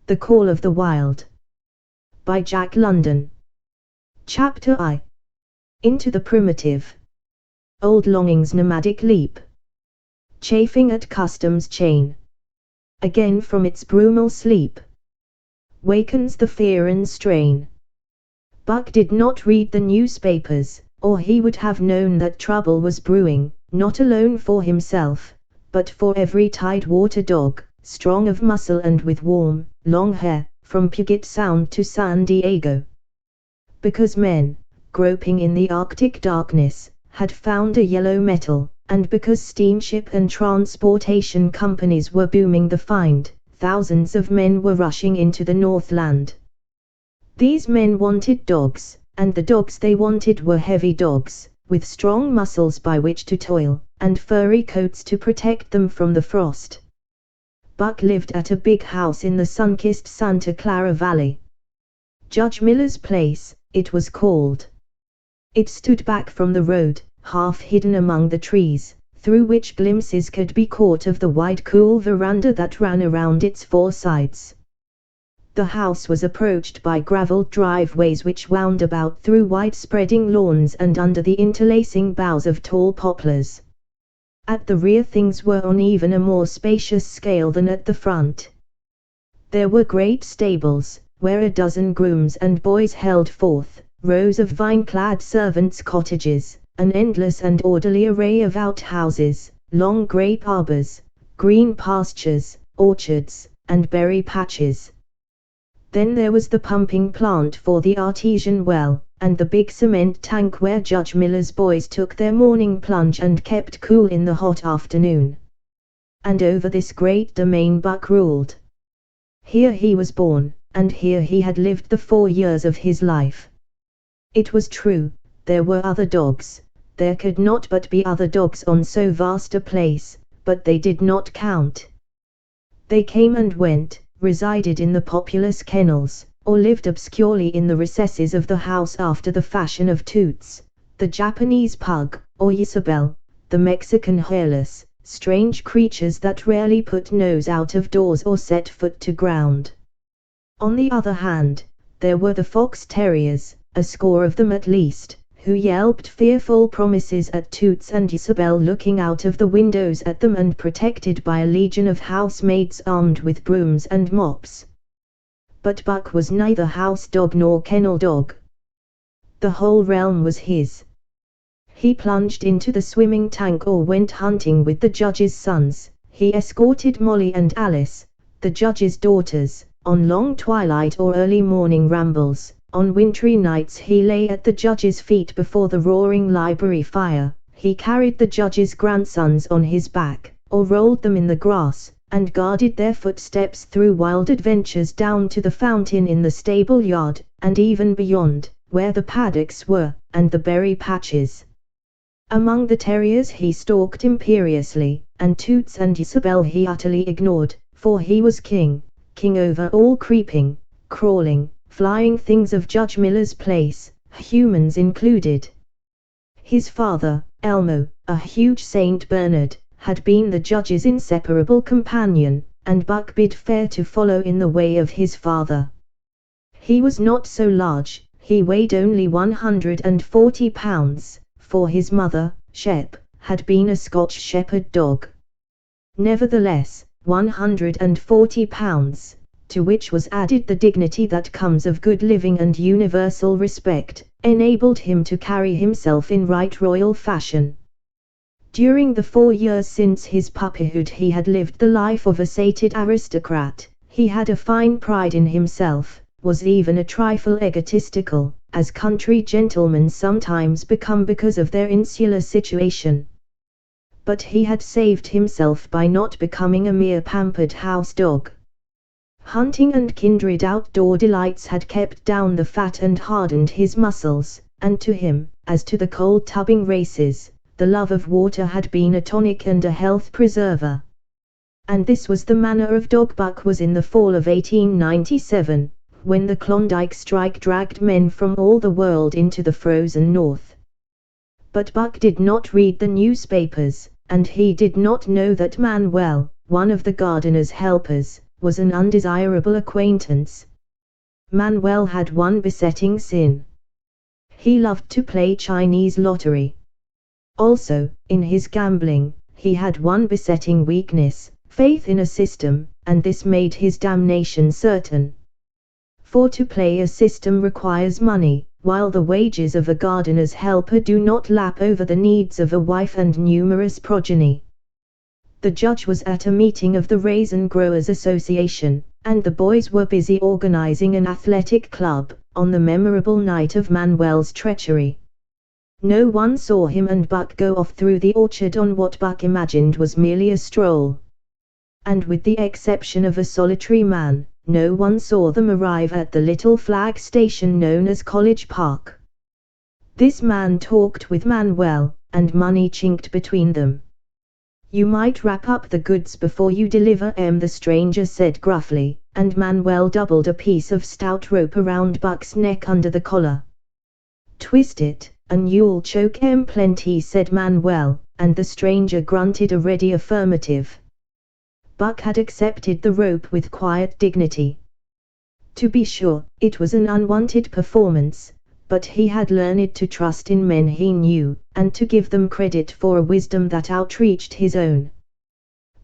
The Call of the Wild. By Jack London. Chapter I. Into the Primitive. Old Longing's Nomadic Leap. Chafing at Custom's Chain. Again from its brumal sleep. Wakens the fear and strain. Buck did not read the newspapers, or he would have known that trouble was brewing, not alone for himself, but for every tidewater dog, strong of muscle and with warm, long hair, from Puget Sound to San Diego. Because men, groping in the Arctic darkness, had found a yellow metal, and because steamship and transportation companies were booming the find, thousands of men were rushing into the Northland. These men wanted dogs, and the dogs they wanted were heavy dogs, with strong muscles by which to toil, and furry coats to protect them from the frost. Buck lived at a big house in the sun-kissed Santa Clara Valley. Judge Miller's Place, it was called. It stood back from the road, half hidden among the trees, through which glimpses could be caught of the wide cool veranda that ran around its four sides. The house was approached by gravelled driveways which wound about through wide-spreading lawns and under the interlacing boughs of tall poplars. At the rear things were on even a more spacious scale than at the front. There were great stables, where a dozen grooms and boys held forth, rows of vine-clad servants' cottages, an endless and orderly array of outhouses, long grape arbors, green pastures, orchards, and berry patches. Then there was the pumping plant for the artesian well, and the big cement tank where Judge Miller's boys took their morning plunge and kept cool in the hot afternoon. And over this great domain Buck ruled. Here he was born, and here he had lived the 4 years of his life. It was true, there were other dogs, there could not but be other dogs on so vast a place, but they did not count. They came and went, resided in the populous kennels, or lived obscurely in the recesses of the house after the fashion of Toots, the Japanese pug, or Isabel, the Mexican hairless, strange creatures that rarely put nose out of doors or set foot to ground. On the other hand, there were the fox terriers, a score of them at least, who yelped fearful promises at Toots and Isabel looking out of the windows at them and protected by a legion of housemaids armed with brooms and mops. But Buck was neither house dog nor kennel dog. The whole realm was his. He plunged into the swimming tank or went hunting with the judge's sons, he escorted Molly and Alice, the judge's daughters, on long twilight or early morning rambles. On wintry nights he lay at the judge's feet before the roaring library fire, he carried the judge's grandsons on his back, or rolled them in the grass, and guarded their footsteps through wild adventures down to the fountain in the stable yard, and even beyond, where the paddocks were, and the berry patches. Among the terriers he stalked imperiously, and Toots and Isabel he utterly ignored, for he was king over all creeping, crawling, flying things of Judge Miller's Place, humans included. His father, Elmo, a huge Saint Bernard, had been the judge's inseparable companion, and Buck bid fair to follow in the way of his father. He was not so large, he weighed only 140 pounds, for his mother, Shep, had been a Scotch shepherd dog. Nevertheless, 140 pounds, to which was added the dignity that comes of good living and universal respect, enabled him to carry himself in right royal fashion. During the 4 years since his puppyhood he had lived the life of a sated aristocrat, he had a fine pride in himself, was even a trifle egotistical, as country gentlemen sometimes become because of their insular situation. But he had saved himself by not becoming a mere pampered house dog. Hunting and kindred outdoor delights had kept down the fat and hardened his muscles, and to him, as to the cold tubbing races, the love of water had been a tonic and a health preserver. And this was the manner of dog Buck was in the fall of 1897, when the Klondike strike dragged men from all the world into the frozen north. But Buck did not read the newspapers, and he did not know that Manuel, one of the gardener's helpers, was an undesirable acquaintance. Manuel had one besetting sin. He loved to play Chinese lottery. Also, in his gambling, he had one besetting weakness, faith in a system, and this made his damnation certain. For to play a system requires money, while the wages of a gardener's helper do not lap over the needs of a wife and numerous progeny. The judge was at a meeting of the Raisin Growers Association, and the boys were busy organizing an athletic club, on the memorable night of Manuel's treachery. No one saw him and Buck go off through the orchard on what Buck imagined was merely a stroll. And with the exception of a solitary man, no one saw them arrive at the little flag station known as College Park. This man talked with Manuel, and money chinked between them. "You might wrap up the goods before you deliver 'em," the stranger said gruffly, and Manuel doubled a piece of stout rope around Buck's neck under the collar. "Twist it, and you'll choke 'em plenty," said Manuel, and the stranger grunted a ready affirmative. Buck had accepted the rope with quiet dignity. To be sure, it was an unwanted performance, but he had learned to trust in men he knew, and to give them credit for a wisdom that outreached his own.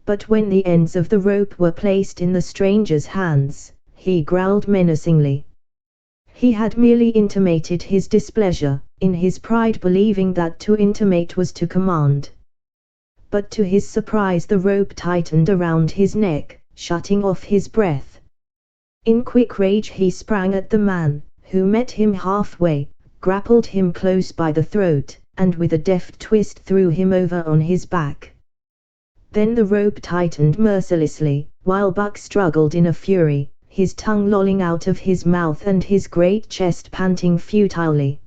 But when the ends of the rope were placed in the stranger's hands, he growled menacingly. He had merely intimated his displeasure, in his pride believing that to intimate was to command. But to his surprise the rope tightened around his neck, shutting off his breath. In quick rage he sprang at the man, who met him halfway, grappled him close by the throat, and with a deft twist threw him over on his back. Then the rope tightened mercilessly, while Buck struggled in a fury, his tongue lolling out of his mouth and his great chest panting futilely.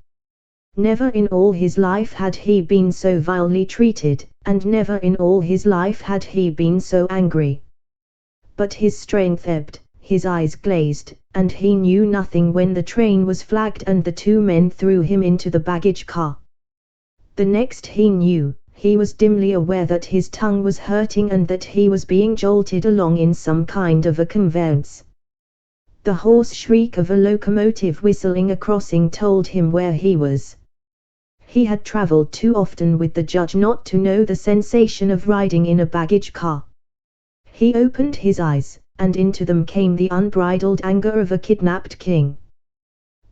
Never in all his life had he been so vilely treated, and never in all his life had he been so angry. But his strength ebbed, his eyes glazed, and he knew nothing when the train was flagged and the two men threw him into the baggage car. The next he knew, he was dimly aware that his tongue was hurting and that he was being jolted along in some kind of a conveyance. The hoarse shriek of a locomotive whistling a crossing told him where he was. He had traveled too often with the judge not to know the sensation of riding in a baggage car. He opened his eyes, and into them came the unbridled anger of a kidnapped king.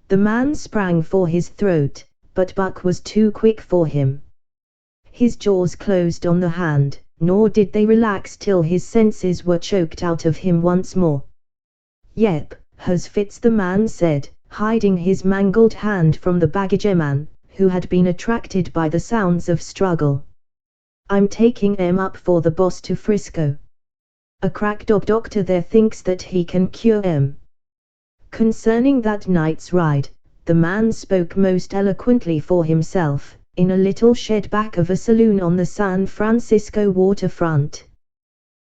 The man sprang for his throat, but Buck was too quick for him. His jaws closed on the hand, nor did they relax till his senses were choked out of him once more. "Yep, has fits," the man said, hiding his mangled hand from the baggageman, who had been attracted by the sounds of struggle. "I'm taking 'em up for the boss to Frisco. A crack doctor there thinks that he can cure 'em." Concerning that night's ride, the man spoke most eloquently for himself, in a little shed back of a saloon on the San Francisco waterfront.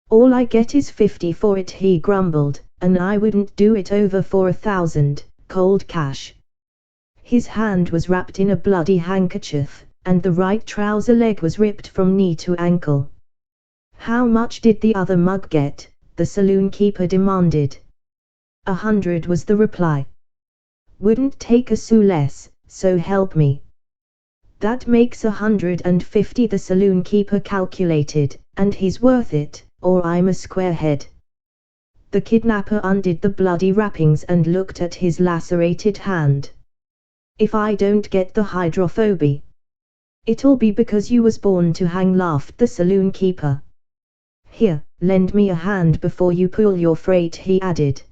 "All I get is $50 for it," he grumbled, "and I wouldn't do it over for $1,000, cold cash." His hand was wrapped in a bloody handkerchief, and the right trouser leg was ripped from knee to ankle. "How much did the other mug get?" the saloon keeper demanded. "100 was the reply. "Wouldn't take a sou less, so help me." "That makes 150, the saloon keeper calculated, "and he's worth it, or I'm a squarehead." The kidnapper undid the bloody wrappings and looked at his lacerated hand. "If I don't get the hydrophobia, it'll be because you was born to hang," laughed the saloon keeper. "Here, lend me a hand before you pull your freight," he added.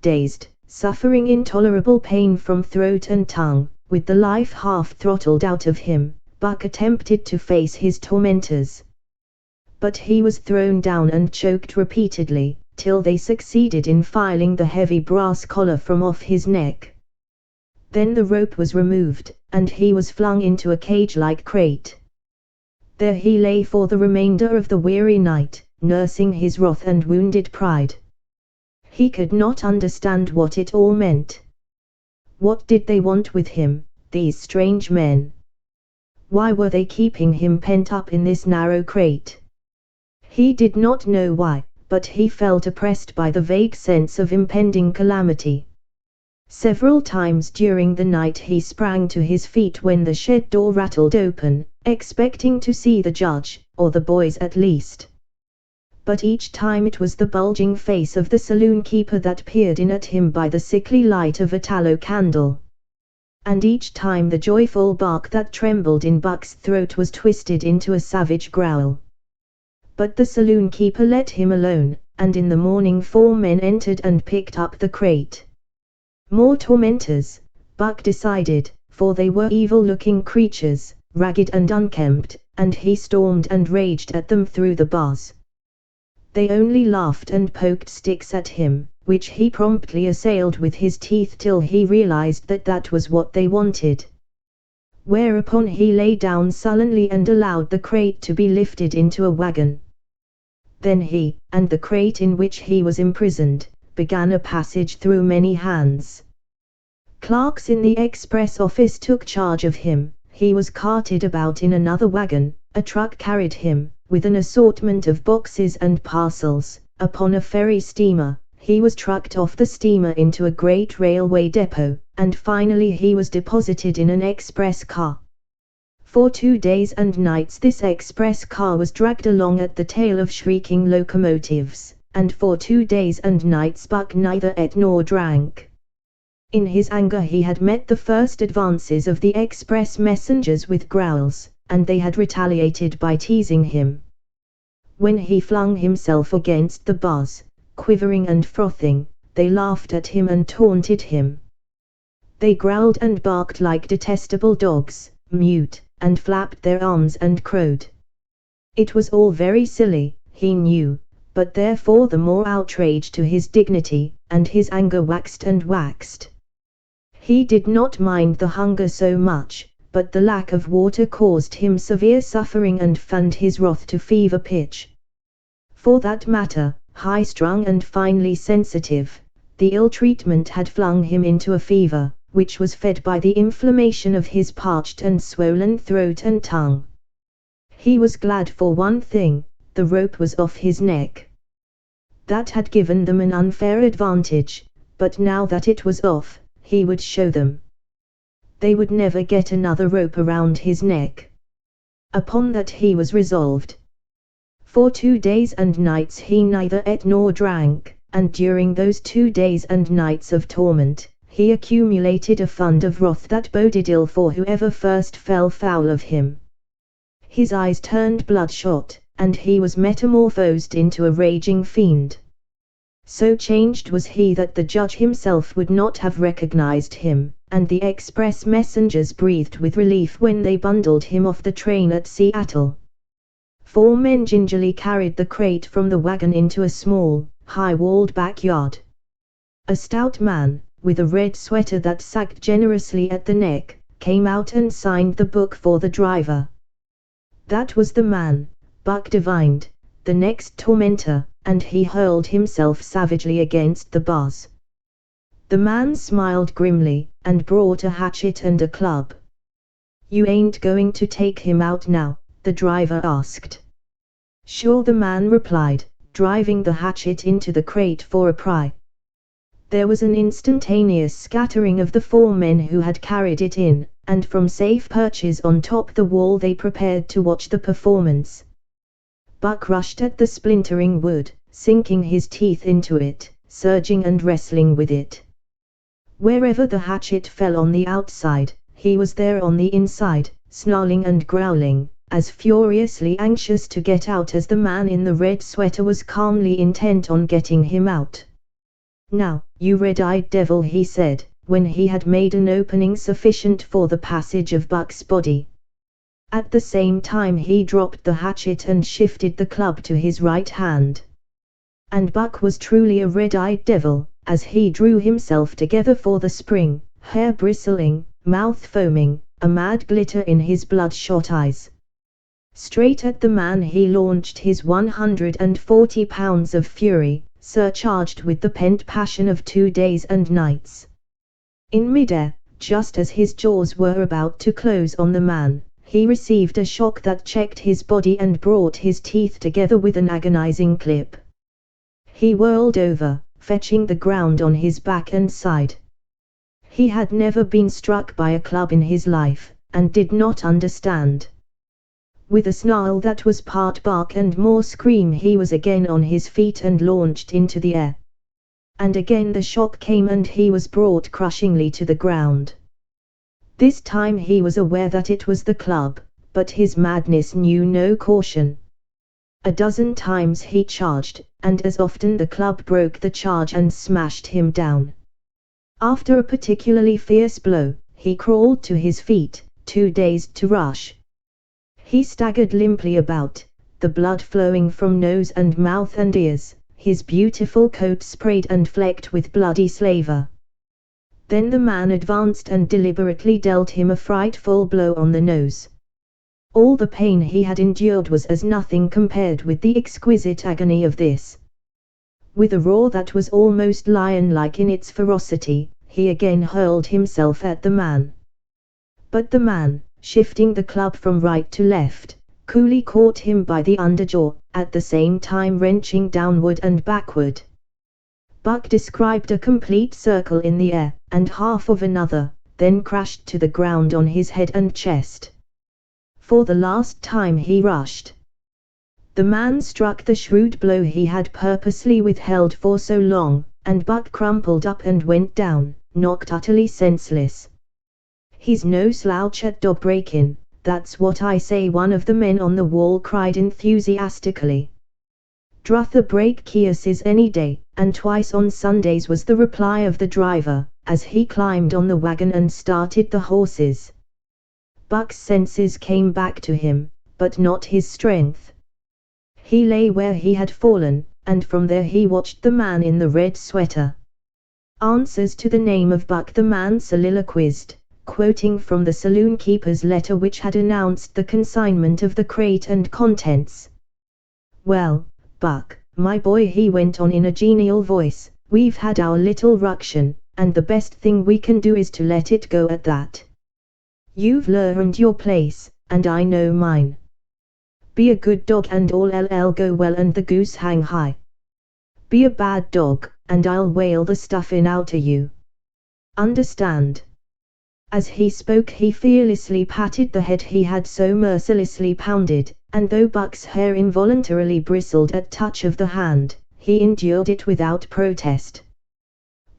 Dazed, suffering intolerable pain from throat and tongue, with the life half throttled out of him, Buck attempted to face his tormentors. But he was thrown down and choked repeatedly, till they succeeded in filing the heavy brass collar from off his neck. Then the rope was removed, and he was flung into a cage-like crate. There he lay for the remainder of the weary night, nursing his wrath and wounded pride. He could not understand what it all meant. What did they want with him, these strange men? Why were they keeping him pent up in this narrow crate? He did not know why, but he felt oppressed by the vague sense of impending calamity. Several times during the night he sprang to his feet when the shed door rattled open, expecting to see the judge, or the boys at least. But each time it was the bulging face of the saloon keeper that peered in at him by the sickly light of a tallow candle. And each time the joyful bark that trembled in Buck's throat was twisted into a savage growl. But the saloon keeper let him alone, and in the morning 4 men entered and picked up the crate. More tormentors, Buck decided, for they were evil-looking creatures, ragged and unkempt, and he stormed and raged at them through the bars. They only laughed and poked sticks at him, which he promptly assailed with his teeth till he realized that that was what they wanted. Whereupon he lay down sullenly and allowed the crate to be lifted into a wagon. Then he, and the crate in which he was imprisoned, began a passage through many hands. Clerks in the express office took charge of him. He was carted about in another wagon, a truck carried him, with an assortment of boxes and parcels, upon a ferry steamer. He was trucked off the steamer into a great railway depot, and finally he was deposited in an express car. For 2 days and nights this express car was dragged along at the tail of shrieking locomotives, and for 2 days and nights Buck neither ate nor drank. In his anger he had met the first advances of the express messengers with growls, and they had retaliated by teasing him. When he flung himself against the bars, quivering and frothing, they laughed at him and taunted him. They growled and barked like detestable dogs, mewed, and flapped their arms and crowed. It was all very silly, he knew, but therefore the more outrage to his dignity, and his anger waxed and waxed. He did not mind the hunger so much, but the lack of water caused him severe suffering and fanned his wrath to fever pitch. For that matter, high-strung and finely sensitive, the ill treatment had flung him into a fever, which was fed by the inflammation of his parched and swollen throat and tongue. He was glad for one thing: the rope was off his neck. That had given them an unfair advantage, but now that it was off, he would show them. They would never get another rope around his neck. Upon that he was resolved. For 2 days and nights he neither ate nor drank, and during those 2 days and nights of torment, he accumulated a fund of wrath that boded ill for whoever first fell foul of him. His eyes turned bloodshot, and he was metamorphosed into a raging fiend. So changed was he that the judge himself would not have recognized him, and the express messengers breathed with relief when they bundled him off the train at Seattle. 4 men gingerly carried the crate from the wagon into a small, high-walled backyard. A stout man, with a red sweater that sagged generously at the neck, came out and signed the book for the driver. That was the man, Buck divined, the next tormentor, and he hurled himself savagely against the bars. The man smiled grimly, and brought a hatchet and a club. "You ain't going to take him out now?" the driver asked. "Sure," the man replied, driving the hatchet into the crate for a pry. There was an instantaneous scattering of the 4 men who had carried it in, and from safe perches on top the wall they prepared to watch the performance. Buck rushed at the splintering wood, sinking his teeth into it, surging and wrestling with it. Wherever the hatchet fell on the outside, he was there on the inside, snarling and growling, as furiously anxious to get out as the man in the red sweater was calmly intent on getting him out. "Now, you red-eyed devil," he said, when he had made an opening sufficient for the passage of Buck's body. At the same time he dropped the hatchet and shifted the club to his right hand. And Buck was truly a red-eyed devil, as he drew himself together for the spring, hair bristling, mouth foaming, a mad glitter in his bloodshot eyes. Straight at the man he launched his 140 pounds of fury, surcharged with the pent passion of 2 days and nights. In midair, just as his jaws were about to close on the man, he received a shock that checked his body and brought his teeth together with an agonizing clip. He whirled over, fetching the ground on his back and side. He had never been struck by a club in his life, and did not understand. With a snarl that was part bark and more scream, he was again on his feet and launched into the air. And again the shock came and he was brought crushingly to the ground. This time he was aware that it was the club, but his madness knew no caution. A dozen times he charged, and as often the club broke the charge and smashed him down. After a particularly fierce blow, he crawled to his feet, too dazed to rush. He staggered limply about, the blood flowing from nose and mouth and ears, his beautiful coat sprayed and flecked with bloody slaver. Then the man advanced and deliberately dealt him a frightful blow on the nose. All the pain he had endured was as nothing compared with the exquisite agony of this. With a roar that was almost lion-like in its ferocity, he again hurled himself at the man. But the man, shifting the club from right to left, coolly caught him by the underjaw, at the same time wrenching downward and backward. Buck described a complete circle in the air, and half of another, then crashed to the ground on his head and chest. For the last time he rushed. The man struck the shrewd blow he had purposely withheld for so long, and Buck crumpled up and went down, knocked utterly senseless. "He's no slouch at dog breakin', that's what I say," one of the men on the wall cried enthusiastically. "Druther break kiosses any day, and twice on Sundays," was the reply of the driver, as he climbed on the wagon and started the horses. Buck's senses came back to him, but not his strength. He lay where he had fallen, and from there he watched the man in the red sweater. "Answers to the name of Buck," the man soliloquized, quoting from the saloon keeper's letter which had announced the consignment of the crate and contents. "Well, Buck, my boy," he went on in a genial voice, "we've had our little ruction, and the best thing we can do is to let it go at that. You've learned your place, and I know mine. Be a good dog and all'll go well and the goose hang high. Be a bad dog, and I'll whale the stuffin' out o' you. Understand?" As he spoke he fearlessly patted the head he had so mercilessly pounded, and though Buck's hair involuntarily bristled at touch of the hand, he endured it without protest.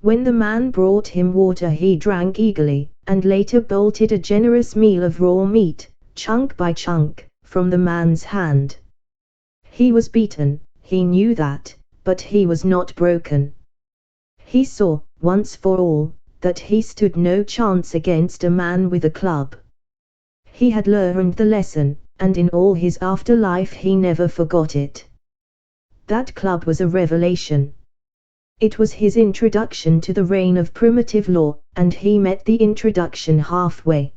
When the man brought him water he drank eagerly, and later bolted a generous meal of raw meat, chunk by chunk, from the man's hand. He was beaten, he knew that, but he was not broken. He saw, once for all, that he stood no chance against a man with a club. He had learned the lesson, and in all his afterlife he never forgot it. That club was a revelation. It was his introduction to the reign of primitive law, and he met the introduction halfway.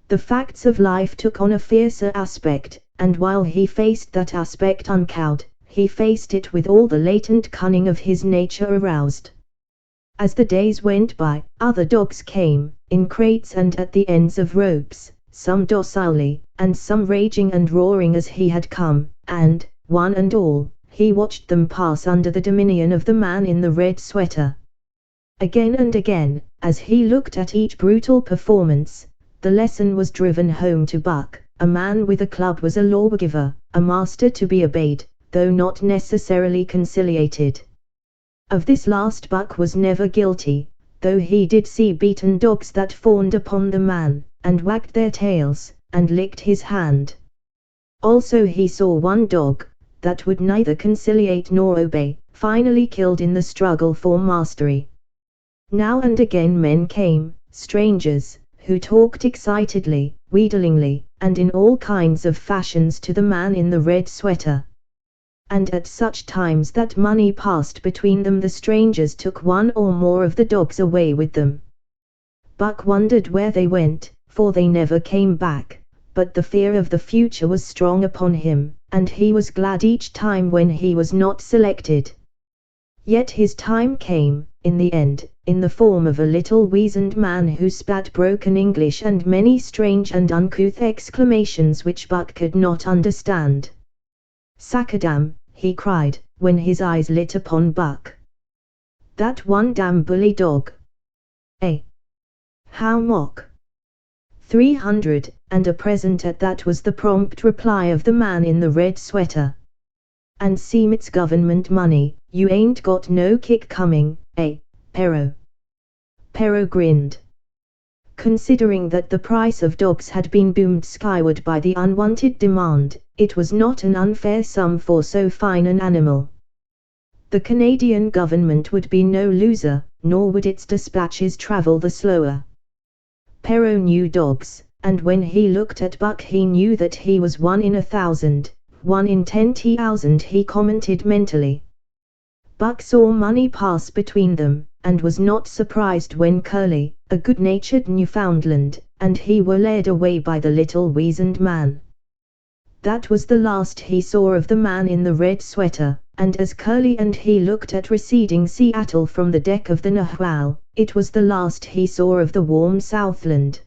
The facts of life took on a fiercer aspect, and while he faced that aspect uncowed, he faced it with all the latent cunning of his nature aroused. As the days went by, other dogs came, in crates and at the ends of ropes, some docilely, and some raging and roaring as he had come, and, one and all, he watched them pass under the dominion of the man in the red sweater. Again and again, as he looked at each brutal performance, the lesson was driven home to Buck: a man with a club was a lawgiver, a master to be obeyed, though not necessarily conciliated. Of this last Buck was never guilty, though he did see beaten dogs that fawned upon the man, and wagged their tails, and licked his hand. Also he saw one dog, that would neither conciliate nor obey, finally killed in the struggle for mastery. Now and again men came, strangers, who talked excitedly, wheedlingly, and in all kinds of fashions to the man in the red sweater. And at such times that money passed between them, the strangers took one or more of the dogs away with them. Buck wondered where they went, for they never came back, but the fear of the future was strong upon him, and he was glad each time when he was not selected. Yet his time came, in the end, in the form of a little weazened man who spat broken English and many strange and uncouth exclamations which Buck could not understand. "Sacadam," he cried, when his eyes lit upon Buck. "That one damn bully dog. Eh? How mock? 300, and a present at that," was the prompt reply of the man in the red sweater. "And seem it's government money, you ain't got no kick coming, eh, Pero?" Pero grinned. Considering that the price of dogs had been boomed skyward by the unwanted demand, it was not an unfair sum for so fine an animal. The Canadian government would be no loser, nor would its dispatches travel the slower. Pero knew dogs, and when he looked at Buck he knew that he was 1 in 1,000, 1 in 10,000, he commented mentally. Buck saw money pass between them, and was not surprised when Curly, a good-natured Newfoundland, and he were led away by the little weazened man. That was the last he saw of the man in the red sweater, and as Curly and he looked at receding Seattle from the deck of the Nahual, it was the last he saw of the warm Southland.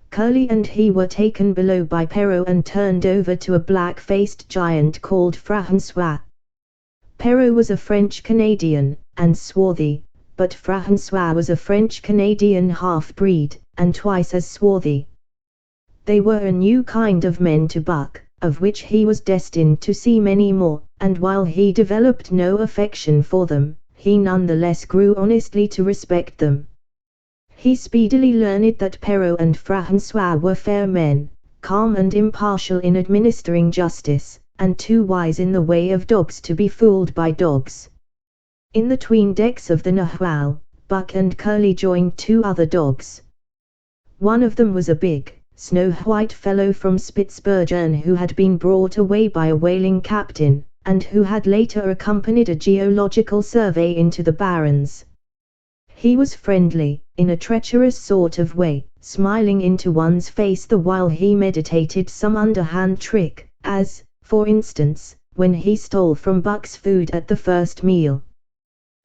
Curly and he were taken below by Pero and turned over to a black-faced giant called Francois. Pero was a French-Canadian, and swarthy, but Francois was a French-Canadian half-breed, and twice as swarthy. They were a new kind of men to Buck, of which he was destined to see many more, and while he developed no affection for them, he nonetheless grew honestly to respect them. He speedily learned that Pero and Francois were fair men, calm and impartial in administering justice, and too wise in the way of dogs to be fooled by dogs. In the 'tween decks of the Nahual, Buck and Curly joined 2 other dogs. One of them was a big, snow-white fellow from Spitzbergen who had been brought away by a whaling captain, and who had later accompanied a geological survey into the Barrens. He was friendly, in a treacherous sort of way, smiling into one's face the while he meditated some underhand trick, as, for instance, when he stole from Buck's food at the first meal.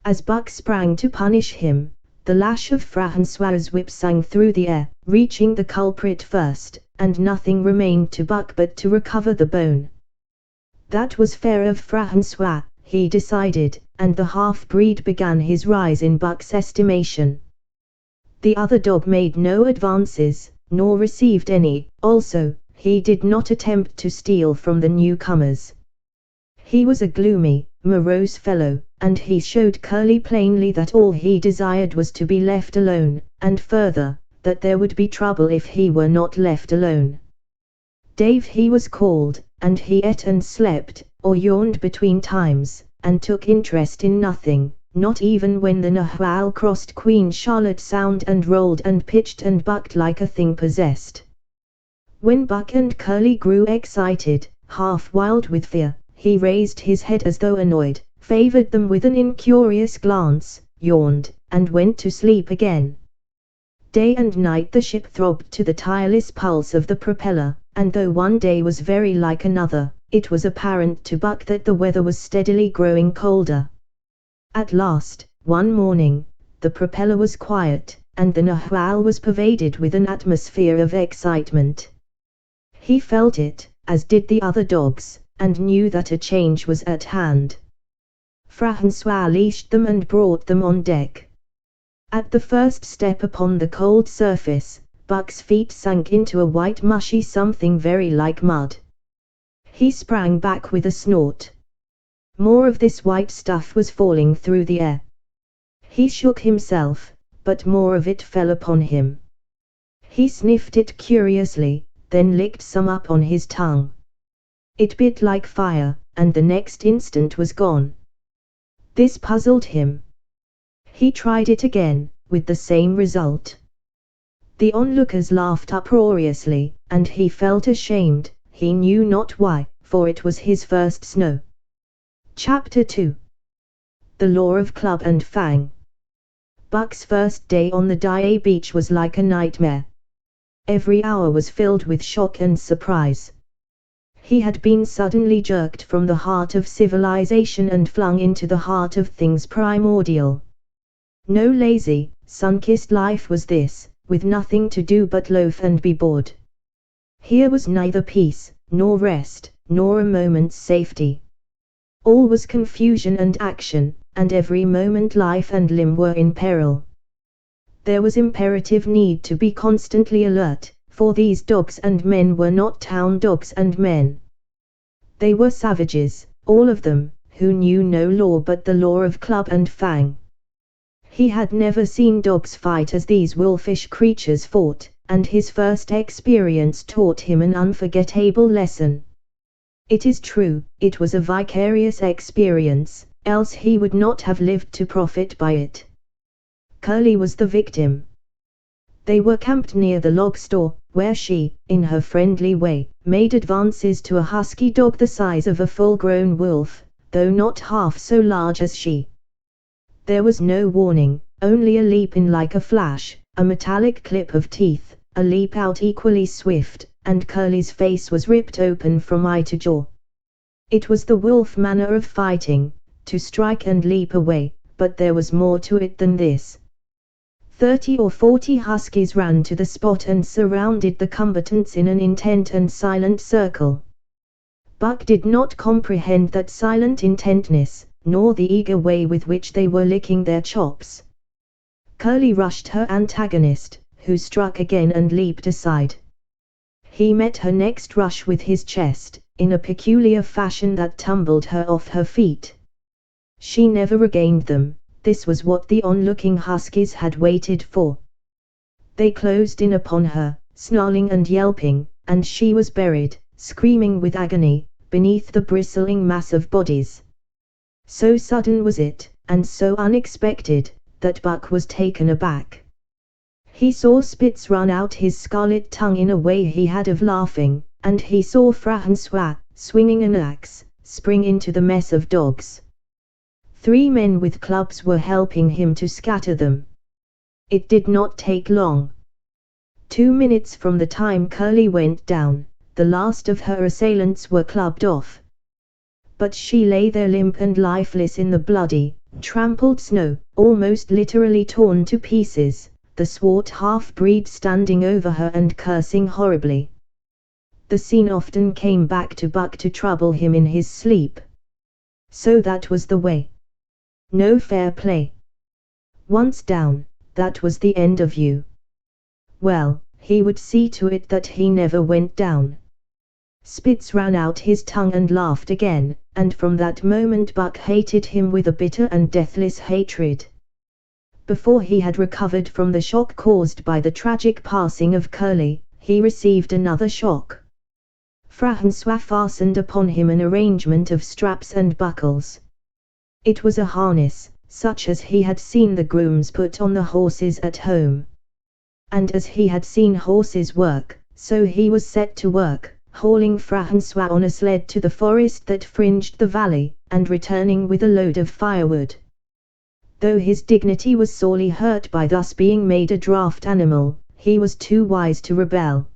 As Buck sprang to punish him, the lash of Francois's whip sang through the air, reaching the culprit first, and nothing remained to Buck but to recover the bone. That was fair of Francois, he decided, and the half-breed began his rise in Buck's estimation. The other dog made no advances, nor received any. Also, he did not attempt to steal from the newcomers. He was a gloomy, morose fellow, and he showed Curly plainly that all he desired was to be left alone, and further, that there would be trouble if he were not left alone. Dave he was called, and he ate and slept, or yawned between times, and took interest in nothing, not even when the Nahual crossed Queen Charlotte Sound and rolled and pitched and bucked like a thing possessed. When Buck and Curly grew excited, half wild with fear, he raised his head as though annoyed, favored them with an incurious glance, yawned, and went to sleep again. Day and night the ship throbbed to the tireless pulse of the propeller, and though one day was very like another, it was apparent to Buck that the weather was steadily growing colder. At last, one morning, the propeller was quiet, and the Nahual was pervaded with an atmosphere of excitement. He felt it, as did the other dogs, and knew that a change was at hand. Francois leashed them and brought them on deck. At the first step upon the cold surface, Buck's feet sank into a white mushy something very like mud. He sprang back with a snort. More of this white stuff was falling through the air. He shook himself, but more of it fell upon him. He sniffed it curiously, then licked some up on his tongue. It bit like fire, and the next instant was gone. This puzzled him. He tried it again, with the same result. The onlookers laughed uproariously, and he felt ashamed, he knew not why, for it was his first snow. Chapter 2. The Law of Club and Fang. Buck's first day on the Dia beach was like a nightmare. Every hour was filled with shock and surprise. He had been suddenly jerked from the heart of civilization and flung into the heart of things primordial. No lazy, sun-kissed life was this, with nothing to do but loaf and be bored. Here was neither peace, nor rest, nor a moment's safety. All was confusion and action, and every moment life and limb were in peril. There was imperative need to be constantly alert, for these dogs and men were not town dogs and men. They were savages, all of them, who knew no law but the law of club and fang. He had never seen dogs fight as these wolfish creatures fought, and his first experience taught him an unforgettable lesson. It is true, it was a vicarious experience, else he would not have lived to profit by it. Curly was the victim. They were camped near the log store, where she, in her friendly way, made advances to a husky dog the size of a full-grown wolf, though not half so large as she. There was no warning, only a leap in like a flash, a metallic clip of teeth, a leap out equally swift, and Curly's face was ripped open from eye to jaw. It was the wolf manner of fighting, to strike and leap away, but there was more to it than this. 30 or 40 huskies ran to the spot and surrounded the combatants in an intent and silent circle. Buck did not comprehend that silent intentness, nor the eager way with which they were licking their chops. Curly rushed her antagonist, who struck again and leaped aside. He met her next rush with his chest, in a peculiar fashion that tumbled her off her feet. She never regained them. This was what the onlooking huskies had waited for. They closed in upon her, snarling and yelping, and she was buried, screaming with agony, beneath the bristling mass of bodies. So sudden was it, and so unexpected, that Buck was taken aback. He saw Spitz run out his scarlet tongue in a way he had of laughing, and he saw Francois, swinging an axe, spring into the mess of dogs. 3 men with clubs were helping him to scatter them. It did not take long. 2 minutes from the time Curly went down, the last of her assailants were clubbed off. But she lay there limp and lifeless in the bloody, trampled snow, almost literally torn to pieces, the swart half-breed standing over her and cursing horribly. The scene often came back to Buck to trouble him in his sleep. So that was the way. No fair play. Once down, that was the end of you. Well, he would see to it that he never went down. Spitz ran out his tongue and laughed again, and from that moment Buck hated him with a bitter and deathless hatred. Before he had recovered from the shock caused by the tragic passing of Curly, he received another shock. Francois fastened upon him an arrangement of straps and buckles. It was a harness, such as he had seen the grooms put on the horses at home. And as he had seen horses work, so he was set to work, hauling Francois on a sled to the forest that fringed the valley, and returning with a load of firewood. Though his dignity was sorely hurt by thus being made a draft animal, he was too wise to rebel.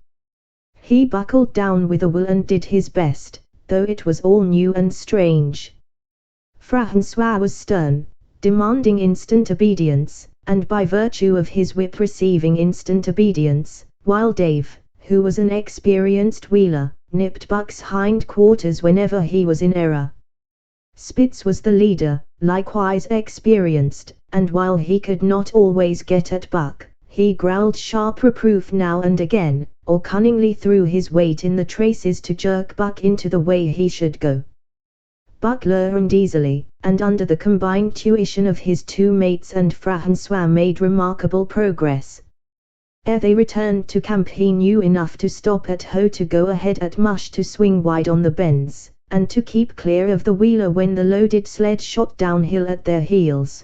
He buckled down with a will and did his best, though it was all new and strange. Francois was stern, demanding instant obedience, and by virtue of his whip receiving instant obedience, while Dave, who was an experienced wheeler, nipped Buck's hind quarters whenever he was in error. Spitz was the leader, likewise experienced, and while he could not always get at Buck, he growled sharp reproof now and again, or cunningly threw his weight in the traces to jerk Buck into the way he should go. Buck learned easily, and under the combined tuition of his 2 mates and Francois made remarkable progress. Ere they returned to camp he knew enough to stop at hoe to go ahead at mush to swing wide on the bends, and to keep clear of the wheeler when the loaded sled shot downhill at their heels.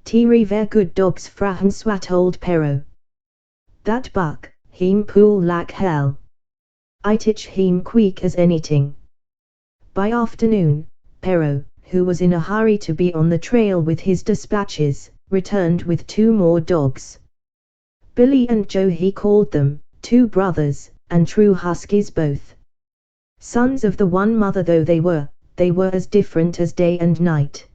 "Thierry ver good dogs," Francois told Perrault. "That Buck, heem pool like hell. I teach heem quick as anything." By afternoon, Perrault, who was in a hurry to be on the trail with his dispatches, returned with 2 more dogs. Billy and Joe he called them, 2 brothers, and true huskies both. Sons of the one mother though they were as different as day and night.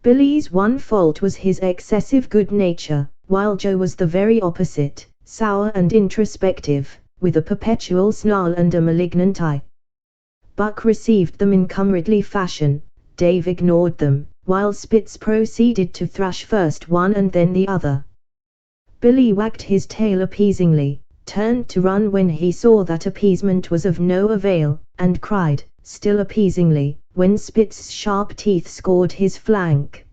Billy's one fault was his excessive good nature, while Joe was the very opposite, sour and introspective, with a perpetual snarl and a malignant eye. Buck received them in comradely fashion. Dave ignored them, while Spitz proceeded to thrash first one and then the other. Billy wagged his tail appeasingly, turned to run when he saw that appeasement was of no avail, and cried, still appeasingly, when Spitz's sharp teeth scored his flank.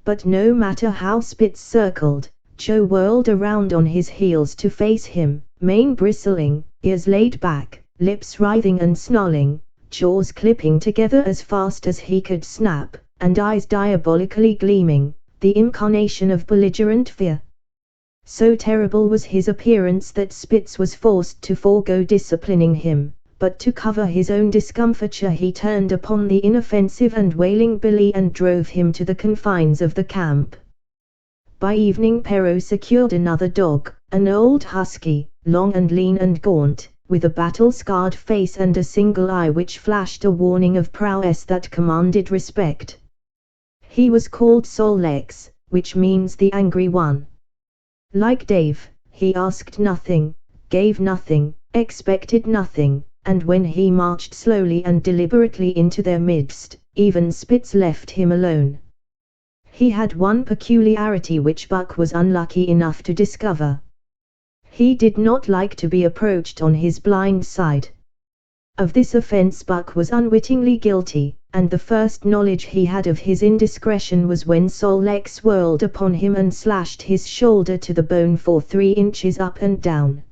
But no matter how Spitz circled, Joe whirled around on his heels to face him, mane bristling, ears laid back, lips writhing and snarling, jaws clipping together as fast as he could snap, and eyes diabolically gleaming, the incarnation of belligerent fear. So terrible was his appearance that Spitz was forced to forego disciplining him, but to cover his own discomfiture he turned upon the inoffensive and wailing Billy and drove him to the confines of the camp. By evening Perrault secured another dog, an old husky, long and lean and gaunt, with a battle-scarred face and a single eye which flashed a warning of prowess that commanded respect. He was called Sol-Lex, which means the Angry One. Like Dave, he asked nothing, gave nothing, expected nothing, and when he marched slowly and deliberately into their midst, even Spitz left him alone. He had one peculiarity which Buck was unlucky enough to discover. He did not like to be approached on his blind side. Of this offense Buck was unwittingly guilty, and the first knowledge he had of his indiscretion was when Sol-Lex whirled upon him and slashed his shoulder to the bone for 3 inches up and down.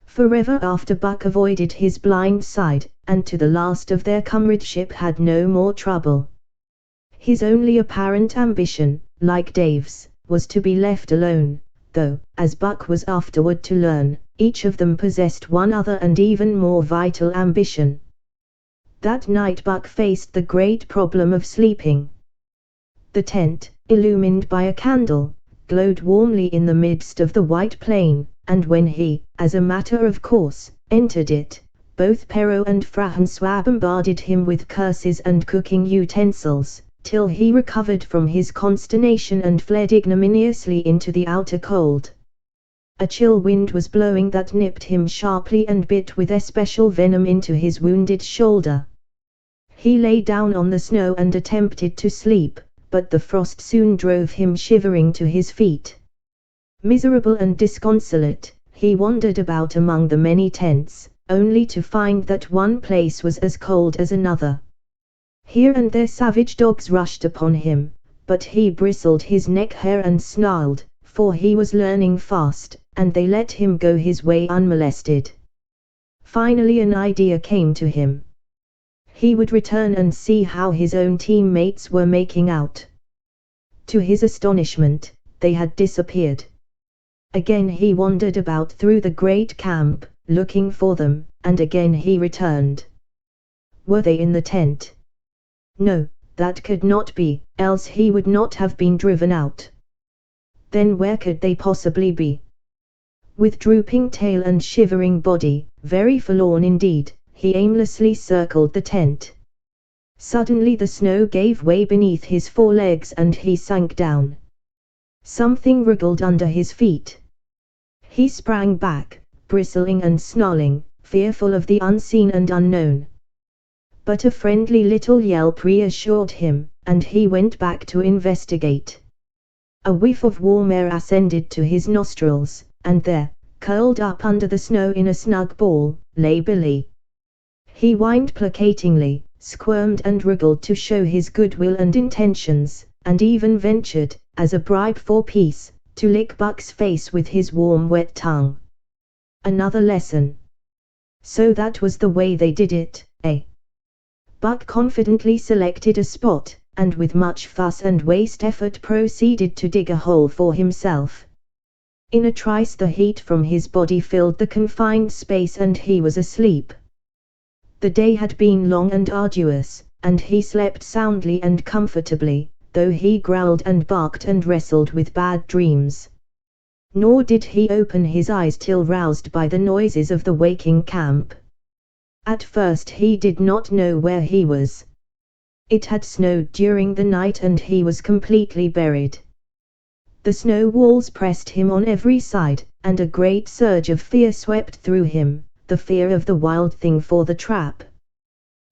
Forever after Buck avoided his blind side, and to the last of their comradeship had no more trouble. His only apparent ambition, like Dave's, was to be left alone, though, as Buck was afterward to learn, each of them possessed one other and even more vital ambition. That night Buck faced the great problem of sleeping. The tent, illumined by a candle, glowed warmly in the midst of the white plain, and when he, as a matter of course, entered it, both Perrault and Francois bombarded him with curses and cooking utensils, till he recovered from his consternation and fled ignominiously into the outer cold. A chill wind was blowing that nipped him sharply and bit with especial venom into his wounded shoulder. He lay down on the snow and attempted to sleep, but the frost soon drove him shivering to his feet. Miserable and disconsolate, he wandered about among the many tents, only to find that one place was as cold as another. Here and there savage dogs rushed upon him, but he bristled his neck hair and snarled, for he was learning fast, and they let him go his way unmolested. Finally an idea came to him. He would return and see how his own teammates were making out. To his astonishment, they had disappeared. Again he wandered about through the great camp, looking for them, and again he returned. Were they in the tent? No, that could not be, else he would not have been driven out. Then where could they possibly be? With drooping tail and shivering body, very forlorn indeed, he aimlessly circled the tent. Suddenly the snow gave way beneath his forelegs and he sank down. Something wriggled under his feet. He sprang back, bristling and snarling, fearful of the unseen and unknown. But a friendly little yelp reassured him, and he went back to investigate. A whiff of warm air ascended to his nostrils, and there, curled up under the snow in a snug ball, lay Billy. He whined placatingly, squirmed and wriggled to show his goodwill and intentions, and even ventured, as a bribe for peace, to lick Buck's face with his warm wet tongue. Another lesson. So that was the way they did it, eh? Buck confidently selected a spot, and with much fuss and waste effort proceeded to dig a hole for himself. In a trice the heat from his body filled the confined space and he was asleep. The day had been long and arduous, and he slept soundly and comfortably, though he growled and barked and wrestled with bad dreams. Nor did he open his eyes till roused by the noises of the waking camp. At first he did not know where he was. It had snowed during the night and he was completely buried. The snow walls pressed him on every side, and a great surge of fear swept through him, the fear of the wild thing for the trap.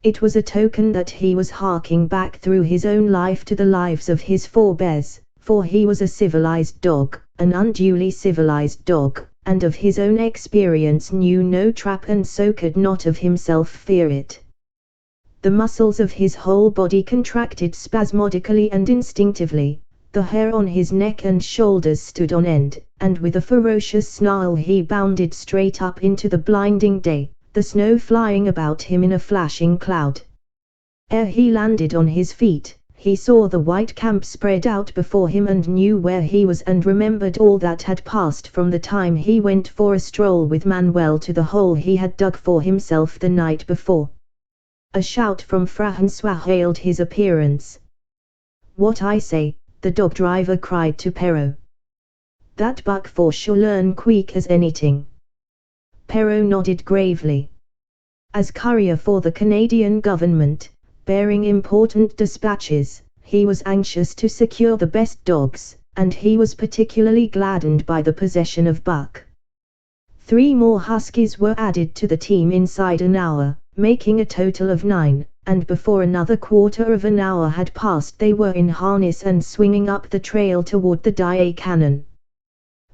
It was a token that he was harking back through his own life to the lives of his forebears, for he was a civilized dog, an unduly civilized dog, and of his own experience knew no trap and so could not of himself fear it. The muscles of his whole body contracted spasmodically and instinctively, the hair on his neck and shoulders stood on end, and with a ferocious snarl he bounded straight up into the blinding day, the snow flying about him in a flashing cloud. Ere he landed on his feet, he saw the white camp spread out before him and knew where he was and remembered all that had passed from the time he went for a stroll with Manuel to the hole he had dug for himself the night before. A shout from Francois hailed his appearance. "What I say," the dog driver cried to Perrault. "That buck for sure learn quick as anything." Perrault nodded gravely. As courier for the Canadian government, bearing important dispatches, he was anxious to secure the best dogs, and he was particularly gladdened by the possession of Buck. 3 more huskies were added to the team inside an hour, making a total of 9, and before another quarter of an hour had passed they were in harness and swinging up the trail toward the Die Cannon.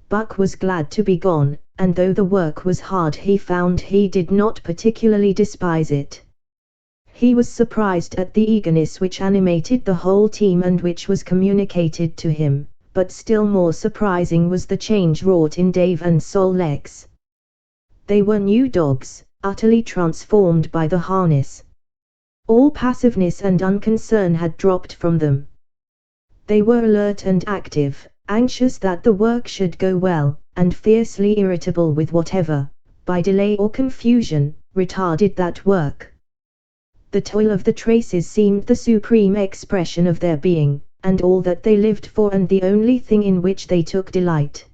Buck was glad to be gone, and though the work was hard he found he did not particularly despise it. He was surprised at the eagerness which animated the whole team and which was communicated to him, but still more surprising was the change wrought in Dave and Sol Legs. They were new dogs, utterly transformed by the harness. All passiveness and unconcern had dropped from them. They were alert and active, anxious that the work should go well, and fiercely irritable with whatever, by delay or confusion, retarded that work. The toil of the traces seemed the supreme expression of their being, and all that they lived for and the only thing in which they took delight.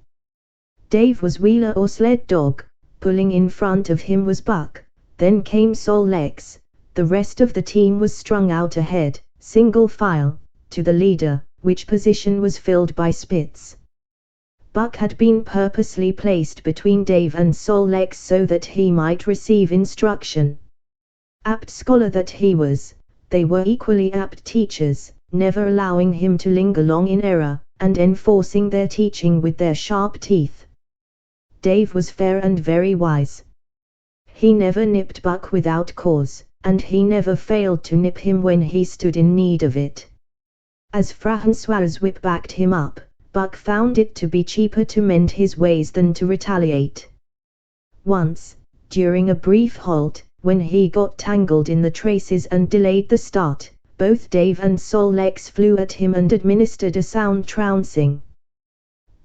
Dave was wheeler or sled dog, pulling in front of him was Buck, then came Sol Legs, the rest of the team was strung out ahead, single file, to the leader, which position was filled by Spitz. Buck had been purposely placed between Dave and Sol Legs so that he might receive instruction. Apt scholar that he was, they were equally apt teachers, never allowing him to linger long in error, and enforcing their teaching with their sharp teeth. Dave was fair and very wise. He never nipped Buck without cause, and he never failed to nip him when he stood in need of it. As Francois's whip backed him up, Buck found it to be cheaper to mend his ways than to retaliate. Once, during a brief halt, when he got tangled in the traces and delayed the start, both Dave and Sol Legs flew at him and administered a sound trouncing.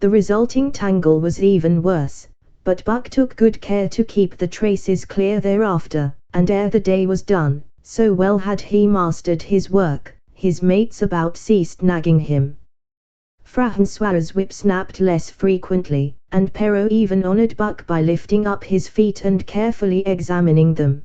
The resulting tangle was even worse, but Buck took good care to keep the traces clear thereafter, and ere the day was done, so well had he mastered his work, his mates about ceased nagging him. Francois's whip snapped less frequently, and Perrault even honored Buck by lifting up his feet and carefully examining them.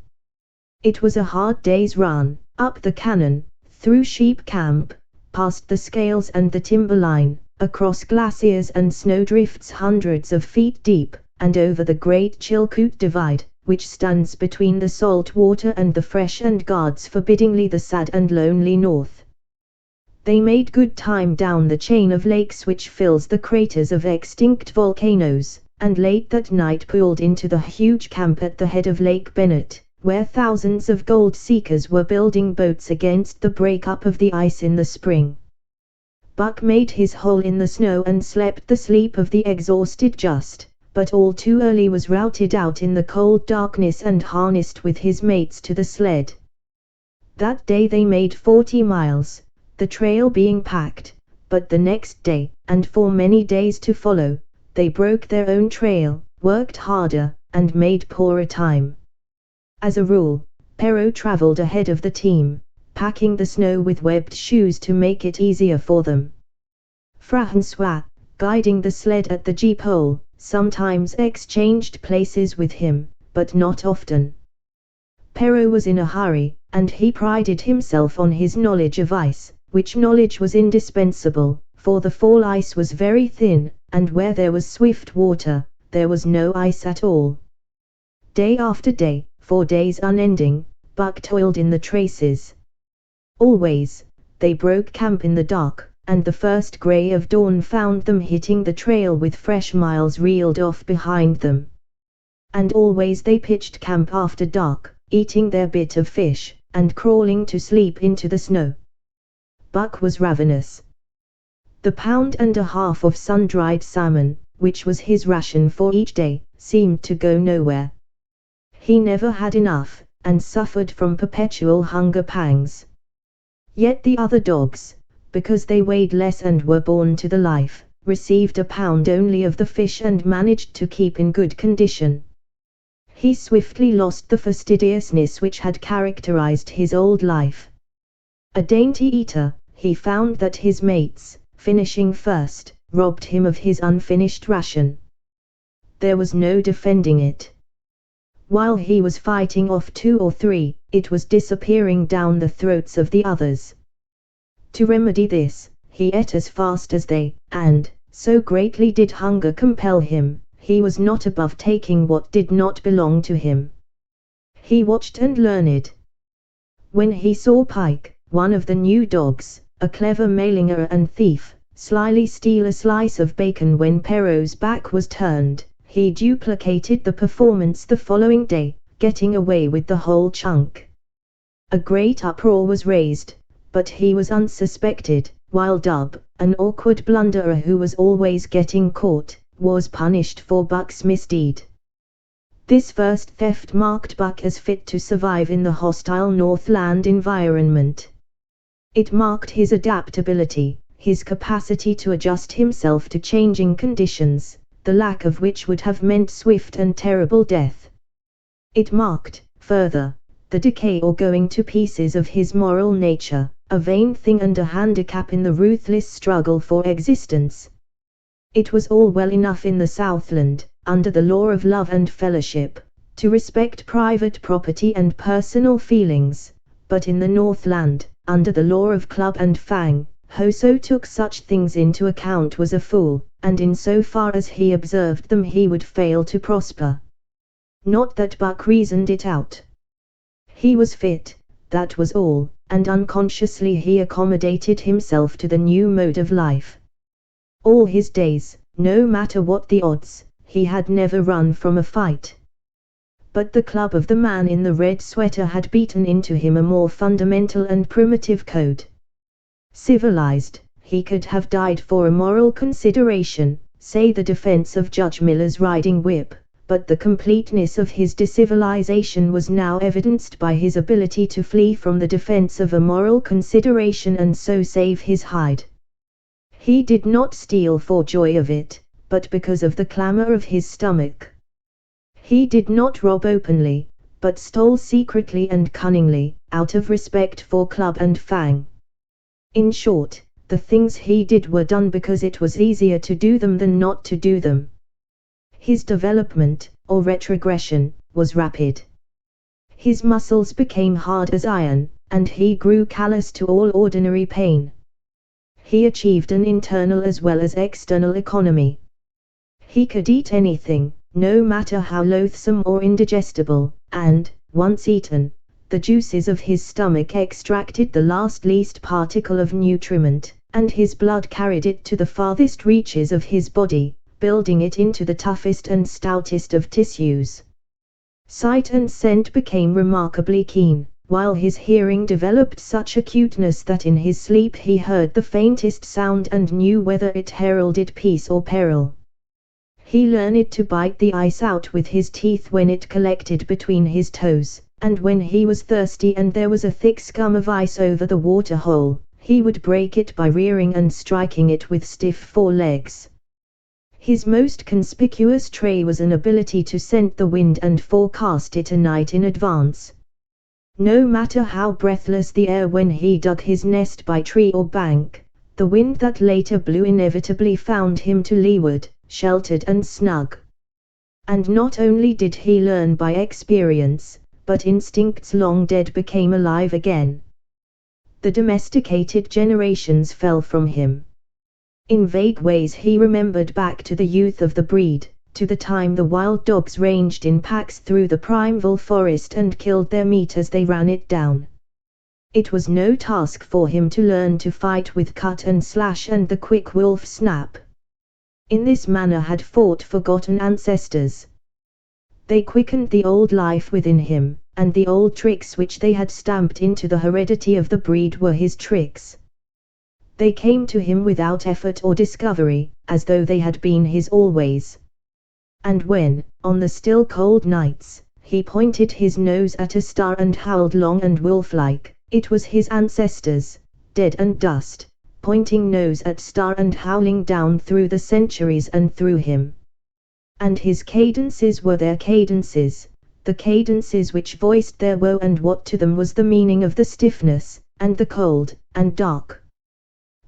It was a hard day's run, up the cannon, through Sheep Camp, past the scales and the timberline, across glaciers and snowdrifts hundreds of feet deep, and over the great Chilkoot Divide, which stands between the salt water and the fresh and guards forbiddingly the sad and lonely north. They made good time down the chain of lakes which fills the craters of extinct volcanoes, and late that night pulled into the huge camp at the head of Lake Bennett, where thousands of gold seekers were building boats against the break-up of the ice in the spring. Buck made his hole in the snow and slept the sleep of the exhausted just, but all too early was routed out in the cold darkness and harnessed with his mates to the sled. That day they made 40 miles, the trail being packed, but the next day, and for many days to follow, they broke their own trail, worked harder, and made poorer time. As a rule, Perrault traveled ahead of the team, packing the snow with webbed shoes to make it easier for them. Francois, guiding the sled at the gee-pole, sometimes exchanged places with him, but not often. Perrault was in a hurry, and he prided himself on his knowledge of ice, which knowledge was indispensable, for the fall ice was very thin, and where there was swift water, there was no ice at all. Day after day, for days unending, Buck toiled in the traces. Always, they broke camp in the dark, and the first gray of dawn found them hitting the trail with fresh miles reeled off behind them. And always they pitched camp after dark, eating their bit of fish, and crawling to sleep into the snow. Buck was ravenous. The pound-and-a-half of sun-dried salmon, which was his ration for each day, seemed to go nowhere. He never had enough, and suffered from perpetual hunger pangs. Yet the other dogs, because they weighed less and were born to the life, received a pound only of the fish and managed to keep in good condition. He swiftly lost the fastidiousness which had characterized his old life. A dainty eater, he found that his mates, finishing first, robbed him of his unfinished ration. There was no defending it. While he was fighting off 2 or 3, it was disappearing down the throats of the others. To remedy this, he ate as fast as they, and, so greatly did hunger compel him, he was not above taking what did not belong to him. He watched and learned. When he saw Pike, one of the new dogs, a clever malinger and thief, slyly steal a slice of bacon when Perrault's back was turned, he duplicated the performance the following day, getting away with the whole chunk. A great uproar was raised, but he was unsuspected, while Dub, an awkward blunderer who was always getting caught, was punished for Buck's misdeed. This first theft marked Buck as fit to survive in the hostile Northland environment. It marked his adaptability, his capacity to adjust himself to changing conditions, the lack of which would have meant swift and terrible death. It marked, further, the decay or going to pieces of his moral nature, a vain thing and a handicap in the ruthless struggle for existence. It was all well enough in the Southland, under the law of love and fellowship, to respect private property and personal feelings, but in the Northland, under the law of club and fang, whoso took such things into account was a fool, and in so far as he observed them he would fail to prosper. Not that Buck reasoned it out. He was fit, that was all, and unconsciously he accommodated himself to the new mode of life. All his days, no matter what the odds, he had never run from a fight. But the club of the man in the red sweater had beaten into him a more fundamental and primitive code. Civilized, he could have died for a moral consideration, say the defense of Judge Miller's riding whip, but the completeness of his decivilization was now evidenced by his ability to flee from the defense of a moral consideration and so save his hide. He did not steal for joy of it, but because of the clamor of his stomach. He did not rob openly, but stole secretly and cunningly, out of respect for club and fang. In short, the things he did were done because it was easier to do them than not to do them. His development, or retrogression, was rapid. His muscles became hard as iron, and he grew callous to all ordinary pain. He achieved an internal as well as external economy. He could eat anything, no matter how loathsome or indigestible, and, once eaten, the juices of his stomach extracted the last least particle of nutriment, and his blood carried it to the farthest reaches of his body, building it into the toughest and stoutest of tissues. Sight and scent became remarkably keen, while his hearing developed such acuteness that in his sleep he heard the faintest sound and knew whether it heralded peace or peril. He learned to bite the ice out with his teeth when it collected between his toes, and when he was thirsty and there was a thick scum of ice over the water hole, he would break it by rearing and striking it with stiff forelegs. His most conspicuous trait was an ability to scent the wind and forecast it a night in advance. No matter how breathless the air when he dug his nest by tree or bank, the wind that later blew inevitably found him to leeward, sheltered and snug. And not only did he learn by experience, but instincts long dead became alive again. The domesticated generations fell from him. In vague ways he remembered back to the youth of the breed, to the time the wild dogs ranged in packs through the primeval forest and killed their meat as they ran it down. It was no task for him to learn to fight with cut and slash and the quick wolf snap. In this manner had fought forgotten ancestors. They quickened the old life within him, and the old tricks which they had stamped into the heredity of the breed were his tricks. They came to him without effort or discovery, as though they had been his always. And when, on the still cold nights, he pointed his nose at a star and howled long and wolf-like, it was his ancestors, dead and dust, pointing nose at star and howling down through the centuries and through him. And his cadences were their cadences, the cadences which voiced their woe and what to them was the meaning of the stiffness, and the cold, and dark.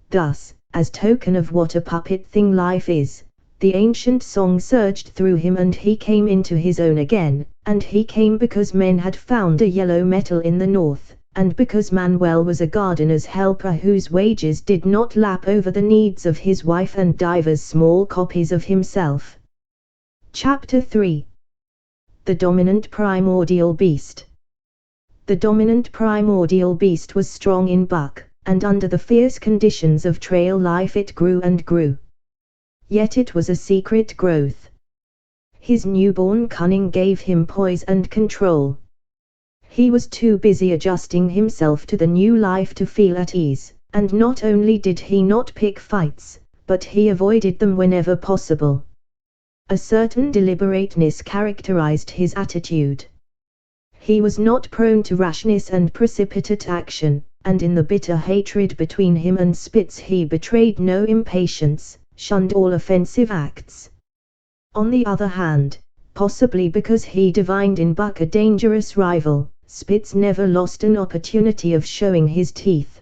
Thus, as token of what a puppet thing life is, the ancient song surged through him and he came into his own again, and he came because men had found a yellow metal in the north, and because Manuel was a gardener's helper whose wages did not lap over the needs of his wife and divers small copies of himself. Chapter 3. The Dominant Primordial Beast. The dominant primordial beast was strong in buck, and under the fierce conditions of trail life it grew and grew. Yet it was a secret growth. His newborn cunning gave him poise and control. He was too busy adjusting himself to the new life to feel at ease, and not only did he not pick fights, but he avoided them whenever possible. A certain deliberateness characterized his attitude. He was not prone to rashness and precipitate action, and in the bitter hatred between him and Spitz he betrayed no impatience, shunned all offensive acts. On the other hand, possibly because he divined in Buck a dangerous rival, Spitz never lost an opportunity of showing his teeth.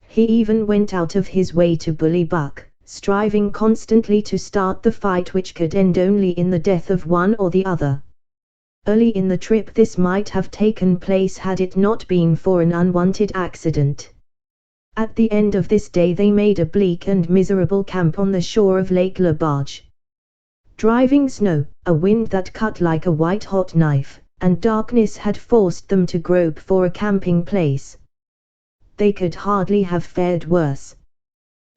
He even went out of his way to bully Buck, striving constantly to start the fight which could end only in the death of one or the other. Early in the trip this might have taken place had it not been for an unwanted accident. At the end of this day they made a bleak and miserable camp on the shore of Lake La Barge. Driving snow, a wind that cut like a white-hot knife, and darkness had forced them to grope for a camping place. They could hardly have fared worse.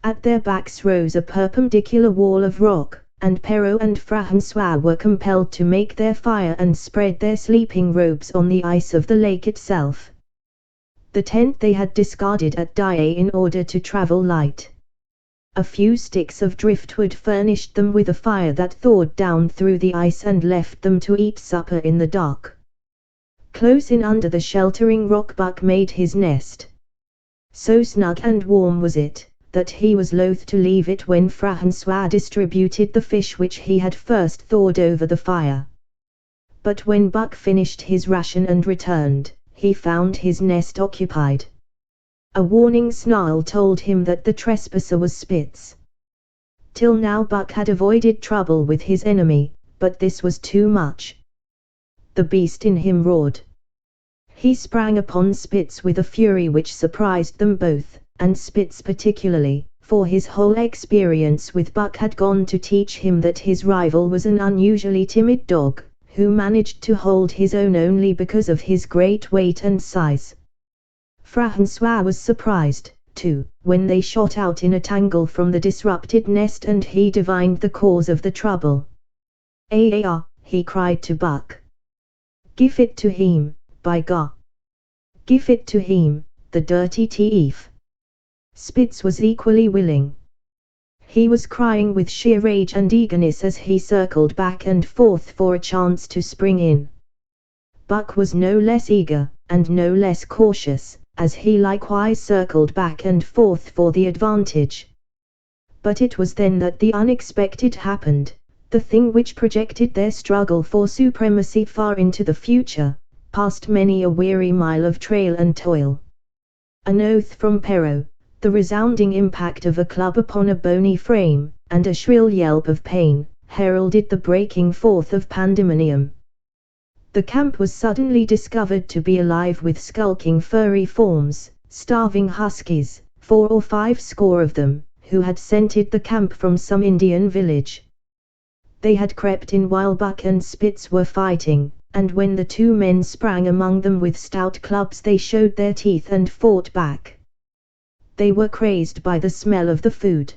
At their backs rose a perpendicular wall of rock, and Perrault and François were compelled to make their fire and spread their sleeping robes on the ice of the lake itself. The tent they had discarded at Daae in order to travel light. A few sticks of driftwood furnished them with a fire that thawed down through the ice and left them to eat supper in the dark. Close in under the sheltering rock Buck made his nest. So snug and warm was it, that he was loath to leave it when François distributed the fish which he had first thawed over the fire. But when Buck finished his ration and returned, he found his nest occupied. A warning snarl told him that the trespasser was Spitz. Till now Buck had avoided trouble with his enemy, but this was too much. The beast in him roared. He sprang upon Spitz with a fury which surprised them both, and Spitz particularly, for his whole experience with Buck had gone to teach him that his rival was an unusually timid dog, who managed to hold his own only because of his great weight and size. François was surprised, too, when they shot out in a tangle from the disrupted nest and he divined the cause of the trouble. "Ah," he cried to Buck. "Give it to him, by God! Give it to him, the dirty thief!" Spitz was equally willing. He was crying with sheer rage and eagerness as he circled back and forth for a chance to spring in. Buck was no less eager, and no less cautious, as he likewise circled back and forth for the advantage. But it was then that the unexpected happened, the thing which projected their struggle for supremacy far into the future, past many a weary mile of trail and toil. An oath from Perrault, the resounding impact of a club upon a bony frame, and a shrill yelp of pain, heralded the breaking forth of pandemonium. The camp was suddenly discovered to be alive with skulking furry forms, starving huskies, 4 or 5 score of them, who had scented the camp from some Indian village. They had crept in while Buck and Spitz were fighting, and when the two men sprang among them with stout clubs they showed their teeth and fought back. They were crazed by the smell of the food.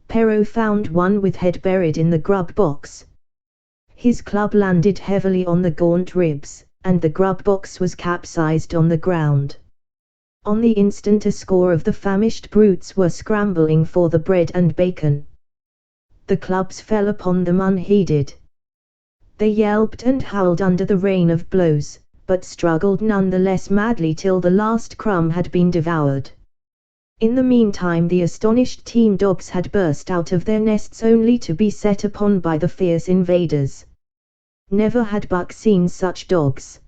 Pero found one with head buried in the grub box. His club landed heavily on the gaunt ribs, and the grub box was capsized on the ground. On the instant a score of the famished brutes were scrambling for the bread and bacon. The clubs fell upon them unheeded. They yelped and howled under the rain of blows, but struggled none the less madly till the last crumb had been devoured. In the meantime the astonished team dogs had burst out of their nests only to be set upon by the fierce invaders. Never had Buck seen such dogs.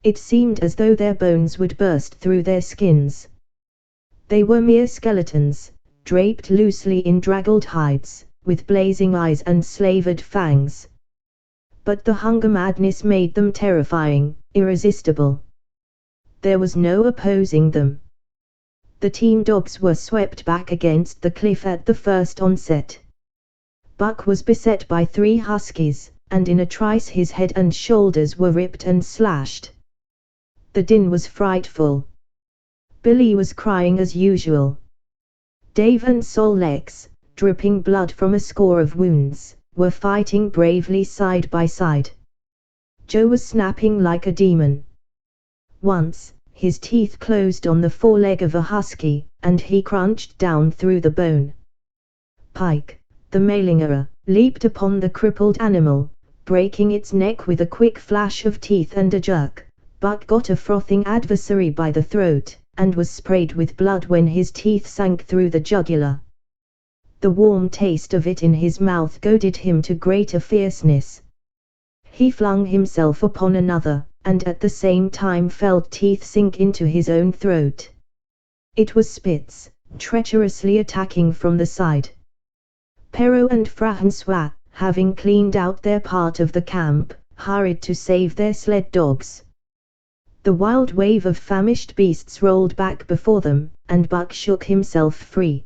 It seemed as though their bones would burst through their skins. They were mere skeletons, draped loosely in draggled hides, with blazing eyes and slavered fangs. But the hunger madness made them terrifying, irresistible. There was no opposing them. The team dogs were swept back against the cliff at the first onset. Buck was beset by 3 huskies, and in a trice his head and shoulders were ripped and slashed. The din was frightful. Billy was crying as usual. Dave and Sol Lex, dripping blood from a score of wounds, were fighting bravely side by side. Joe was snapping like a demon. Once, his teeth closed on the foreleg of a husky, and he crunched down through the bone. Pike, the malingerer, leaped upon the crippled animal, breaking its neck with a quick flash of teeth and a jerk. Buck got a frothing adversary by the throat, and was sprayed with blood when his teeth sank through the jugular. The warm taste of it in his mouth goaded him to greater fierceness. He flung himself upon another, and at the same time felt teeth sink into his own throat. It was Spitz, treacherously attacking from the side. Pero and Francois, having cleaned out their part of the camp, hurried to save their sled dogs. The wild wave of famished beasts rolled back before them, and Buck shook himself free.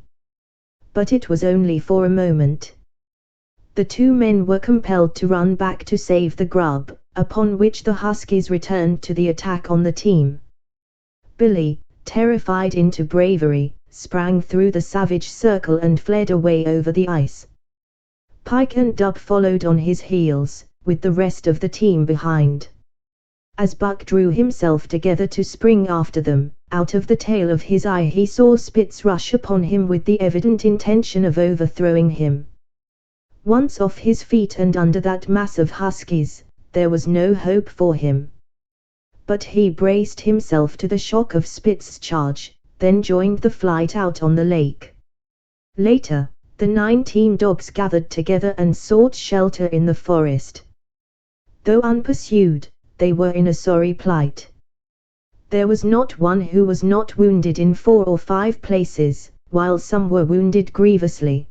But it was only for a moment. The two men were compelled to run back to save the grub, upon which the huskies returned to the attack on the team. Billy, terrified into bravery, sprang through the savage circle and fled away over the ice. Pike and Dub followed on his heels, with the rest of the team behind. As Buck drew himself together to spring after them, out of the tail of his eye he saw Spitz rush upon him with the evident intention of overthrowing him. Once off his feet and under that mass of huskies, there was no hope for him. But he braced himself to the shock of Spitz's charge, then joined the flight out on the lake. Later, the 9 team dogs gathered together and sought shelter in the forest. Though unpursued, they were in a sorry plight. There was not one who was not wounded in 4 or 5 places, while some were wounded grievously.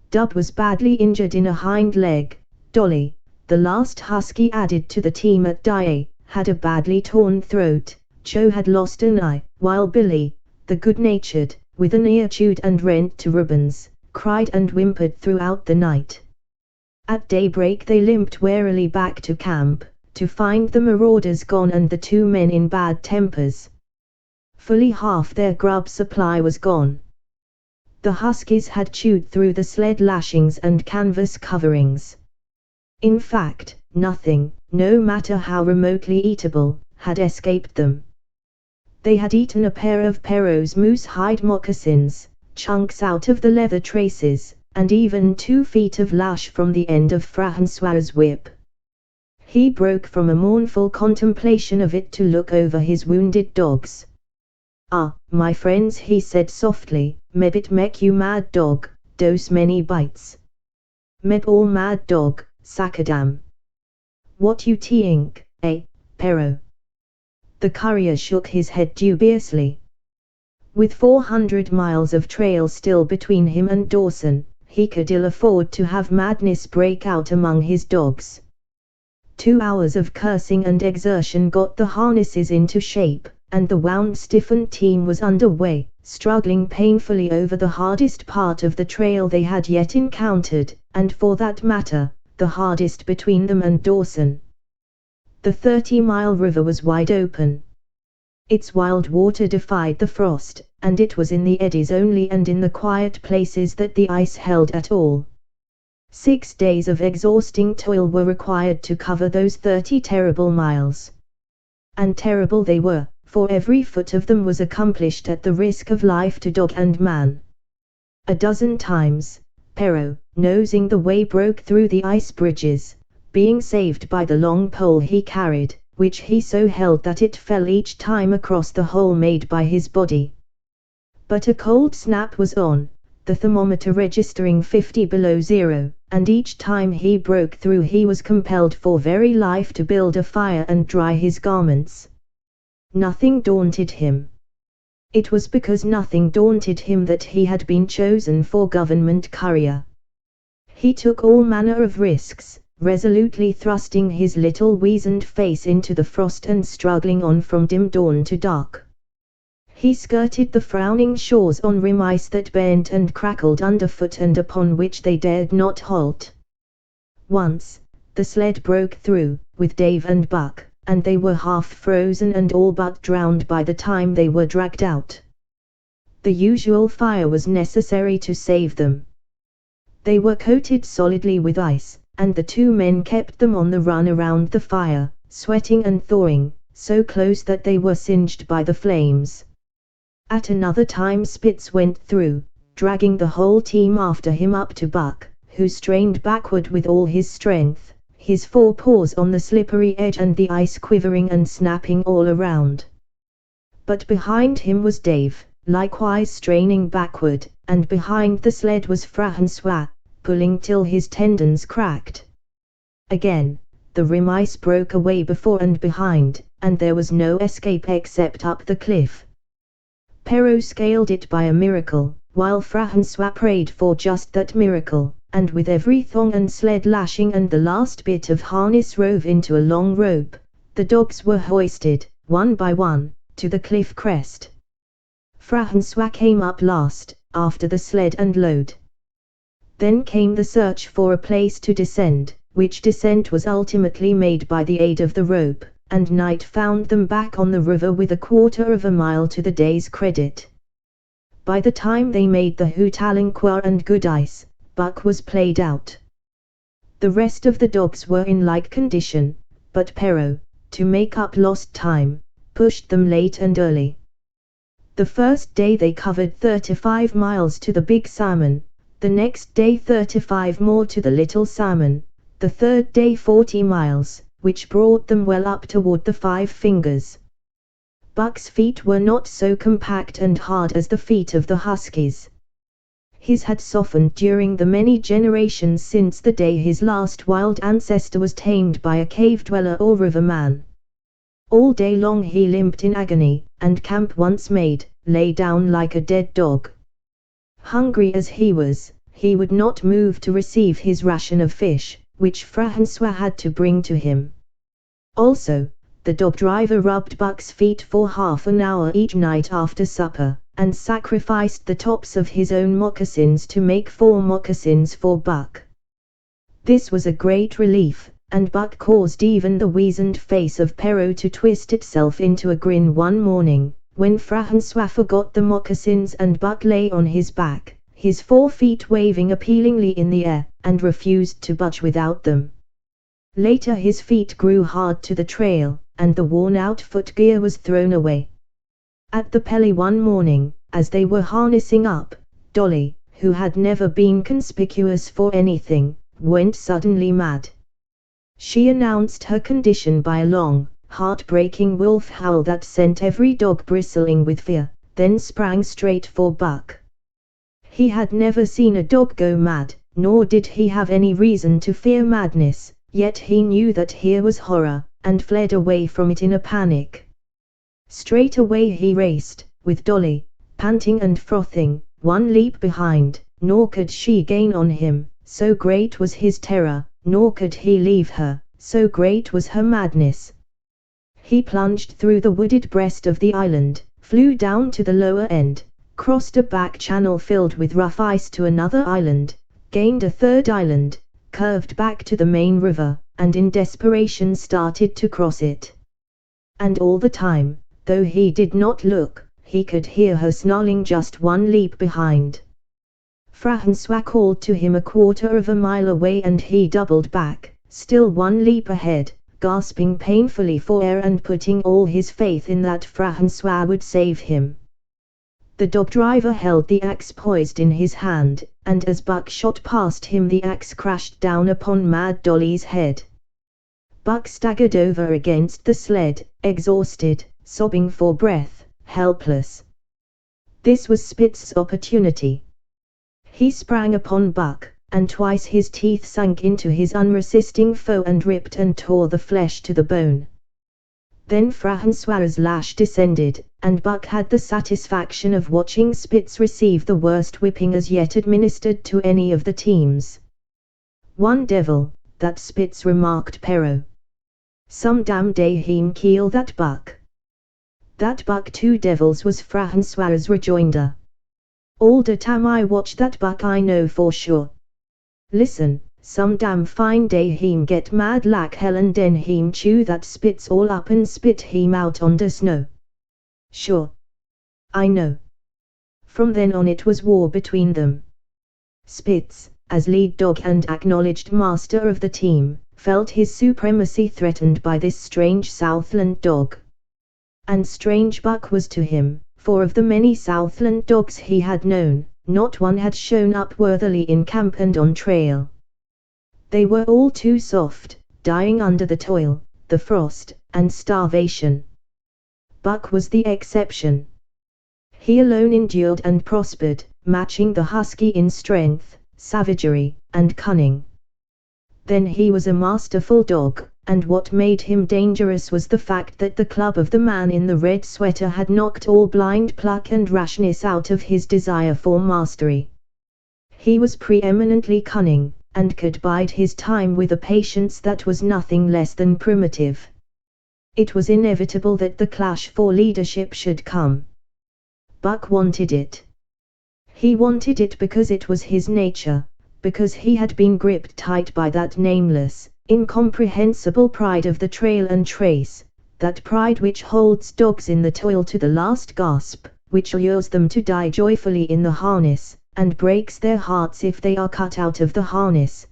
Dub was badly injured in a hind leg. Dolly, the last husky added to the team at Die, had a badly torn throat. Joe had lost an eye, while Billy, the good-natured, with an ear chewed and rent to ribbons, cried and whimpered throughout the night. At daybreak they limped warily back to camp, to find the marauders gone and the 2 men in bad tempers. Fully half their grub supply was gone. The huskies had chewed through the sled lashings and canvas coverings. In fact, nothing, no matter how remotely eatable, had escaped them. They had eaten a pair of Pero's moose hide moccasins, chunks out of the leather traces, and even 2 feet of lash from the end of Francois's whip. He broke from a mournful contemplation of it to look over his wounded dogs. "Ah, my friends," he said softly, "mebit make you mad dog, dose many bites. Meb all mad dog, Sakadam. What you think, eh, Pero?" The courier shook his head dubiously. With 400 miles of trail still between him and Dawson, he could ill afford to have madness break out among his dogs. 2 hours of cursing and exertion got the harnesses into shape, and the wound-stiffened team was under way, struggling painfully over the hardest part of the trail they had yet encountered, and for that matter, the hardest between them and Dawson. The 30-mile river was wide open. Its wild water defied the frost, and it was in the eddies only and in the quiet places that the ice held at all. 6 days of exhausting toil were required to cover those 30 terrible miles. And terrible they were, for every foot of them was accomplished at the risk of life to dog and man. A dozen times, Perrault, nosing the way, broke through the ice bridges, being saved by the long pole he carried, which he so held that it fell each time across the hole made by his body. But a cold snap was on, the thermometer registering 50 below zero, and each time he broke through he was compelled for very life to build a fire and dry his garments. Nothing daunted him. It was because nothing daunted him that he had been chosen for government courier. He took all manner of risks, resolutely thrusting his little weazened face into the frost and struggling on from dim dawn to dark. He skirted the frowning shores on rim ice that bent and crackled underfoot and upon which they dared not halt. Once, the sled broke through, with Dave and Buck, and they were half frozen and all but drowned by the time they were dragged out. The usual fire was necessary to save them. They were coated solidly with ice, and the two men kept them on the run around the fire, sweating and thawing, so close that they were singed by the flames. At another time Spitz went through, dragging the whole team after him up to Buck, who strained backward with all his strength, his forepaws on the slippery edge and the ice quivering and snapping all around. But behind him was Dave, likewise straining backward, and behind the sled was Francois, pulling till his tendons cracked. Again, the rim ice broke away before and behind, and there was no escape except up the cliff. Perrault scaled it by a miracle, while Francois prayed for just that miracle, and with every thong and sled lashing and the last bit of harness rove into a long rope, the dogs were hoisted, one by one, to the cliff crest. Francois came up last, after the sled and load. Then came the search for a place to descend, which descent was ultimately made by the aid of the rope, and night found them back on the river with a quarter of a mile to the day's credit. By the time they made the Houtalinquois and good ice, Buck was played out. The rest of the dogs were in like condition, but Perrault, to make up lost time, pushed them late and early. The first day they covered 35 miles to the Big Salmon, the next day 35 more to the Little Salmon, the third day 40 miles, which brought them well up toward the Five Fingers. Buck's feet were not so compact and hard as the feet of the huskies. His had softened during the many generations since the day his last wild ancestor was tamed by a cave dweller or river man. All day long he limped in agony, and camp once made, lay down like a dead dog. Hungry as he was, he would not move to receive his ration of fish, which Francois had to bring to him. Also, the dog driver rubbed Buck's feet for half an hour each night after supper, and sacrificed the tops of his own moccasins to make 4 moccasins for Buck. This was a great relief, and Buck caused even the weazened face of Perrault to twist itself into a grin one morning, when Francois forgot the moccasins and Buck lay on his back, his 4 feet waving appealingly in the air, and refused to budge without them. Later his feet grew hard to the trail, and the worn-out footgear was thrown away. At the Pelly one morning, as they were harnessing up, Dolly, who had never been conspicuous for anything, went suddenly mad. She announced her condition by a long, heart-breaking wolf howl that sent every dog bristling with fear, then sprang straight for Buck. He had never seen a dog go mad, nor did he have any reason to fear madness, yet he knew that here was horror, and fled away from it in a panic. Straight away he raced, with Dolly, panting and frothing, one leap behind, nor could she gain on him, so great was his terror, nor could he leave her, so great was her madness. He plunged through the wooded breast of the island, flew down to the lower end, crossed a back channel filled with rough ice to another island, gained a third island, curved back to the main river, and in desperation started to cross it. And all the time, though he did not look, he could hear her snarling just one leap behind. Francois called to him a quarter of a mile away and he doubled back, still one leap ahead, gasping painfully for air and putting all his faith in that Francois would save him. The dog driver held the axe poised in his hand, and as Buck shot past him the axe crashed down upon Mad Dolly's head. Buck staggered over against the sled, exhausted, sobbing for breath, helpless. This was Spitz's opportunity. He sprang upon Buck, and twice his teeth sank into his unresisting foe and ripped and tore the flesh to the bone. Then Francois's lash descended, and Buck had the satisfaction of watching Spitz receive the worst whipping as yet administered to any of the teams. "One devil, that Spitz," remarked Perrault. "Some damn day him kill that Buck." "That Buck two devils," was Francois's rejoinder. "All the time I watch that Buck I know for sure. Listen, some damn fine day him get mad like hell and den him chew that Spitz all up and spit him out on the snow." "Sure. I know." From then on it was war between them. Spitz, as lead dog and acknowledged master of the team, felt his supremacy threatened by this strange Southland dog. And strange Buck was to him, for of the many Southland dogs he had known, not one had shown up worthily in camp and on trail. They were all too soft, dying under the toil, the frost, and starvation. Buck was the exception. He alone endured and prospered, matching the husky in strength, savagery, and cunning. Then he was a masterful dog, and what made him dangerous was the fact that the club of the man in the red sweater had knocked all blind pluck and rashness out of his desire for mastery. He was preeminently cunning, and could bide his time with a patience that was nothing less than primitive. It was inevitable that the clash for leadership should come. Buck wanted it. He wanted it because it was his nature, because he had been gripped tight by that nameless, incomprehensible pride of the trail and trace, that pride which holds dogs in the toil to the last gasp, which lures them to die joyfully in the harness, and breaks their hearts if they are cut out of the harness.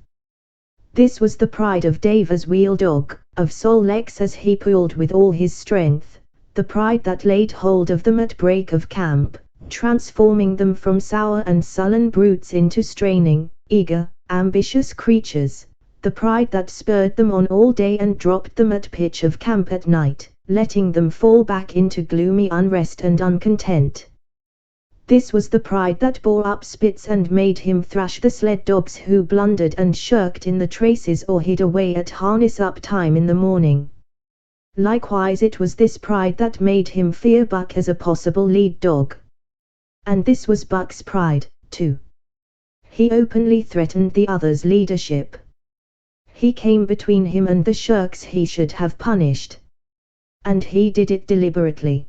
This was the pride of Dave as wheel dog, of Sol Lex as he pulled with all his strength, the pride that laid hold of them at break of camp, transforming them from sour and sullen brutes into straining, eager, ambitious creatures, the pride that spurred them on all day and dropped them at pitch of camp at night, letting them fall back into gloomy unrest and uncontent. This was the pride that bore up Spitz and made him thrash the sled dogs who blundered and shirked in the traces or hid away at harness-up time in the morning. Likewise it was this pride that made him fear Buck as a possible lead dog. And this was Buck's pride, too. He openly threatened the other's leadership. He came between him and the shirks he should have punished. And he did it deliberately.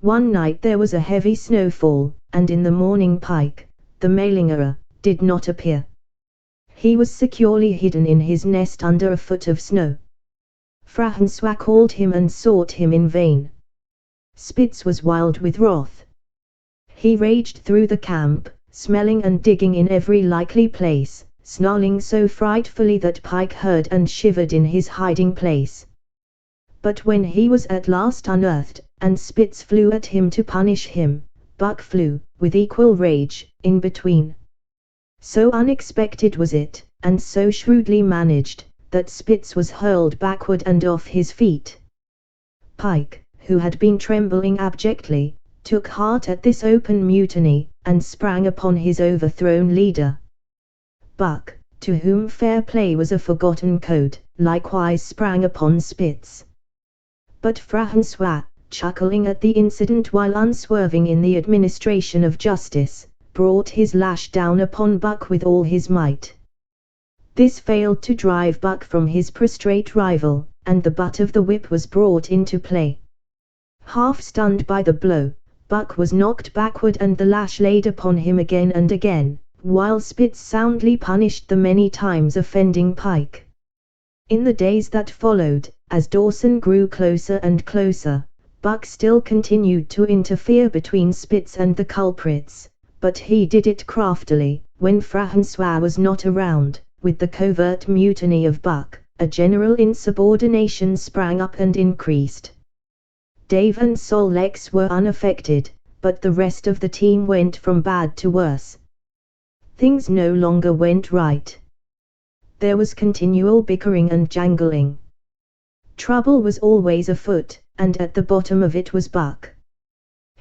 One night there was a heavy snowfall, and in the morning Pike, the malingerer, did not appear. He was securely hidden in his nest under a foot of snow. Francois called him and sought him in vain. Spitz was wild with wrath. He raged through the camp, smelling and digging in every likely place, snarling so frightfully that Pike heard and shivered in his hiding place. But when he was at last unearthed, and Spitz flew at him to punish him, Buck flew, with equal rage, in between. So unexpected was it, and so shrewdly managed, that Spitz was hurled backward and off his feet. Pike, who had been trembling abjectly, took heart at this open mutiny, and sprang upon his overthrown leader. Buck, to whom fair play was a forgotten code, likewise sprang upon Spitz. But Francois, chuckling at the incident while unswerving in the administration of justice, brought his lash down upon Buck with all his might. This failed to drive Buck from his prostrate rival, and the butt of the whip was brought into play. Half stunned by the blow, Buck was knocked backward and the lash laid upon him again and again, while Spitz soundly punished the many times offending pike. In the days that followed, as Dawson grew closer and closer, Buck still continued to interfere between Spitz and the culprits, but he did it craftily. When Francois was not around, with the covert mutiny of Buck, a general insubordination sprang up and increased. Dave and Sol Lex were unaffected, but the rest of the team went from bad to worse. Things no longer went right. There was continual bickering and jangling. Trouble was always afoot, and at the bottom of it was Buck.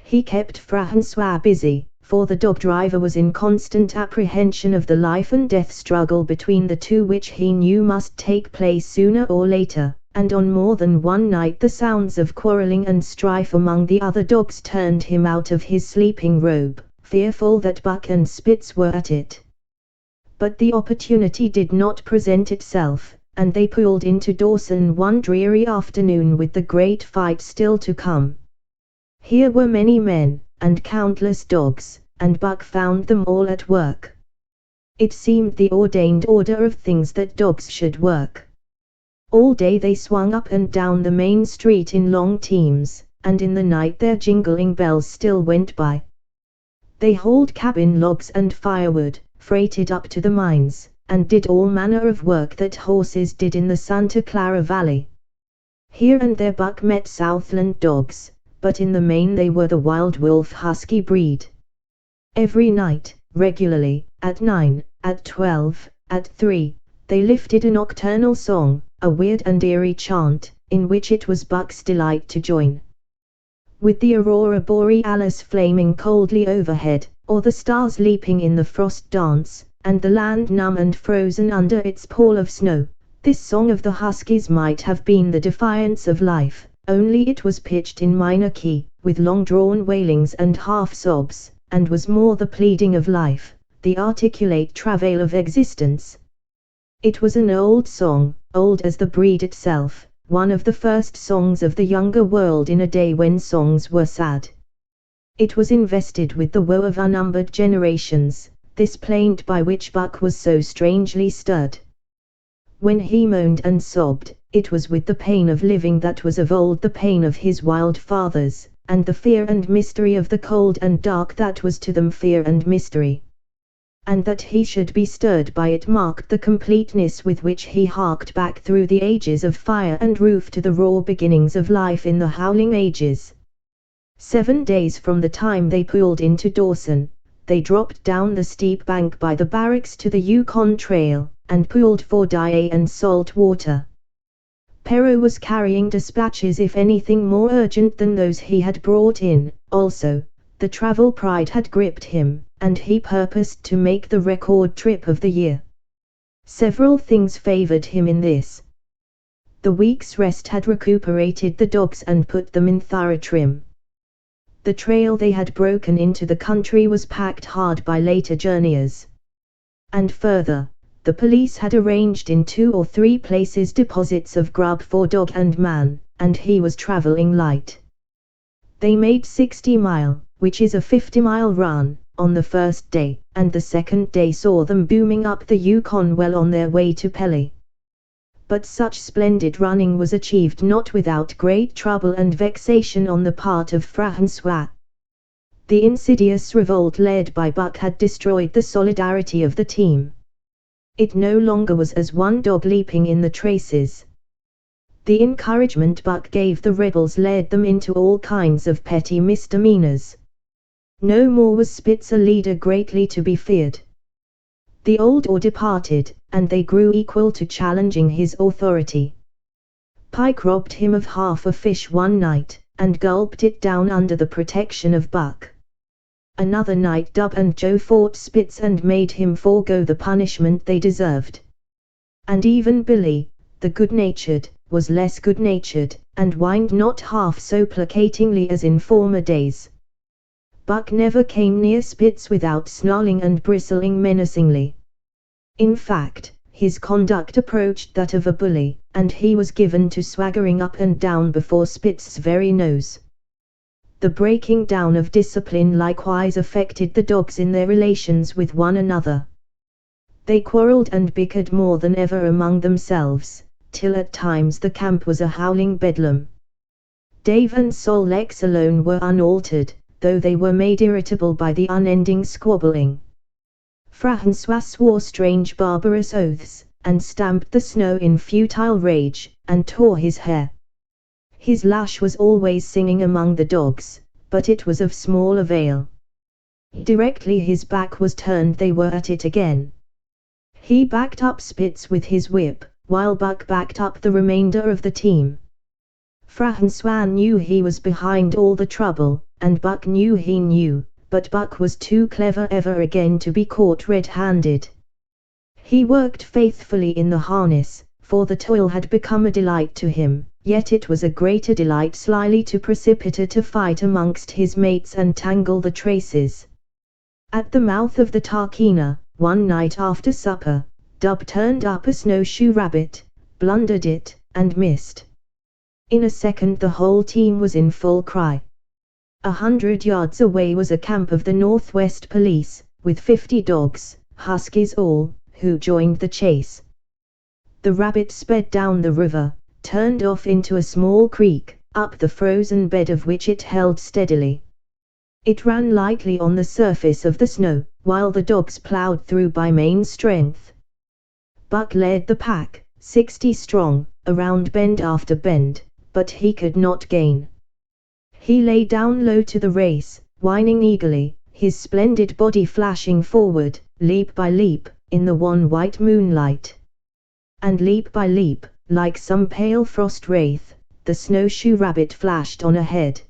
He kept Francois busy, for the dog driver was in constant apprehension of the life and death struggle between the two, which he knew must take place sooner or later, and on more than one night the sounds of quarrelling and strife among the other dogs turned him out of his sleeping robe, fearful that Buck and Spitz were at it. But the opportunity did not present itself, and they pulled into Dawson one dreary afternoon with the great fight still to come. Here were many men, and countless dogs, and Buck found them all at work. It seemed the ordained order of things that dogs should work. All day they swung up and down the main street in long teams, and in the night their jingling bells still went by. They hauled cabin logs and firewood, freighted up to the mines, and did all manner of work that horses did in the Santa Clara Valley. Here and there Buck met Southland dogs, but in the main they were the wild wolf husky breed. Every night, regularly, at 9, at 12, at 3, they lifted a nocturnal song, a weird and eerie chant, in which it was Buck's delight to join. With the aurora borealis flaming coldly overhead, or the stars leaping in the frost dance, and the land numb and frozen under its pall of snow, this song of the huskies might have been the defiance of life, only it was pitched in minor key, with long-drawn wailings and half-sobs, and was more the pleading of life, the articulate travail of existence. It was an old song, old as the breed itself, one of the first songs of the younger world in a day when songs were sad. It was invested with the woe of unnumbered generations, this plaint by which Buck was so strangely stirred. When he moaned and sobbed, it was with the pain of living that was of old the pain of his wild fathers, and the fear and mystery of the cold and dark that was to them fear and mystery. And that he should be stirred by it marked the completeness with which he harked back through the ages of fire and roof to the raw beginnings of life in the howling ages. 7 days from the time they pulled into Dawson, they dropped down the steep bank by the barracks to the Yukon Trail, and pulled for Dye and Salt Water. Perrault was carrying dispatches if anything more urgent than those he had brought in. Also, the travel pride had gripped him, and he purposed to make the record trip of the year. Several things favored him in this. The week's rest had recuperated the dogs and put them in thorough trim. The trail they had broken into the country was packed hard by later journeyers. And further, the police had arranged in 2 or 3 places deposits of grub for dog and man, and he was traveling light. They made 60 mile, which is a 50-mile run, on the first day, and the second day saw them booming up the Yukon well on their way to Pelly. But such splendid running was achieved not without great trouble and vexation on the part of Francois. The insidious revolt led by Buck had destroyed the solidarity of the team. It no longer was as one dog leaping in the traces. The encouragement Buck gave the rebels led them into all kinds of petty misdemeanors. No more was Spitz a leader greatly to be feared. The old order departed, and they grew equal to challenging his authority. Pike robbed him of half a fish one night, and gulped it down under the protection of Buck. Another night Dub and Joe fought Spitz and made him forego the punishment they deserved. And even Billy, the good-natured, was less good-natured, and whined not half so placatingly as in former days. Buck never came near Spitz without snarling and bristling menacingly. In fact, his conduct approached that of a bully, and he was given to swaggering up and down before Spitz's very nose. The breaking down of discipline likewise affected the dogs in their relations with one another. They quarreled and bickered more than ever among themselves, till at times the camp was a howling bedlam. Dave and Sol Lex alone were unaltered, though they were made irritable by the unending squabbling. Francois swore strange barbarous oaths, and stamped the snow in futile rage, and tore his hair. His lash was always singing among the dogs, but it was of small avail. Directly his back was turned they were at it again. He backed up Spitz with his whip, while Buck backed up the remainder of the team. Francois knew he was behind all the trouble, and Buck knew he knew, but Buck was too clever ever again to be caught red-handed. He worked faithfully in the harness, for the toil had become a delight to him, yet it was a greater delight slyly to precipitate a fight amongst his mates and tangle the traces. At the mouth of the Tarquina, one night after supper, Dub turned up a snowshoe rabbit, blundered it, and missed. In a second the whole team was in full cry. 100 yards away was a camp of the Northwest Police, with 50 dogs, huskies all, who joined the chase. The rabbit sped down the river, turned off into a small creek, up the frozen bed of which it held steadily. It ran lightly on the surface of the snow, while the dogs plowed through by main strength. Buck led the pack, 60 strong, around bend after bend, but he could not gain. He lay down low to the race, whining eagerly, his splendid body flashing forward, leap by leap, in the wan white moonlight. And leap by leap, like some pale frost wraith, the snowshoe rabbit flashed on ahead.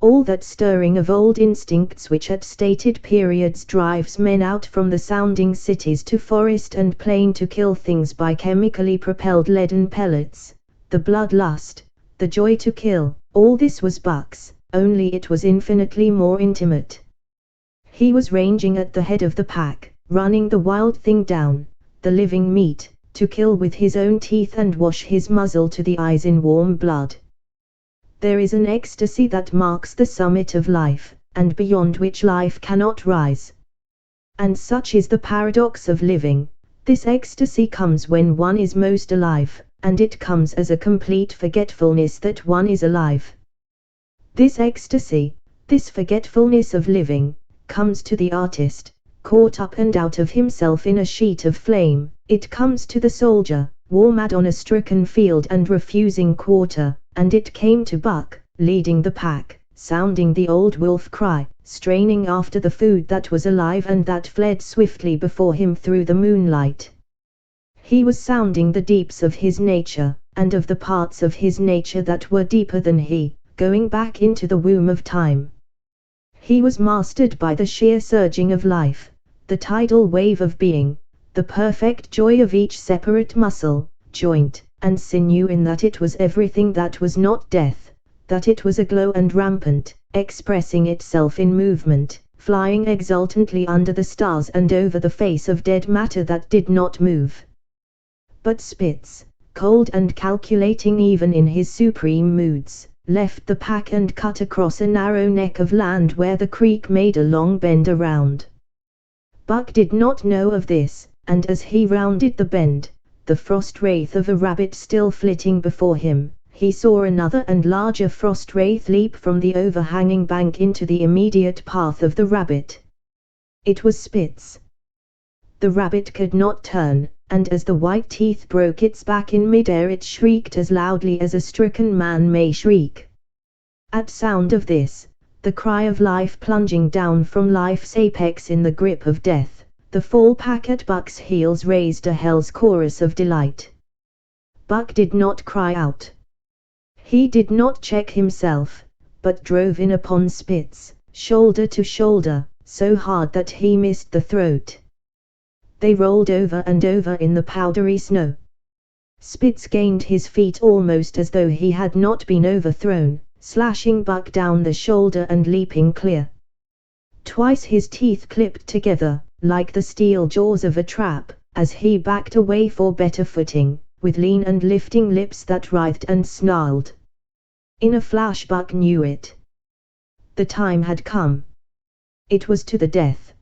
All that stirring of old instincts which at stated periods drives men out from the sounding cities to forest and plain to kill things by chemically propelled leaden pellets, the bloodlust, the joy to kill, all this was Buck's, only it was infinitely more intimate. He was ranging at the head of the pack, running the wild thing down, the living meat, to kill with his own teeth and wash his muzzle to the eyes in warm blood. There is an ecstasy that marks the summit of life, and beyond which life cannot rise. And such is the paradox of living. This ecstasy comes when one is most alive, and it comes as a complete forgetfulness that one is alive. This ecstasy, this forgetfulness of living, comes to the artist, caught up and out of himself in a sheet of flame. It comes to the soldier, war mad on a stricken field and refusing quarter, and it came to Buck, leading the pack, sounding the old wolf cry, straining after the food that was alive and that fled swiftly before him through the moonlight. He was sounding the deeps of his nature, and of the parts of his nature that were deeper than he, going back into the womb of time. He was mastered by the sheer surging of life, the tidal wave of being, the perfect joy of each separate muscle, joint, and sinew in that it was everything that was not death, that it was aglow and rampant, expressing itself in movement, flying exultantly under the stars and over the face of dead matter that did not move. But Spitz, cold and calculating even in his supreme moods, left the pack and cut across a narrow neck of land where the creek made a long bend around. Buck did not know of this, and as he rounded the bend, the frost wraith of a rabbit still flitting before him, he saw another and larger frost wraith leap from the overhanging bank into the immediate path of the rabbit. It was Spitz. The rabbit could not turn, and as the white teeth broke its back in mid-air it shrieked as loudly as a stricken man may shriek. At sound of this, the cry of life plunging down from life's apex in the grip of death, the full pack at Buck's heels raised a hell's chorus of delight. Buck did not cry out. He did not check himself, but drove in upon Spitz, shoulder to shoulder, so hard that he missed the throat. They rolled over and over in the powdery snow. Spitz gained his feet almost as though he had not been overthrown, slashing Buck down the shoulder and leaping clear. Twice his teeth clipped together, like the steel jaws of a trap, as he backed away for better footing, with lean and lifting lips that writhed and snarled. In a flash Buck knew it. The time had come. It was to the death.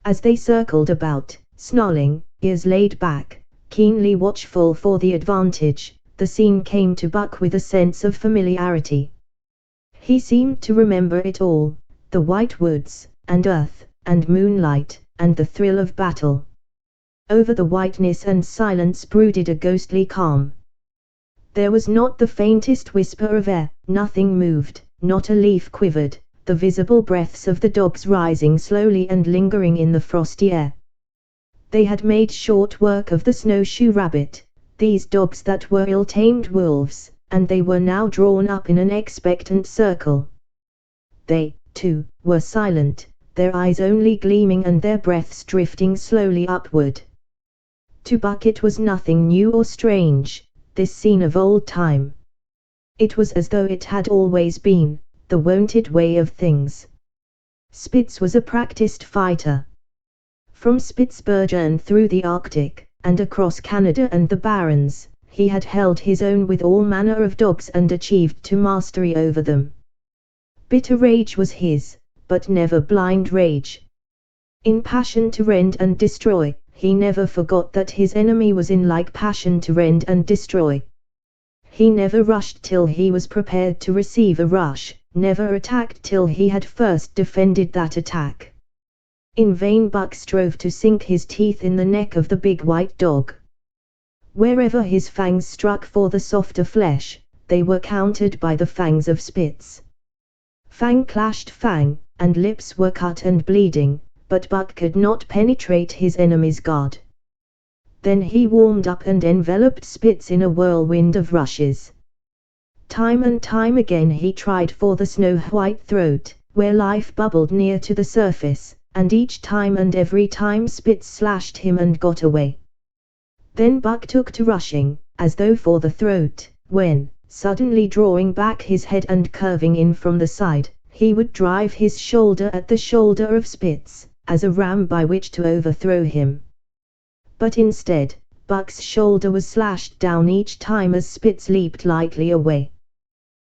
As they circled about, snarling, ears laid back, keenly watchful for the advantage, the scene came to Buck with a sense of familiarity. He seemed to remember it all, the white woods, and earth, and moonlight, and the thrill of battle. Over the whiteness and silence brooded a ghostly calm. There was not the faintest whisper of air, nothing moved, not a leaf quivered, the visible breaths of the dogs rising slowly and lingering in the frosty air. They had made short work of the snowshoe rabbit, these dogs that were ill-tamed wolves, and they were now drawn up in an expectant circle. They, too, were silent, their eyes only gleaming and their breaths drifting slowly upward. To Buck it was nothing new or strange, this scene of old time. It was as though it had always been, the wonted way of things. Spitz was a practiced fighter. From Spitzbergen through the Arctic, and across Canada and the Barrens, he had held his own with all manner of dogs and achieved to mastery over them. Bitter rage was his, but never blind rage. In passion to rend and destroy, he never forgot that his enemy was in like passion to rend and destroy. He never rushed till he was prepared to receive a rush, never attacked till he had first defended that attack. In vain Buck strove to sink his teeth in the neck of the big white dog. Wherever his fangs struck for the softer flesh, they were countered by the fangs of Spitz. Fang clashed fang, and lips were cut and bleeding, but Buck could not penetrate his enemy's guard. Then he warmed up and enveloped Spitz in a whirlwind of rushes. Time and time again he tried for the snow-white throat, where life bubbled near to the surface, and each time and every time Spitz slashed him and got away. Then Buck took to rushing, as though for the throat, when, suddenly drawing back his head and curving in from the side, he would drive his shoulder at the shoulder of Spitz, as a ram by which to overthrow him. But instead, Buck's shoulder was slashed down each time as Spitz leaped lightly away.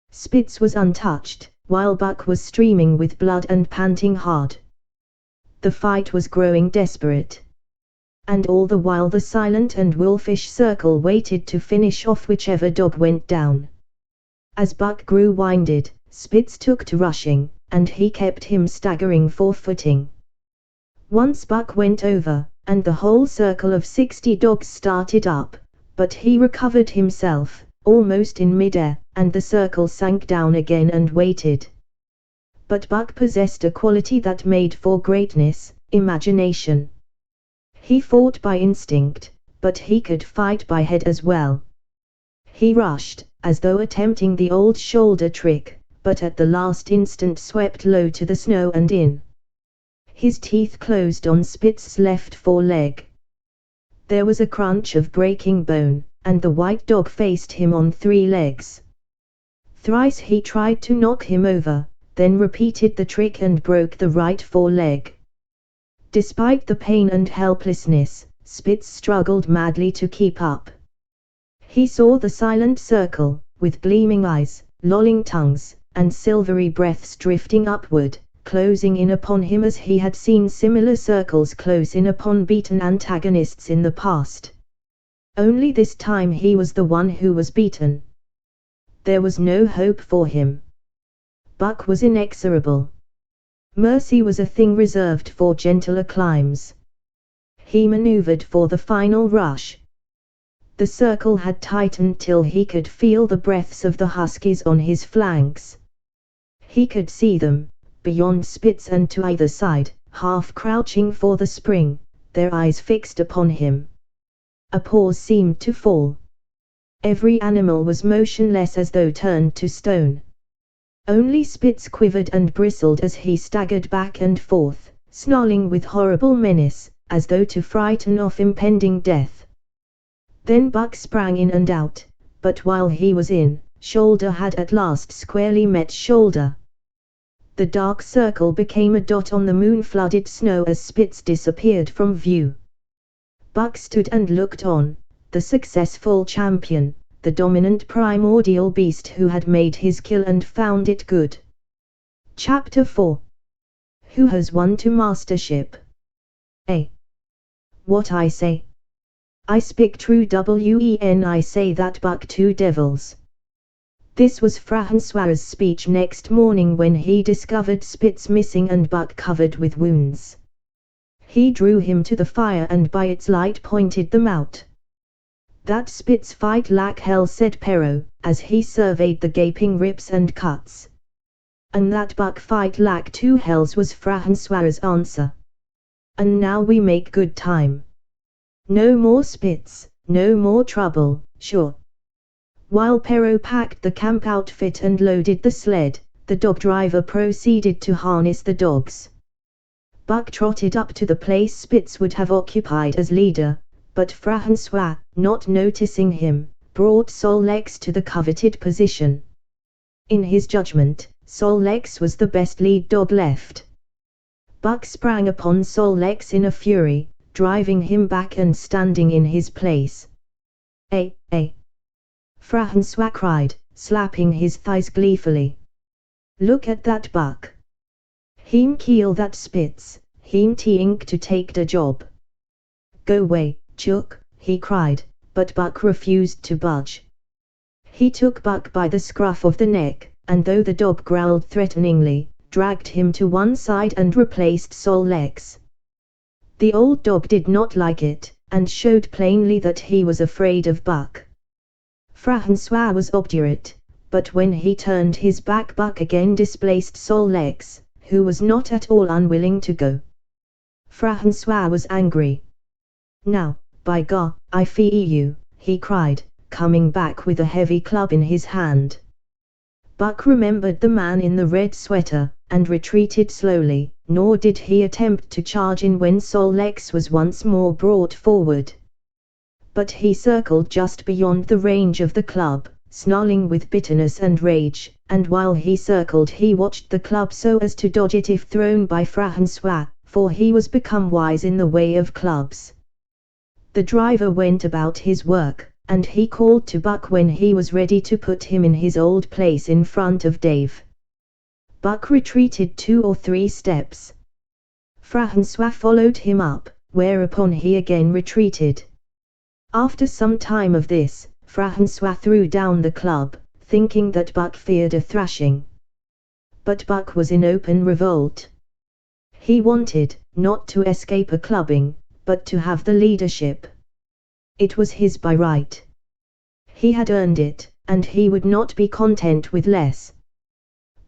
Spitz was untouched, while Buck was streaming with blood and panting hard. The fight was growing desperate. And all the while the silent and wolfish circle waited to finish off whichever dog went down. As Buck grew winded, Spitz took to rushing, and he kept him staggering for footing. Once Buck went over, and the whole circle of 60 dogs started up, but he recovered himself, almost in mid-air, and the circle sank down again and waited. But Buck possessed a quality that made for greatness, imagination. He fought by instinct, but he could fight by head as well. He rushed, as though attempting the old shoulder trick, but at the last instant swept low to the snow and in. His teeth closed on Spitz's left foreleg. There was a crunch of breaking bone, and the white dog faced him on 3 legs. Thrice he tried to knock him over, then repeated the trick and broke the right foreleg. Despite the pain and helplessness, Spitz struggled madly to keep up. He saw the silent circle, with gleaming eyes, lolling tongues, and silvery breaths drifting upward, closing in upon him as he had seen similar circles close in upon beaten antagonists in the past. Only this time he was the one who was beaten. There was no hope for him. Buck was inexorable. Mercy was a thing reserved for gentler climes. He maneuvered for the final rush. The circle had tightened till he could feel the breaths of the huskies on his flanks. He could see them, beyond Spitz and to either side, half crouching for the spring, their eyes fixed upon him. A pause seemed to fall. Every animal was motionless as though turned to stone. Only Spitz quivered and bristled as he staggered back and forth, snarling with horrible menace, as though to frighten off impending death. Then Buck sprang in and out, but while he was in, shoulder had at last squarely met shoulder. The dark circle became a dot on the moon-flooded snow as Spitz disappeared from view. Buck stood and looked on, the successful champion, the dominant primordial beast who had made his kill and found it good. Chapter 4. Who has won to mastership? A. What I say. I speak true when I say that Buck two devils. This was Francois's speech next morning when he discovered Spitz missing and Buck covered with wounds. He drew him to the fire and by its light pointed them out. That Spitz fight like hell, said Perrault, as he surveyed the gaping rips and cuts. And that Buck fight like two hells, was Francois's answer. And now we make good time. No more Spitz, no more trouble, sure. While Perrault packed the camp outfit and loaded the sled, the dog driver proceeded to harness the dogs. Buck trotted up to the place Spitz would have occupied as leader, but Francois, not noticing him, brought Sol-Leks to the coveted position. In his judgment, Sol-Leks was the best lead dog left. Buck sprang upon Sol-Leks in a fury, driving him back and standing in his place. Francois cried, slapping his thighs gleefully. Look at that Buck. Him kill that Spitz, him think to take the job. Go way, Chook, he cried, but Buck refused to budge. He took Buck by the scruff of the neck, and though the dog growled threateningly, dragged him to one side and replaced Sol-Leks. The old dog did not like it, and showed plainly that he was afraid of Buck. Francois was obdurate, but when he turned his back, Buck again displaced Sol-Leks, who was not at all unwilling to go. Francois was angry. Now, by God, I fee you, he cried, coming back with a heavy club in his hand. Buck remembered the man in the red sweater, and retreated slowly, nor did he attempt to charge in when Sol-Leks was once more brought forward. But he circled just beyond the range of the club, snarling with bitterness and rage, and while he circled he watched the club so as to dodge it if thrown by Francois, for he was become wise in the way of clubs. The driver went about his work, and he called to Buck when he was ready to put him in his old place in front of Dave. Buck retreated 2 or 3 steps. Francois followed him up, whereupon he again retreated. After some time of this, Francois threw down the club, thinking that Buck feared a thrashing. But Buck was in open revolt. He wanted, not to escape a clubbing, but to have the leadership. It was his by right. He had earned it, and he would not be content with less.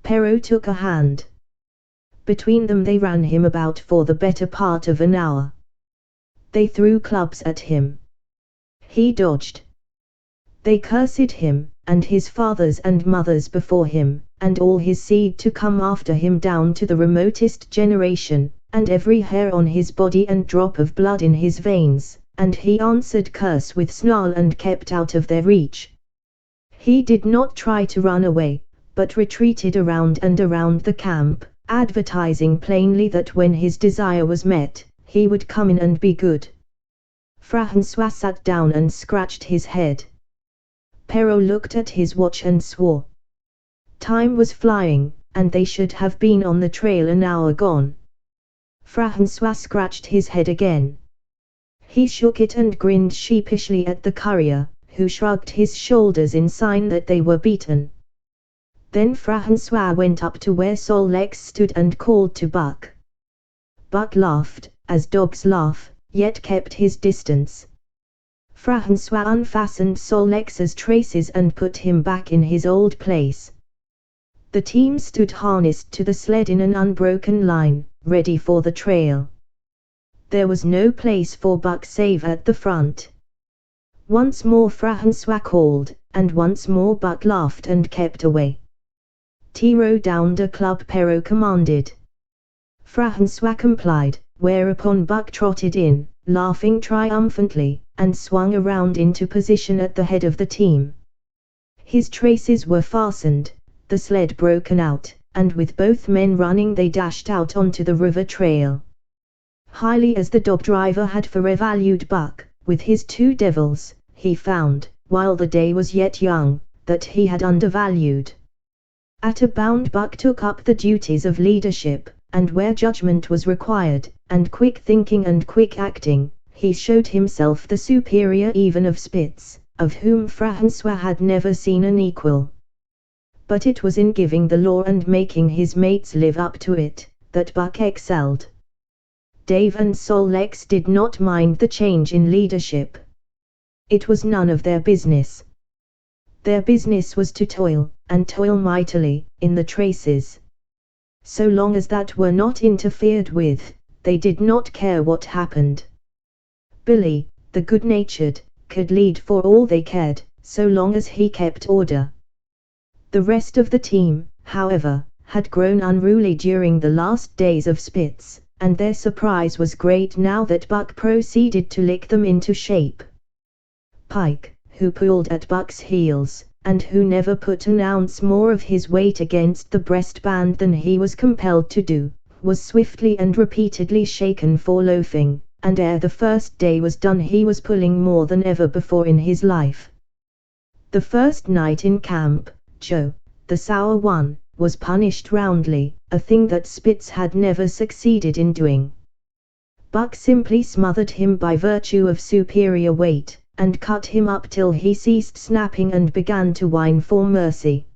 Perrault took a hand. Between them they ran him about for the better part of an hour. They threw clubs at him. He dodged. They cursed him, and his fathers and mothers before him, and all his seed to come after him down to the remotest generation, and every hair on his body and drop of blood in his veins, and he answered curse with snarl and kept out of their reach. He did not try to run away, but retreated around and around the camp, advertising plainly that when his desire was met, he would come in and be good. Francois sat down and scratched his head. Perrault looked at his watch and swore. Time was flying, and they should have been on the trail an hour gone. Francois scratched his head again. He shook it and grinned sheepishly at the courier, who shrugged his shoulders in sign that they were beaten. Then Francois went up to where Sol-Leks stood and called to Buck. Buck laughed, as dogs laugh, yet kept his distance. Francois unfastened Sol-Leks's traces and put him back in his old place. The team stood harnessed to the sled in an unbroken line, ready for the trail. There was no place for Buck save at the front. Once more Francois called, and once more Buck laughed and kept away. Tiro down the club, Perrault commanded. Francois complied, whereupon Buck trotted in, laughing triumphantly, and swung around into position at the head of the team. His traces were fastened, the sled broken out, and with both men running they dashed out onto the river trail. Highly as the dog driver had forevalued Buck, with his 2 devils, he found, while the day was yet young, that he had undervalued. At a bound Buck took up the duties of leadership, and where judgment was required, and quick thinking and quick acting, he showed himself the superior even of Spitz, of whom Francois had never seen an equal. But it was in giving the law and making his mates live up to it, that Buck excelled. Dave and Sol-Leks did not mind the change in leadership. It was none of their business. Their business was to toil, and toil mightily, in the traces. So long as that were not interfered with, they did not care what happened. Billy, the good-natured, could lead for all they cared, so long as he kept order. The rest of the team, however, had grown unruly during the last days of Spitz, and their surprise was great now that Buck proceeded to lick them into shape. Pike, who pulled at Buck's heels, and who never put an ounce more of his weight against the breastband than he was compelled to do, was swiftly and repeatedly shaken for loafing, and ere the first day was done he was pulling more than ever before in his life. The first night in camp, Joe, the sour one, was punished roundly, a thing that Spitz had never succeeded in doing. Buck simply smothered him by virtue of superior weight, and cut him up till he ceased snapping and began to whine for mercy.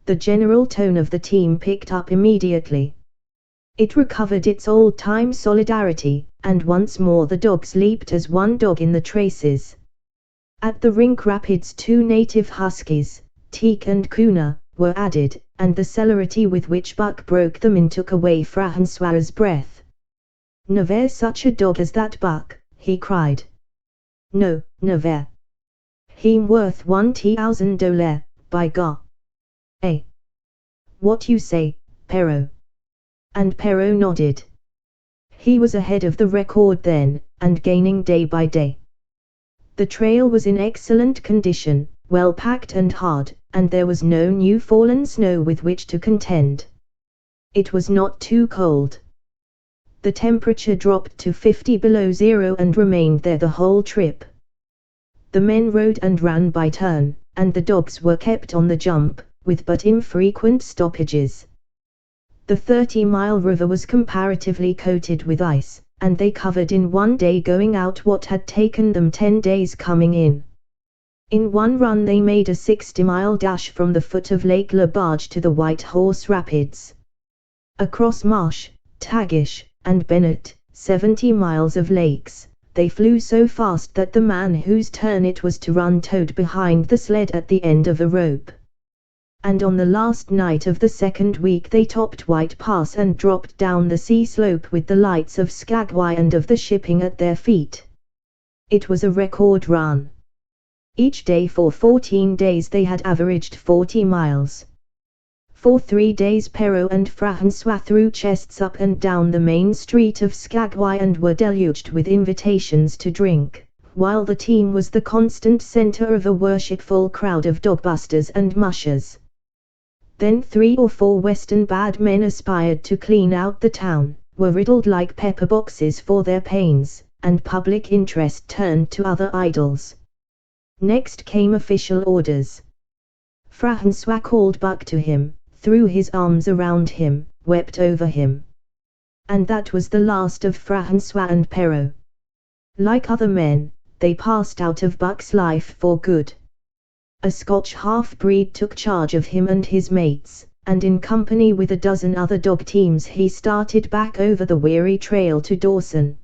The general tone of the team picked up immediately. It recovered its old-time solidarity, and once more the dogs leaped as one dog in the traces. At the rink Rapids 2 native huskies, Teak and Kuna, were added, and the celerity with which Buck broke them in took away Francois's breath. "Never such a dog as that Buck," he cried. "No, never. He'm worth $1,000, by God. Eh? What you say, Perro?" And Perro nodded. He was ahead of the record then, and gaining day by day. The trail was in excellent condition, well packed and hard, and there was no new fallen snow with which to contend. It was not too cold. The temperature dropped to 50 below zero and remained there the whole trip. The men rode and ran by turn, and the dogs were kept on the jump, with but infrequent stoppages. The 30-mile river was comparatively coated with ice, and they covered in one day going out what had taken them 10 days coming in. In one run they made a 60-mile dash from the foot of Lake La Barge to the White Horse Rapids. Across Marsh, Tagish, and Bennett, 70 miles of lakes, they flew so fast that the man whose turn it was to run towed behind the sled at the end of a rope. And on the last night of the second week they topped White Pass and dropped down the sea slope with the lights of Skagway and of the shipping at their feet. It was a record run. Each day for 14 days they had averaged 40 miles. For 3 days Perro and Francois threw chests up and down the main street of Skagway and were deluged with invitations to drink, while the team was the constant center of a worshipful crowd of dogbusters and mushers. Then 3 or 4 Western bad men aspired to clean out the town, were riddled like pepper boxes for their pains, and public interest turned to other idols. Next came official orders. Francois called Buck to him, threw his arms around him, wept over him. And that was the last of Francois and Perro. Like other men, they passed out of Buck's life for good. A Scotch half-breed took charge of him and his mates, and in company with a dozen other dog teams he started back over the weary trail to Dawson.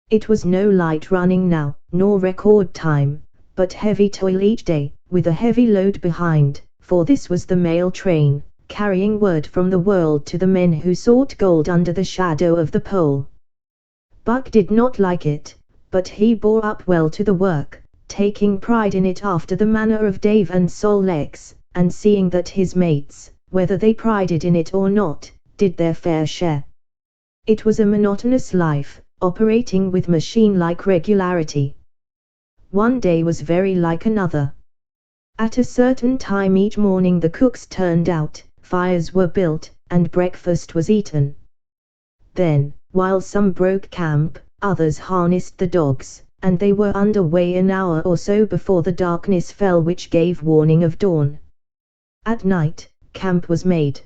It was no light running now, nor record time, but heavy toil each day, with a heavy load behind, for this was the mail train, carrying word from the world to the men who sought gold under the shadow of the pole. Buck did not like it, but he bore up well to the work, taking pride in it after the manner of Dave and Sol-Leks, and seeing that his mates, whether they prided in it or not, did their fair share. It was a monotonous life, operating with machine-like regularity. One day was very like another. At a certain time each morning the cooks turned out, fires were built, and breakfast was eaten. Then, while some broke camp, others harnessed the dogs, and they were under way an hour or so before the darkness fell which gave warning of dawn. At night, camp was made.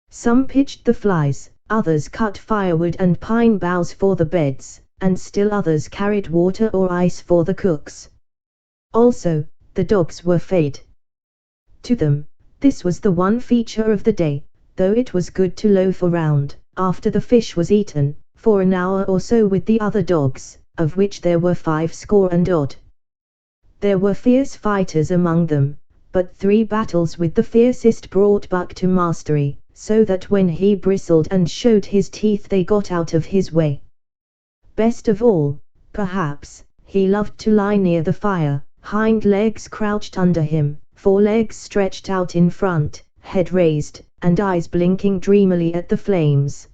Some pitched the flies, others cut firewood and pine boughs for the beds, and still others carried water or ice for the cooks. Also, the dogs were fed. To them, this was the one feature of the day, though it was good to loaf around, after the fish was eaten, for an hour or so with the other dogs, of which there were 50 and odd. There were fierce fighters among them, but 3 battles with the fiercest brought Buck to mastery, so that when he bristled and showed his teeth they got out of his way. Best of all, perhaps, he loved to lie near the fire, hind legs crouched under him, forelegs stretched out in front, head raised, and eyes blinking dreamily at the flames.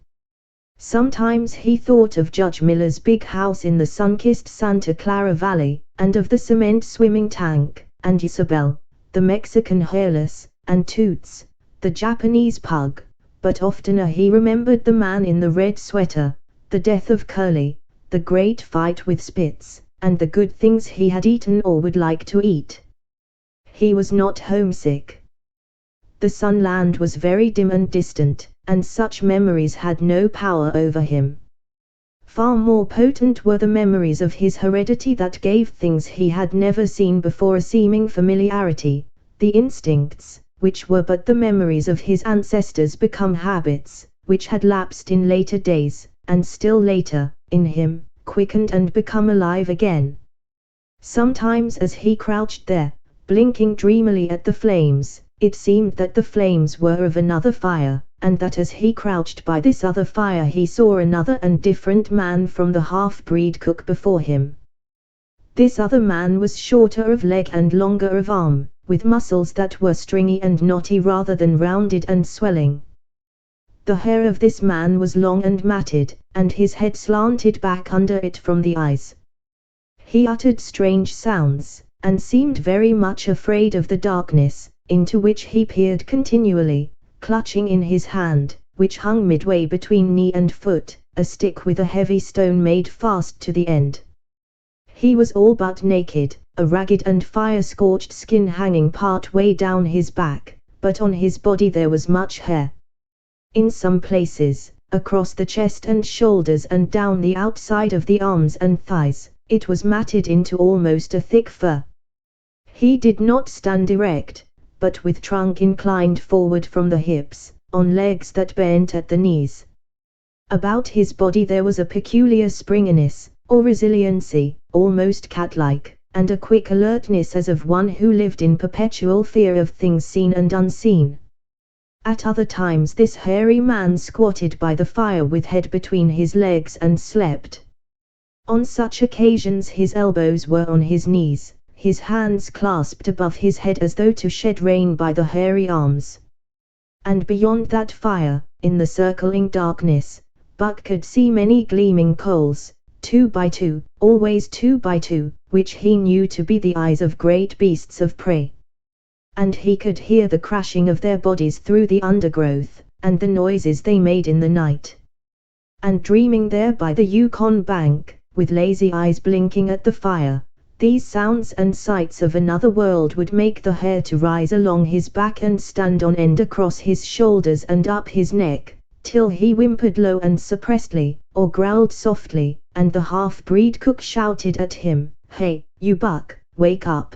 Sometimes he thought of Judge Miller's big house in the sun-kissed Santa Clara Valley, and of the cement swimming tank, and Isabel, the Mexican hairless, and Toots, the Japanese pug, but oftener he remembered the man in the red sweater, the death of Curly, the great fight with Spitz, and the good things he had eaten or would like to eat. He was not homesick. The Sunland was very dim and distant, and such memories had no power over him. Far more potent were the memories of his heredity that gave things he had never seen before a seeming familiarity, the instincts, which were but the memories of his ancestors become habits, which had lapsed in later days, and still later, in him, quickened and become alive again. Sometimes as he crouched there, blinking dreamily at the flames, it seemed that the flames were of another fire, and that as he crouched by this other fire he saw another and different man from the half-breed cook before him. This other man was shorter of leg and longer of arm, with muscles that were stringy and knotty rather than rounded and swelling. The hair of this man was long and matted, and his head slanted back under it from the eyes. He uttered strange sounds, and seemed very much afraid of the darkness, into which he peered continually, clutching in his hand, which hung midway between knee and foot, a stick with a heavy stone made fast to the end. He was all but naked, a ragged and fire-scorched skin hanging part way down his back, but on his body there was much hair. In some places, across the chest and shoulders and down the outside of the arms and thighs, it was matted into almost a thick fur. He did not stand erect, but with trunk inclined forward from the hips, on legs that bent at the knees. About his body there was a peculiar springiness, or resiliency, almost cat-like, and a quick alertness as of one who lived in perpetual fear of things seen and unseen. At other times this hairy man squatted by the fire with head between his legs and slept. On such occasions his elbows were on his knees, his hands clasped above his head as though to shed rain by the hairy arms. And beyond that fire, in the circling darkness, Buck could see many gleaming coals, 2 by 2, always 2 by 2, which he knew to be the eyes of great beasts of prey. And he could hear the crashing of their bodies through the undergrowth, and the noises they made in the night. And dreaming there by the Yukon bank, with lazy eyes blinking at the fire, these sounds and sights of another world would make the hair to rise along his back and stand on end across his shoulders and up his neck, till he whimpered low and suppressedly, or growled softly, and the half-breed cook shouted at him, "Hey, you Buck, wake up!"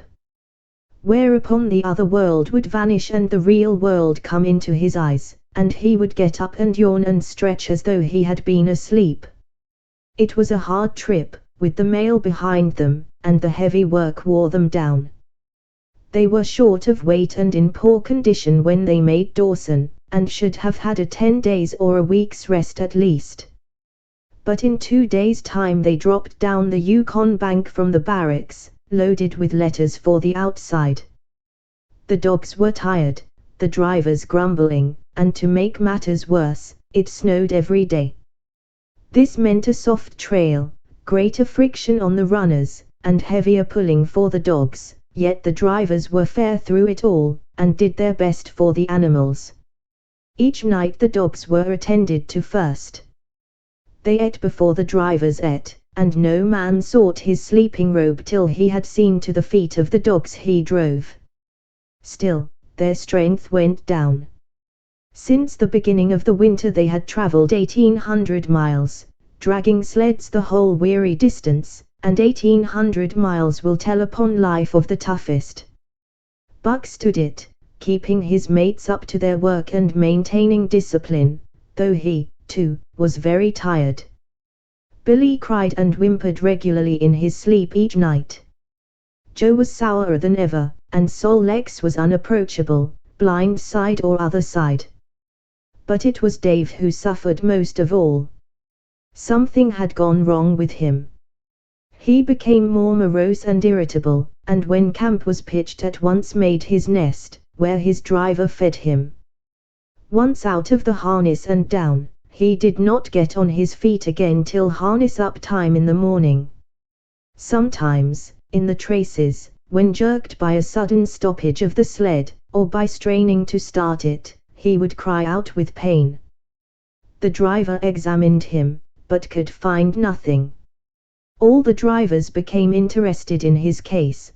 Whereupon the other world would vanish and the real world come into his eyes, and he would get up and yawn and stretch as though he had been asleep. It was a hard trip, with the mail behind them, and the heavy work wore them down. They were short of weight and in poor condition when they made Dawson, and should have had a 10 days or a week's rest at least. But in 2 days' time they dropped down the Yukon bank from the barracks, loaded with letters for the outside. The dogs were tired, the drivers grumbling, and to make matters worse, it snowed every day. This meant a soft trail, greater friction on the runners, and heavier pulling for the dogs, yet the drivers were fair through it all, and did their best for the animals. Each night the dogs were attended to first. They ate before the drivers ate, and no man sought his sleeping robe till he had seen to the feet of the dogs he drove. Still, their strength went down, Since the beginning of the winter they had traveled 1,800 miles, dragging sleds the whole weary distance, and 1,800 miles will tell upon life of the toughest. Buck stood it, keeping his mates up to their work and maintaining discipline, though he, too, was very tired. Billy cried and whimpered regularly in his sleep each night. Joe was sourer than ever, and Sol Lex was unapproachable, blind side or other side. But it was Dave who suffered most of all. Something had gone wrong with him. He became more morose and irritable, and when camp was pitched at once made his nest, where his driver fed him. Once out of the harness and down, he did not get on his feet again till harness up time in the morning. Sometimes, in the traces, when jerked by a sudden stoppage of the sled, or by straining to start it, he would cry out with pain. The driver examined him, but could find nothing. All the drivers became interested in his case.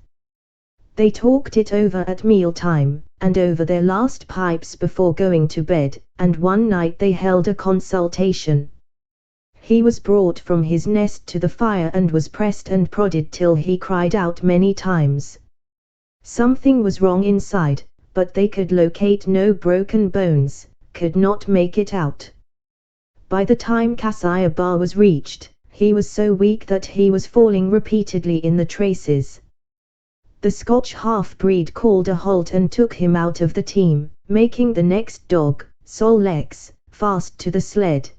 They talked it over at mealtime, and over their last pipes before going to bed, and one night they held a consultation. He was brought from his nest to the fire and was pressed and prodded till he cried out many times. Something was wrong inside, but they could locate no broken bones, could not make it out. By the time Cassiar Bar was reached, he was so weak that he was falling repeatedly in the traces. The Scotch half-breed called a halt and took him out of the team, making the next dog, Sol Lex, fast to the sled.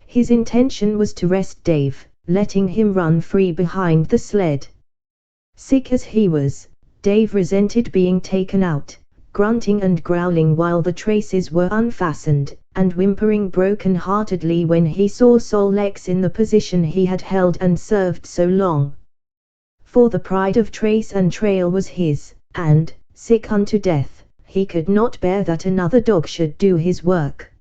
His intention was to rest Dave, letting him run free behind the sled. Sick as he was, Dave resented being taken out, grunting and growling while the traces were unfastened, and whimpering broken-heartedly when he saw Sol Lex in the position he had held and served so long. For the pride of trace and trail was his, and, sick unto death, he could not bear that another dog should do his work.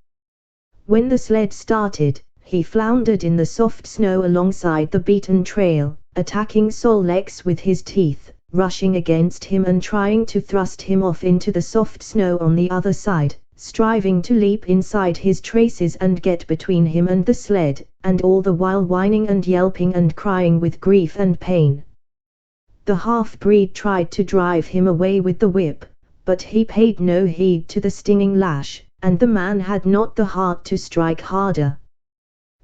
When the sled started, he floundered in the soft snow alongside the beaten trail, attacking Sol Lex with his teeth, rushing against him and trying to thrust him off into the soft snow on the other side, striving to leap inside his traces and get between him and the sled, and all the while whining and yelping and crying with grief and pain. The half-breed tried to drive him away with the whip, but he paid no heed to the stinging lash, and the man had not the heart to strike harder.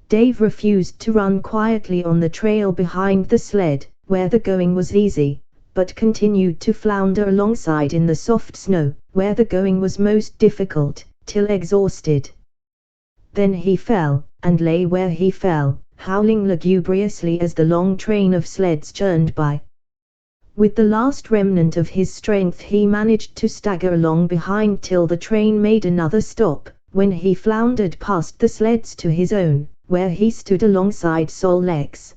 Dave refused to run quietly on the trail behind the sled, where the going was easy, but continued to flounder alongside in the soft snow, where the going was most difficult, till exhausted. Then he fell, and lay where he fell, howling lugubriously as the long train of sleds churned by. With the last remnant of his strength he managed to stagger along behind till the train made another stop, when he floundered past the sleds to his own, where he stood alongside Sol Lex.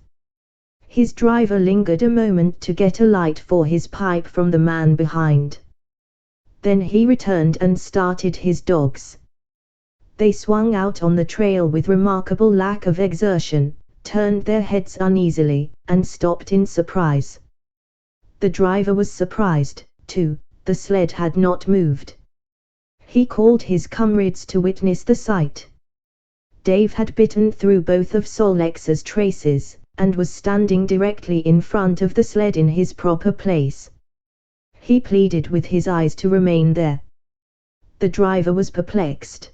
His driver lingered a moment to get a light for his pipe from the man behind. Then he returned and started his dogs. They swung out on the trail with remarkable lack of exertion, turned their heads uneasily, and stopped in surprise. The driver was surprised, too. The sled had not moved. He called his comrades to witness the sight. Dave had bitten through both of Sol Lex's traces, and was standing directly in front of the sled in his proper place. He pleaded with his eyes to remain there. The driver was perplexed.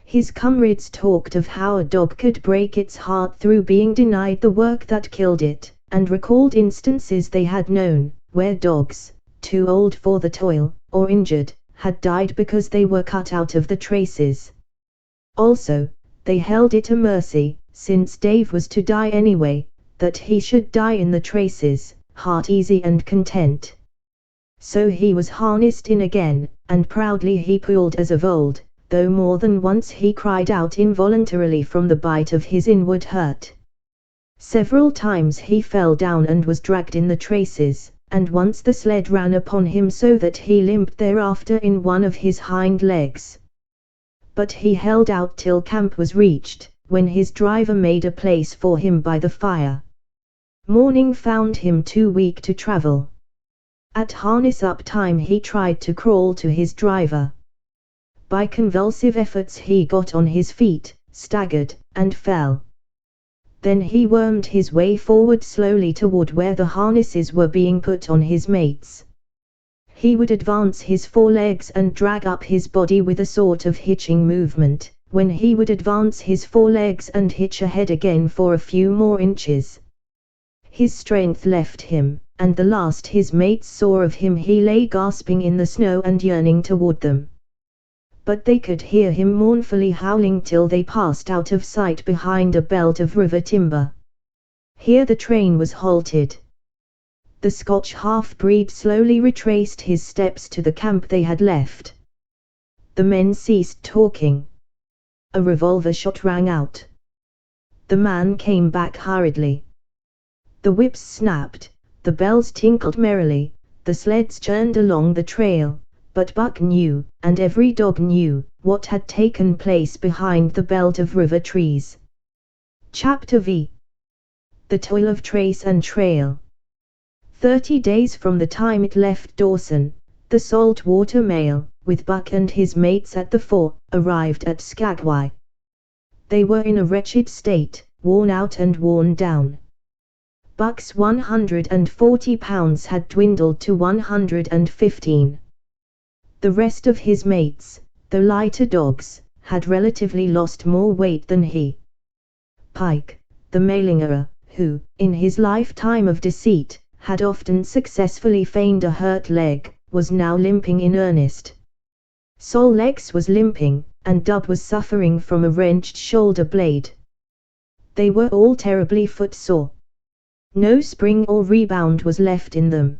His comrades talked of how a dog could break its heart through being denied the work that killed it, and recalled instances they had known, where dogs, too old for the toil, or injured, had died because they were cut out of the traces. Also, they held it a mercy, since Dave was to die anyway, that he should die in the traces, heart easy and content. So he was harnessed in again, and proudly he pulled as of old, though more than once he cried out involuntarily from the bite of his inward hurt. Several times he fell down and was dragged in the traces, and once the sled ran upon him so that he limped thereafter in one of his hind legs. But he held out till camp was reached, when his driver made a place for him by the fire. Morning found him too weak to travel. At harness-up time he tried to crawl to his driver. By convulsive efforts he got on his feet, staggered, and fell. Then he wormed his way forward slowly toward where the harnesses were being put on his mates. He would advance his forelegs and drag up his body with a sort of hitching movement, when he would advance his forelegs and hitch ahead again for a few more inches. His strength left him, and the last his mates saw of him he lay gasping in the snow and yearning toward them. But they could hear him mournfully howling till they passed out of sight behind a belt of river timber. Here the train was halted. The Scotch half-breed slowly retraced his steps to the camp they had left. The men ceased talking. A revolver shot rang out. The man came back hurriedly. The whips snapped, the bells tinkled merrily, the sleds churned along the trail, but Buck knew, and every dog knew, what had taken place behind the belt of river trees. Chapter V. The Toil of Trace and Trail. 30 days from the time it left Dawson, the saltwater mail, with Buck and his mates at the fore, arrived at Skagway. They were in a wretched state, worn out and worn down. Buck's 140 pounds had dwindled to 115. The rest of his mates, though lighter dogs, had relatively lost more weight than he. Pike, the mailingerer, who, in his lifetime of deceit, had often successfully feigned a hurt leg, was now limping in earnest. Sol Leks was limping, and Dub was suffering from a wrenched shoulder blade. They were all terribly footsore. No spring or rebound was left in them.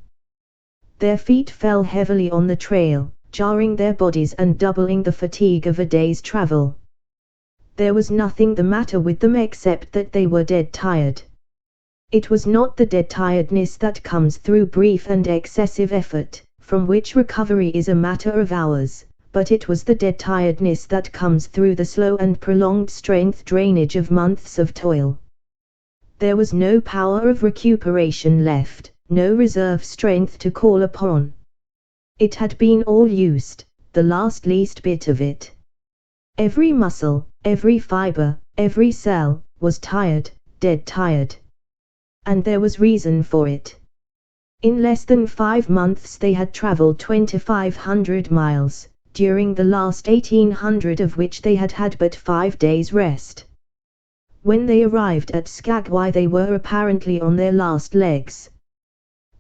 Their feet fell heavily on the trail, jarring their bodies and doubling the fatigue of a day's travel. There was nothing the matter with them except that they were dead tired. It was not the dead tiredness that comes through brief and excessive effort, from which recovery is a matter of hours, but it was the dead tiredness that comes through the slow and prolonged strength drainage of months of toil. There was no power of recuperation left, no reserve strength to call upon. It had been all used, the least bit of it. Every muscle, every fiber, every cell, was tired, dead tired. And there was reason for it. In less than 5 months they had traveled 2,500 miles, during the last 1,800 of which they had had but 5 days' rest. When they arrived at Skagway they were apparently on their last legs.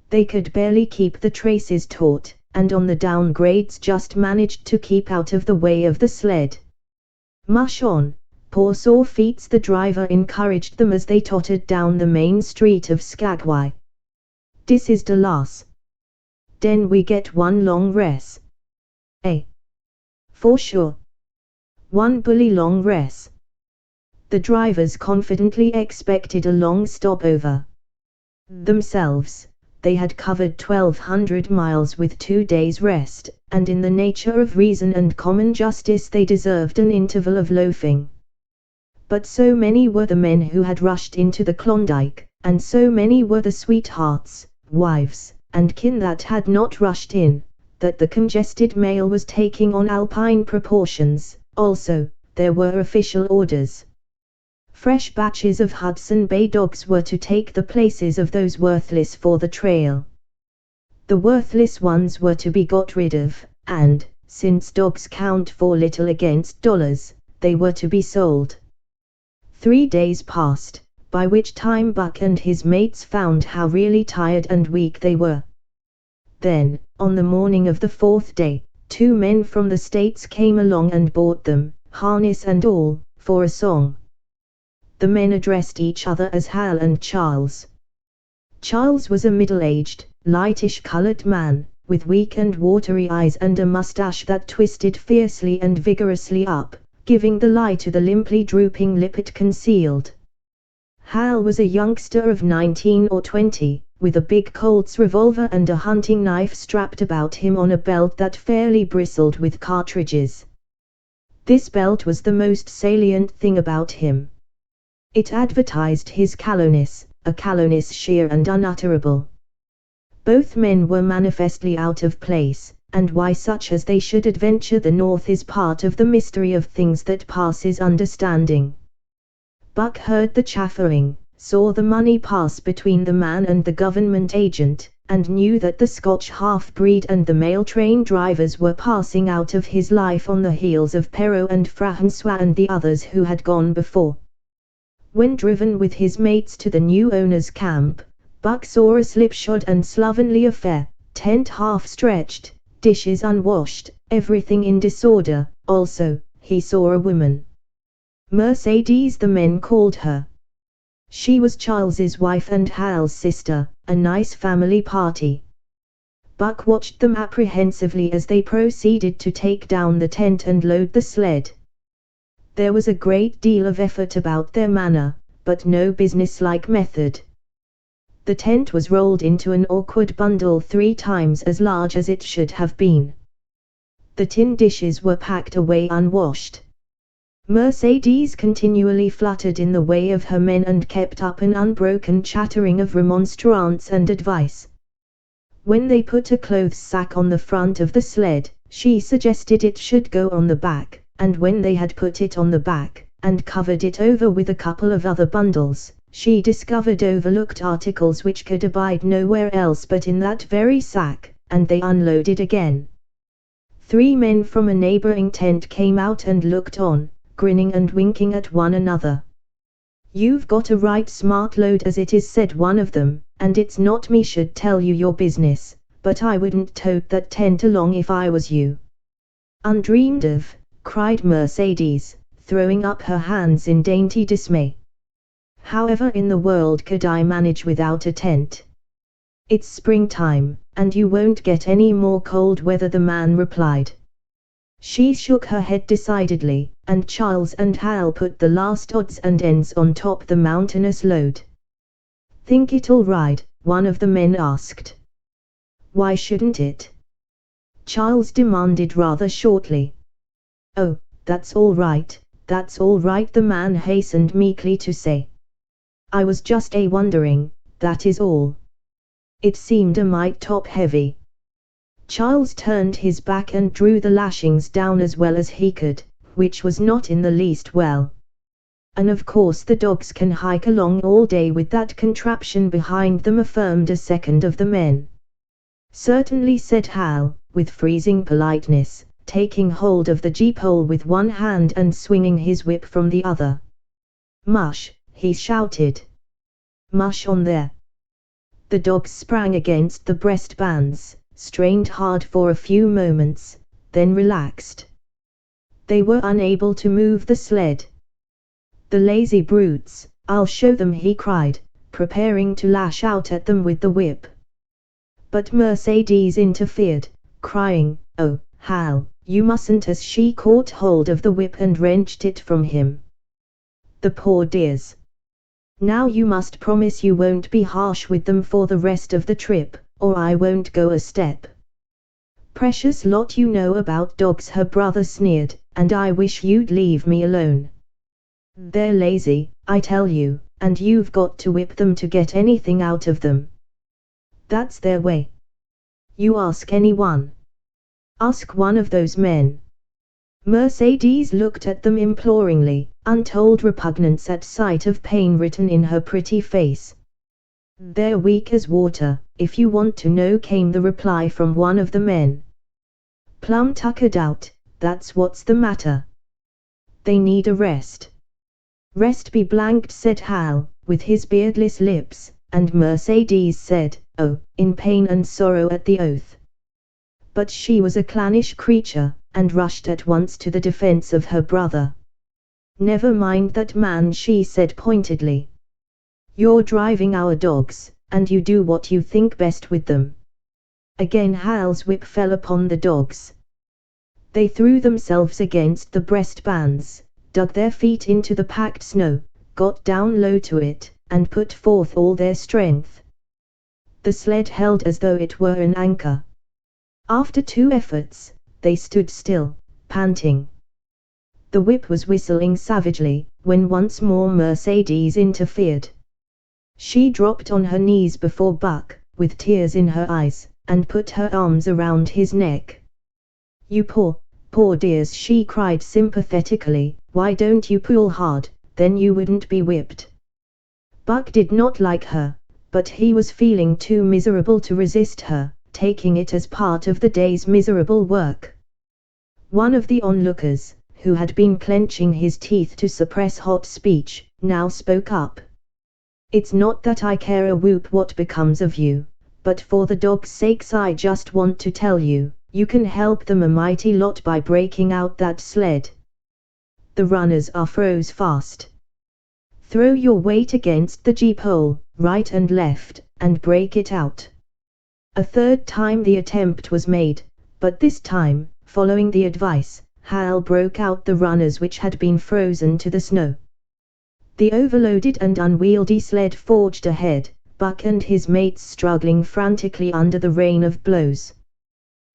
They could barely keep the traces taut, and on the downgrades just managed to keep out of the way of the sled. "Mush on, poor sore feets," the driver encouraged them as they tottered down the main street of Skagway. "Dis is de las. Den we get one long res. Eh? For sure. One bully long res." The drivers confidently expected a long stopover. Themselves, they had covered 1,200 miles with 2 days' rest, and in the nature of reason and common justice they deserved an interval of loafing. But so many were the men who had rushed into the Klondike, and so many were the sweethearts, wives, and kin that had not rushed in, that the congested mail was taking on alpine proportions. Also, there were official orders. Fresh batches of Hudson Bay dogs were to take the places of those worthless for the trail. The worthless ones were to be got rid of, and, since dogs count for little against dollars, they were to be sold. 3 days passed, by which time Buck and his mates found how really tired and weak they were. Then, on the morning of the 4th day, 2 men from the States came along and bought them, harness and all, for a song. The men addressed each other as Hal and Charles. Charles was a middle-aged, lightish-colored man, with weak and watery eyes and a mustache that twisted fiercely and vigorously up, giving the lie to the limply drooping lip it concealed. Hal was a youngster of 19 or 20, with a big Colt's revolver and a hunting knife strapped about him on a belt that fairly bristled with cartridges. This belt was the most salient thing about him. It advertised his callowness, a callowness sheer and unutterable. Both men were manifestly out of place, and why such as they should adventure the north is part of the mystery of things that passes understanding. Buck heard the chaffering, saw the money pass between the man and the government agent, and knew that the Scotch half-breed and the mail train drivers were passing out of his life on the heels of Perrault and Francois and the others who had gone before. When driven with his mates to the new owner's camp, Buck saw a slipshod and slovenly affair, tent half-stretched, dishes unwashed, everything in disorder. Also, he saw a woman. Mercedes the men called her. She was Charles's wife and Hal's sister, a nice family party. Buck watched them apprehensively as they proceeded to take down the tent and load the sled. There was a great deal of effort about their manner, but no businesslike method. The tent was rolled into an awkward bundle 3 times as large as it should have been. The tin dishes were packed away unwashed. Mercedes continually fluttered in the way of her men and kept up an unbroken chattering of remonstrance and advice. When they put a clothes sack on the front of the sled, she suggested it should go on the back, and when they had put it on the back, and covered it over with a couple of other bundles, she discovered overlooked articles which could abide nowhere else but in that very sack, and they unloaded again. 3 men from a neighboring tent came out and looked on, grinning and winking at one another. "You've got a right smart load as it is," said one of them, "and it's not me should tell you your business, but I wouldn't tote that tent along if I was you." "Undreamed of," cried Mercedes, throwing up her hands in dainty dismay. "However in the world could I manage without a tent?" "It's springtime, and you won't get any more cold weather," the man replied. She shook her head decidedly, and Charles and Hal put the last odds and ends on top the mountainous load. "Think it'll ride?" one of the men asked. "Why shouldn't it?" Charles demanded rather shortly. "Oh, that's all right, the man hastened meekly to say. "I was just wondering, that is all. It seemed a mite top heavy." Charles turned his back and drew the lashings down as well as he could, which was not in the least well. "And of course the dogs can hike along all day with that contraption behind them," affirmed a second of the men. "Certainly," said Hal, with freezing politeness, taking hold of the jeep-pole with one hand and swinging his whip from the other. "Mush!" he shouted. "Mush on there!" The dogs sprang against the breastbands, strained hard for a few moments, then relaxed. They were unable to move the sled. "The lazy brutes, I'll show them," he cried, preparing to lash out at them with the whip. But Mercedes interfered, crying, "Oh, Hal, you mustn't," as she caught hold of the whip and wrenched it from him. "The poor dears. Now you must promise you won't be harsh with them for the rest of the trip, or I won't go a step." "Precious lot you know about dogs," her brother sneered, "and I wish you'd leave me alone. They're lazy, I tell you, and you've got to whip them to get anything out of them. That's their way. You ask anyone. Ask one of those men." Mercedes looked at them imploringly, untold repugnance at sight of pain written in her pretty face. "They're weak as water, if you want to know," came the reply from one of the men. "Plumb tuckered out, that's what's the matter. They need a rest." "Rest be blanked," said Hal, with his beardless lips, and Mercedes said, "Oh," in pain and sorrow at the oath. But she was a clannish creature, and rushed at once to the defense of her brother. "Never mind that man," she said pointedly. "You're driving our dogs, and you do what you think best with them." Again Hal's whip fell upon the dogs. They threw themselves against the breastbands, dug their feet into the packed snow, got down low to it, and put forth all their strength. The sled held as though it were an anchor. After 2 efforts, they stood still, panting. The whip was whistling savagely, when once more Mercedes interfered. She dropped on her knees before Buck, with tears in her eyes, and put her arms around his neck. "You poor dears," she cried sympathetically, "why don't you pull hard, then you wouldn't be whipped." Buck did not like her, but he was feeling too miserable to resist her, taking it as part of the day's miserable work. One of the onlookers, who had been clenching his teeth to suppress hot speech, now spoke up. "It's not that I care a whoop what becomes of you, but for the dogs' sakes I just want to tell you, you can help them a mighty lot by breaking out that sled. The runners are froze fast. Throw your weight against the G-pole, right and left, and break it out." A third time the attempt was made, but this time, following the advice, Hal broke out the runners which had been frozen to the snow. The overloaded and unwieldy sled forged ahead, Buck and his mates struggling frantically under the rain of blows.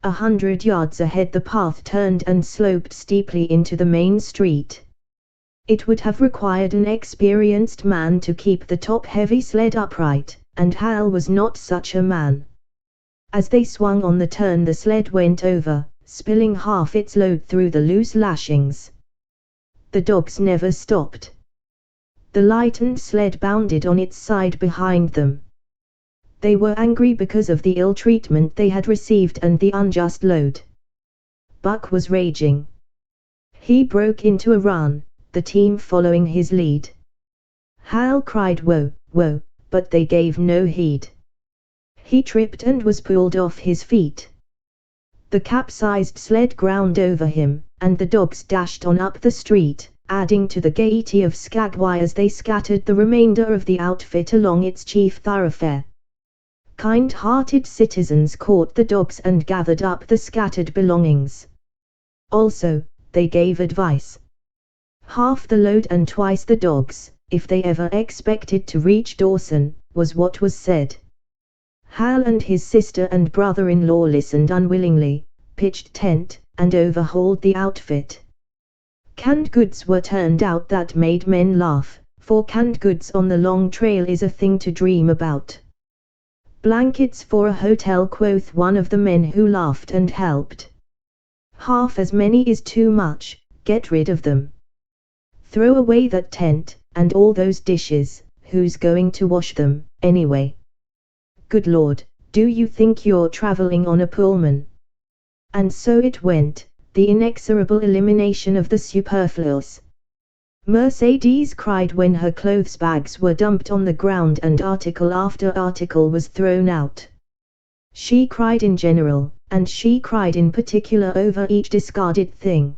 100 yards ahead the path turned and sloped steeply into the main street. It would have required an experienced man to keep the top-heavy sled upright, and Hal was not such a man. As they swung on the turn the sled went over, spilling half its load through the loose lashings. The dogs never stopped. The lightened sled bounded on its side behind them. They were angry because of the ill treatment they had received and the unjust load. Buck was raging. He broke into a run, the team following his lead. Hal cried "Whoa, whoa," but they gave no heed. He tripped and was pulled off his feet. The capsized sled ground over him, and the dogs dashed on up the street, adding to the gaiety of Skagway as they scattered the remainder of the outfit along its chief thoroughfare. Kind-hearted citizens caught the dogs and gathered up the scattered belongings. Also, they gave advice. Half the load and twice the dogs, if they ever expected to reach Dawson, was what was said. Hal and his sister and brother-in-law listened unwillingly, pitched tent, and overhauled the outfit. Canned goods were turned out that made men laugh, for canned goods on the long trail is a thing to dream about. "Blankets for a hotel," quoth one of the men who laughed and helped. "Half as many is too much, get rid of them. Throw away that tent, and all those dishes, who's going to wash them, anyway? Good Lord, do you think you're traveling on a Pullman?" And so it went, the inexorable elimination of the superfluous. Mercedes cried when her clothes bags were dumped on the ground and article after article was thrown out. She cried in general, and she cried in particular over each discarded thing.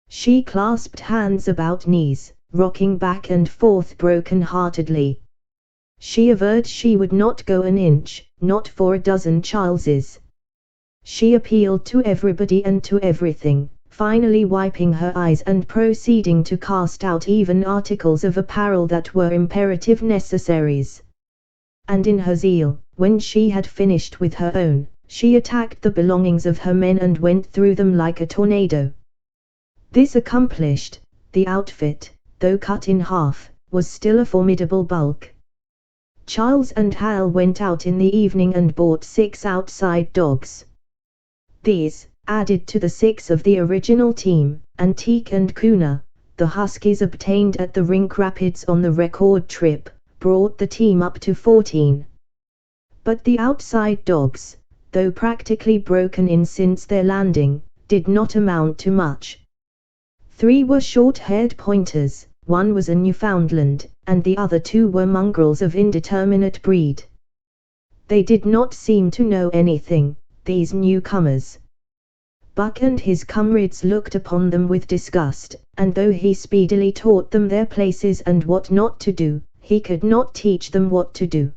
She clasped hands about knees, rocking back and forth broken-heartedly. She averred she would not go an inch, not for a dozen Charleses. She appealed to everybody and to everything, finally wiping her eyes and proceeding to cast out even articles of apparel that were imperative necessaries. And in her zeal, when she had finished with her own, she attacked the belongings of her men and went through them like a tornado. This accomplished, the outfit, though cut in half, was still a formidable bulk. Charles and Hal went out in the evening and bought 6 outside dogs. These, added to the 6 of the original team, Antique and Kuna, the Huskies obtained at the Rink Rapids on the record trip, brought the team up to 14. But the outside dogs, though practically broken in since their landing, did not amount to much. 3 were short-haired pointers, 1 was a Newfoundland, and the other 2 were mongrels of indeterminate breed. They did not seem to know anything, these newcomers. Buck and his comrades looked upon them with disgust, and though he speedily taught them their places and what not to do, he could not teach them what to do.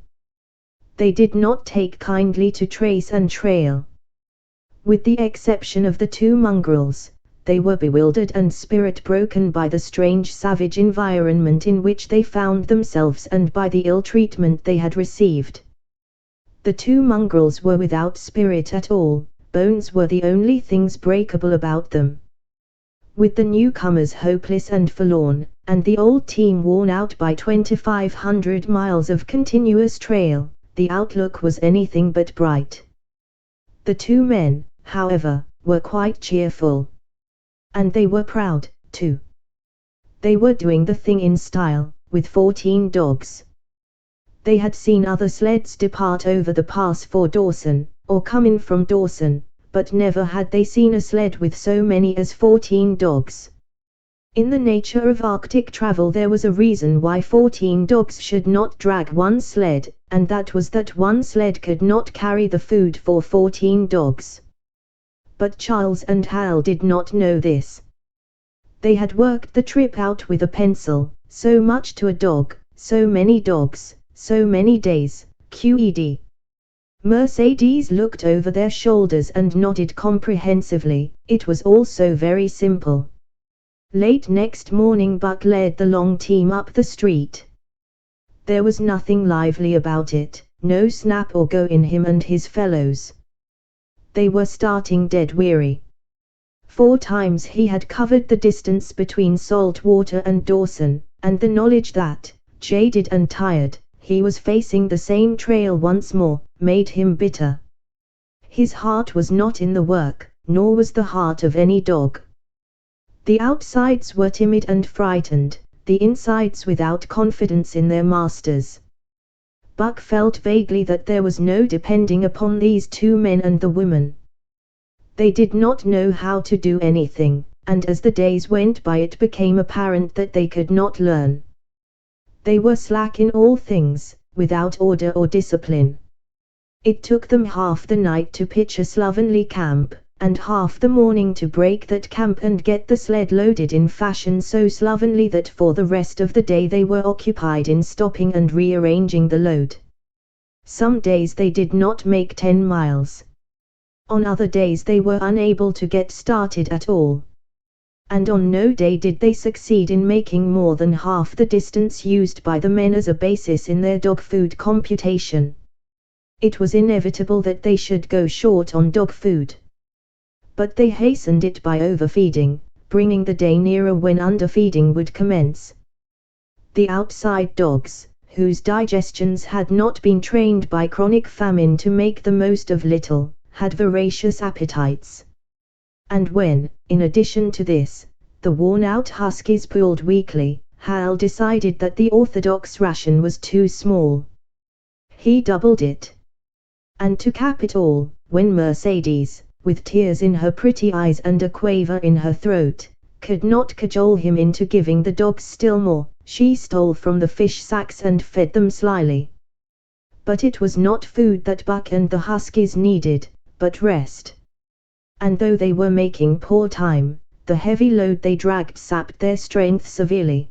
They did not take kindly to trace and trail. With the exception of the 2 mongrels, they were bewildered and spirit-broken by the strange savage environment in which they found themselves and by the ill treatment they had received. The 2 mongrels were without spirit at all, bones were the only things breakable about them. With the newcomers hopeless and forlorn, and the old team worn out by 2,500 miles of continuous trail, the outlook was anything but bright. The 2 men, however, were quite cheerful. And they were proud, too. They were doing the thing in style, with 14 dogs. They had seen other sleds depart over the pass for Dawson, or come in from Dawson, but never had they seen a sled with so many as 14 dogs. In the nature of Arctic travel there was a reason why 14 dogs should not drag one sled, and that was that one sled could not carry the food for 14 dogs. But Charles and Hal did not know this. They had worked the trip out with a pencil, so much to a dog, so many dogs, so many days, QED. Mercedes looked over their shoulders and nodded comprehensively. It was all so very simple. Late next morning Buck led the long team up the street. There was nothing lively about it, no snap or go in him and his fellows. They were starting dead weary. 4 times he had covered the distance between Saltwater and Dawson, and the knowledge that, jaded and tired, he was facing the same trail once more, made him bitter. His heart was not in the work, nor was the heart of any dog. The outsides were timid and frightened, the insides without confidence in their masters. Buck felt vaguely that there was no depending upon these 2 men and the woman. They did not know how to do anything, and as the days went by it became apparent that they could not learn. They were slack in all things, without order or discipline. It took them half the night to pitch a slovenly camp, and half the morning to break that camp and get the sled loaded in fashion so slovenly that for the rest of the day they were occupied in stopping and rearranging the load. Some days they did not make 10 miles. On other days they were unable to get started at all. And on no day did they succeed in making more than half the distance used by the men as a basis in their dog food computation. It was inevitable that they should go short on dog food. But they hastened it by overfeeding, bringing the day nearer when underfeeding would commence. The outside dogs, whose digestions had not been trained by chronic famine to make the most of little, had voracious appetites. And when, in addition to this, the worn-out huskies pulled weakly, Hal decided that the orthodox ration was too small. He doubled it. And to cap it all, when Mercedes, with tears in her pretty eyes and a quaver in her throat, could not cajole him into giving the dogs still more, she stole from the fish sacks and fed them slyly. But it was not food that Buck and the huskies needed, but rest. And though they were making poor time, the heavy load they dragged sapped their strength severely.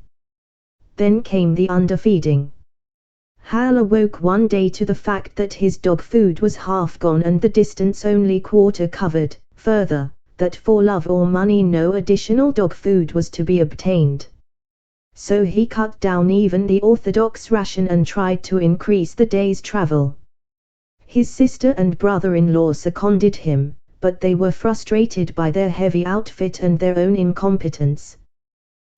Then came the underfeeding. Hal awoke one day to the fact that his dog food was half gone and the distance only quarter covered, further, that for love or money no additional dog food was to be obtained. So he cut down even the orthodox ration and tried to increase the day's travel. His sister and brother-in-law seconded him, but they were frustrated by their heavy outfit and their own incompetence.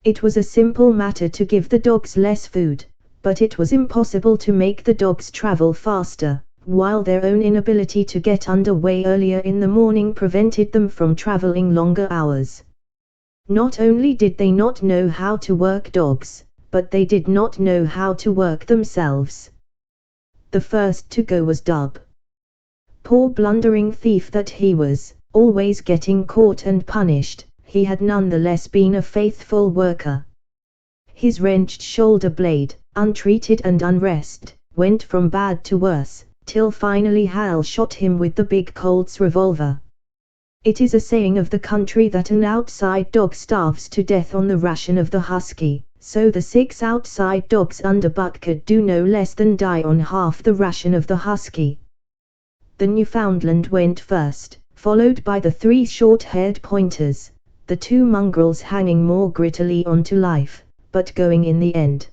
It was a simple matter to give the dogs less food, but it was impossible to make the dogs travel faster, while their own inability to get underway earlier in the morning prevented them from traveling longer hours. Not only did they not know how to work dogs, but they did not know how to work themselves. The first to go was Dub. Poor blundering thief that he was, always getting caught and punished, he had nonetheless been a faithful worker. His wrenched shoulder blade, untreated and unrested, went from bad to worse, till finally Hal shot him with the big Colt's revolver. It is a saying of the country that an outside dog starves to death on the ration of the husky, so the 6 outside dogs under Buck could do no less than die on half the ration of the husky. The Newfoundland went first, followed by the 3 short-haired pointers, the 2 mongrels hanging more grittily on to life, but going in the end.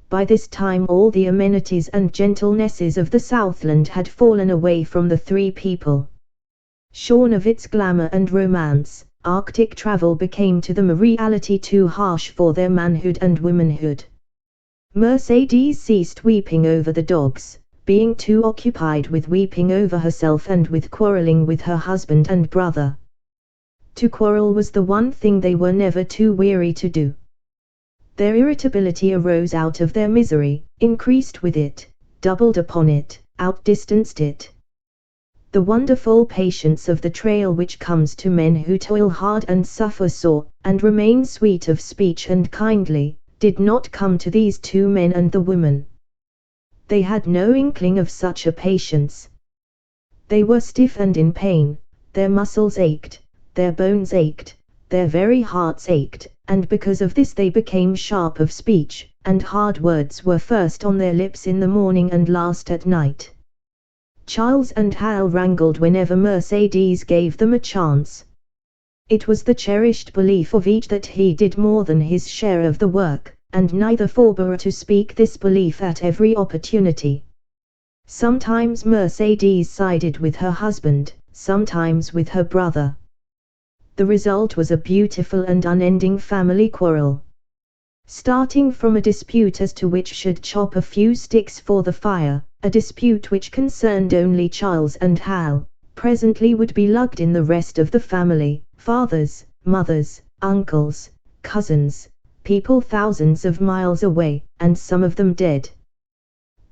By this time all the amenities and gentlenesses of the Southland had fallen away from the 3 people. Shorn of its glamour and romance, Arctic travel became to them a reality too harsh for their manhood and womanhood. Mercedes ceased weeping over the dogs, being too occupied with weeping over herself and with quarreling with her husband and brother. To quarrel was the one thing they were never too weary to do. Their irritability arose out of their misery, increased with it, doubled upon it, outdistanced it. The wonderful patience of the trail which comes to men who toil hard and suffer sore, and remain sweet of speech and kindly, did not come to these two men and the woman. They had no inkling of such a patience. They were stiff and in pain, their muscles ached, their bones ached, their very hearts ached, and because of this they became sharp of speech, and hard words were first on their lips in the morning and last at night. Charles and Hal wrangled whenever Mercedes gave them a chance. It was the cherished belief of each that he did more than his share of the work, and neither forbore to speak this belief at every opportunity. Sometimes Mercedes sided with her husband, sometimes with her brother. The result was a beautiful and unending family quarrel. Starting from a dispute as to which should chop a few sticks for the fire, a dispute which concerned only Charles and Hal, presently would be lugged in the rest of the family, fathers, mothers, uncles, cousins, people thousands of miles away, and some of them dead.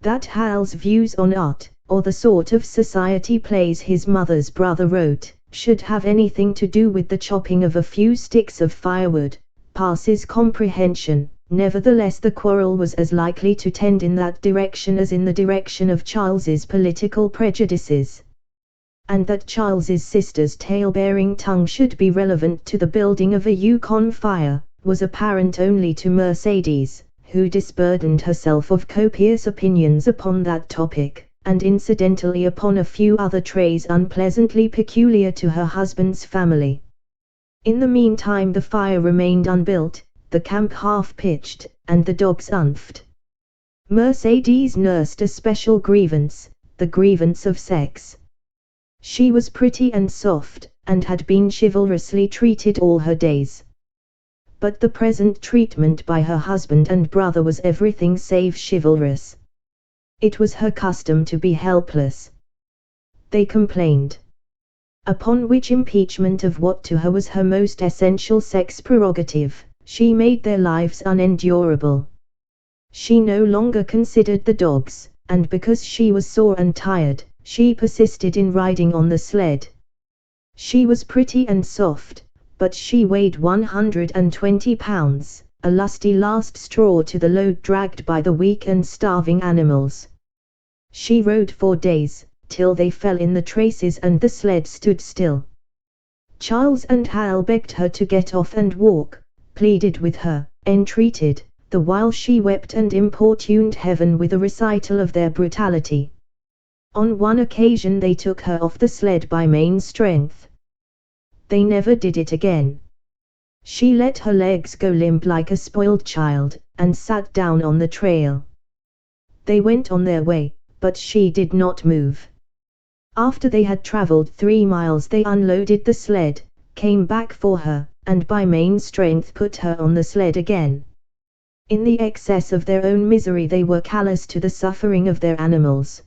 That Hal's views on art, or the sort of society plays his mother's brother wrote, should have anything to do with the chopping of a few sticks of firewood, passes comprehension. Nevertheless, the quarrel was as likely to tend in that direction as in the direction of Charles's political prejudices. And that Charles's sister's tale-bearing tongue should be relevant to the building of a Yukon fire, was apparent only to Mercedes, who disburdened herself of copious opinions upon that topic, and incidentally upon a few other traits unpleasantly peculiar to her husband's family. In the meantime the fire remained unbuilt, the camp half-pitched, and the dogs unfed. Mercedes nursed a special grievance, the grievance of sex. She was pretty and soft, and had been chivalrously treated all her days. But the present treatment by her husband and brother was everything save chivalrous. It was her custom to be helpless. They complained. Upon which impeachment of what to her was her most essential sex prerogative, she made their lives unendurable. She no longer considered the dogs, and because she was sore and tired, she persisted in riding on the sled. She was pretty and soft, but she weighed 120 pounds, a lusty last straw to the load dragged by the weak and starving animals. She rode for days, till they fell in the traces and the sled stood still. Charles and Hal begged her to get off and walk, pleaded with her, entreated, the while she wept and importuned heaven with a recital of their brutality. On one occasion they took her off the sled by main strength. They never did it again. She let her legs go limp like a spoiled child, and sat down on the trail. They went on their way, but she did not move. After they had traveled 3 miles they unloaded the sled, came back for her, and by main strength put her on the sled again. In the excess of their own misery they were callous to the suffering of their animals.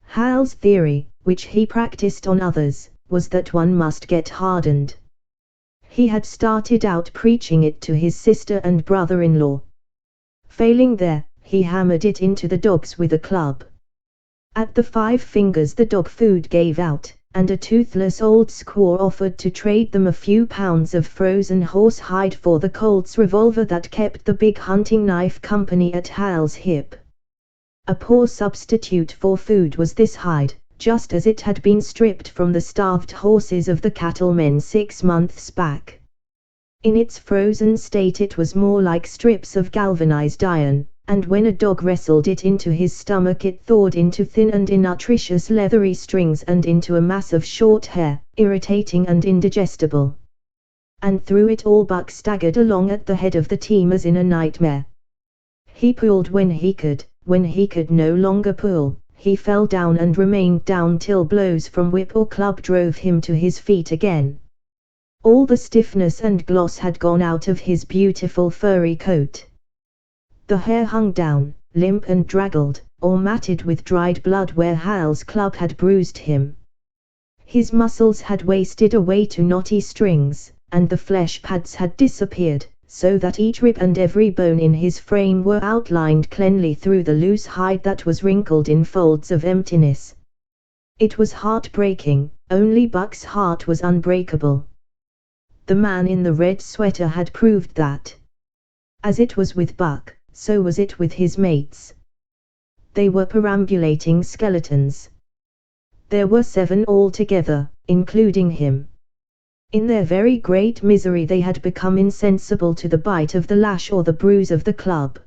Hal's theory, which he practiced on others, was that one must get hardened. He had started out preaching it to his sister and brother-in-law. Failing there, he hammered it into the dogs with a club. At the 5 fingers the dog food gave out, and a toothless old squaw offered to trade them a few pounds of frozen horse hide for the Colt's revolver that kept the big hunting knife company at Hal's hip. A poor substitute for food was this hide, just as it had been stripped from the starved horses of the cattlemen 6 months back. In its frozen state it was more like strips of galvanized iron, and when a dog wrestled it into his stomach it thawed into thin and innutritious leathery strings and into a mass of short hair, irritating and indigestible. And through it all Buck staggered along at the head of the team as in a nightmare. He pulled when he could no longer pull, he fell down and remained down till blows from whip or club drove him to his feet again. All the stiffness and gloss had gone out of his beautiful furry coat. The hair hung down, limp and draggled, or matted with dried blood where Hal's club had bruised him. His muscles had wasted away to knotty strings, and the flesh pads had disappeared, so that each rib and every bone in his frame were outlined cleanly through the loose hide that was wrinkled in folds of emptiness. It was heartbreaking, only Buck's heart was unbreakable. The man in the red sweater had proved that. As it was with Buck, so was it with his mates. They were perambulating skeletons. There were 7 altogether, including him. In their very great misery they had become insensible to the bite of the lash or the bruise of the club.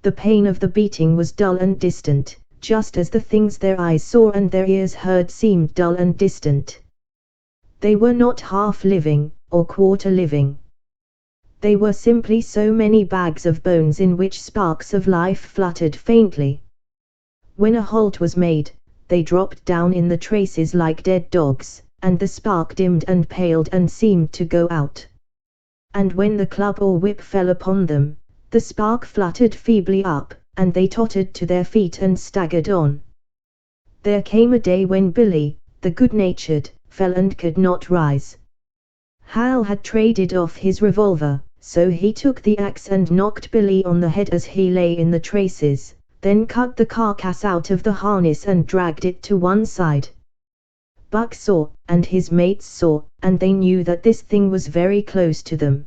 The pain of the beating was dull and distant, just as the things their eyes saw and their ears heard seemed dull and distant. They were not half living, or quarter living. They were simply so many bags of bones in which sparks of life fluttered faintly. When a halt was made, they dropped down in the traces like dead dogs, and the spark dimmed and paled and seemed to go out. And when the club or whip fell upon them, the spark fluttered feebly up, and they tottered to their feet and staggered on. There came a day when Billy, the good-natured, fell and could not rise. Hal had traded off his revolver, so he took the axe and knocked Billy on the head as he lay in the traces, then cut the carcass out of the harness and dragged it to one side. Buck saw, and his mates saw, and they knew that this thing was very close to them.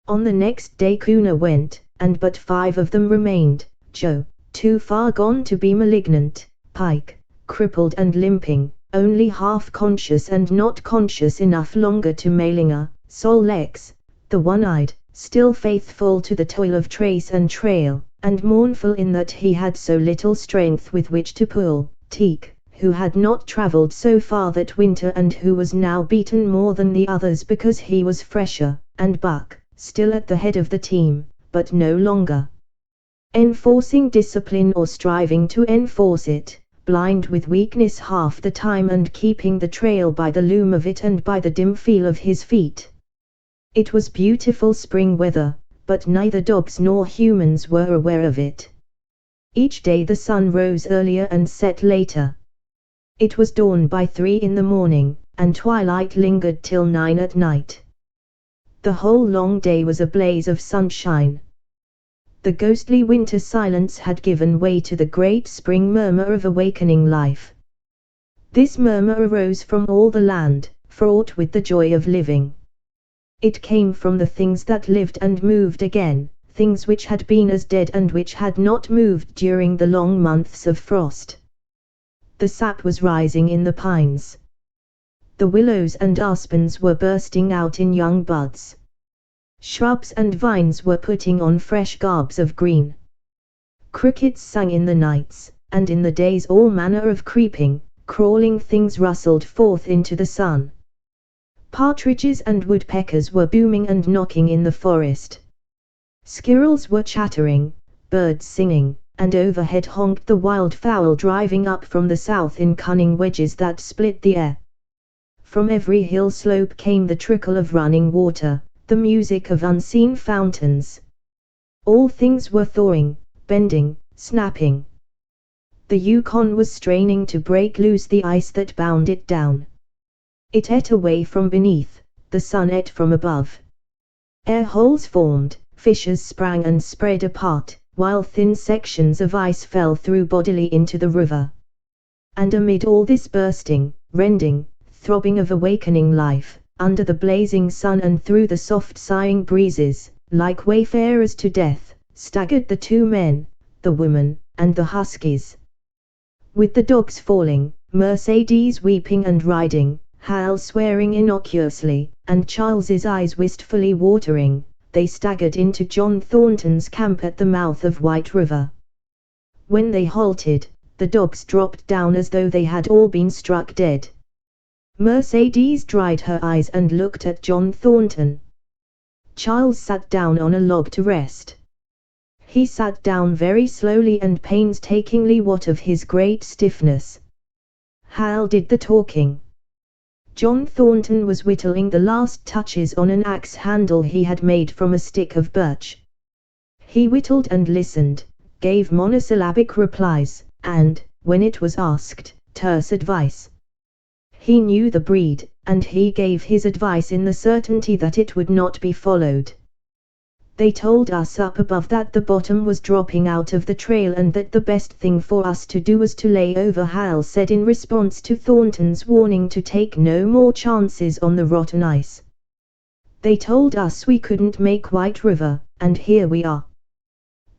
On the next day Kuna went, and but 5 of them remained: Joe, too far gone to be malignant; Pike, crippled and limping, only half conscious and not conscious enough longer to malinger; Sol Lex, the one-eyed, still faithful to the toil of trace and trail, and mournful in that he had so little strength with which to pull; Teak, who had not travelled so far that winter and who was now beaten more than the others because he was fresher; and Buck, still at the head of the team, but no longer enforcing discipline or striving to enforce it, blind with weakness half the time and keeping the trail by the loom of it and by the dim feel of his feet. It was beautiful spring weather, but neither dogs nor humans were aware of it. Each day the sun rose earlier and set later. It was dawn by 3 in the morning, and twilight lingered till 9 at night. The whole long day was a blaze of sunshine. The ghostly winter silence had given way to the great spring murmur of awakening life. This murmur arose from all the land, fraught with the joy of living. It came from the things that lived and moved again, things which had been as dead and which had not moved during the long months of frost. The sap was rising in the pines. The willows and aspens were bursting out in young buds. Shrubs and vines were putting on fresh garbs of green. Crickets sang in the nights, and in the days all manner of creeping, crawling things rustled forth into the sun. Partridges and woodpeckers were booming and knocking in the forest. Squirrels were chattering, birds singing, and overhead honked the wildfowl driving up from the south in cunning wedges that split the air. From every hill slope came the trickle of running water, the music of unseen fountains. All things were thawing, bending, snapping. The Yukon was straining to break loose the ice that bound it down. It ate away from beneath, the sun ate from above. Air holes formed, fissures sprang and spread apart, while thin sections of ice fell through bodily into the river. And amid all this bursting, rending, throbbing of awakening life, under the blazing sun and through the soft sighing breezes, like wayfarers to death, staggered the 2 men, the woman, and the huskies. With the dogs falling, Mercedes weeping and riding, Hal swearing innocuously, and Charles's eyes wistfully watering, they staggered into John Thornton's camp at the mouth of White River. When they halted, the dogs dropped down as though they had all been struck dead. Mercedes dried her eyes and looked at John Thornton. Charles sat down on a log to rest. He sat down very slowly and painstakingly, what of his great stiffness. Hal did the talking. John Thornton was whittling the last touches on an axe handle he had made from a stick of birch. He whittled and listened, gave monosyllabic replies, and, when it was asked, terse advice. He knew the breed, and he gave his advice in the certainty that it would not be followed. They told us up above that the bottom was dropping out of the trail and that the best thing for us to do was to lay over, Hal said in response to Thornton's warning to take no more chances on the rotten ice. They told us we couldn't make White River, and here we are.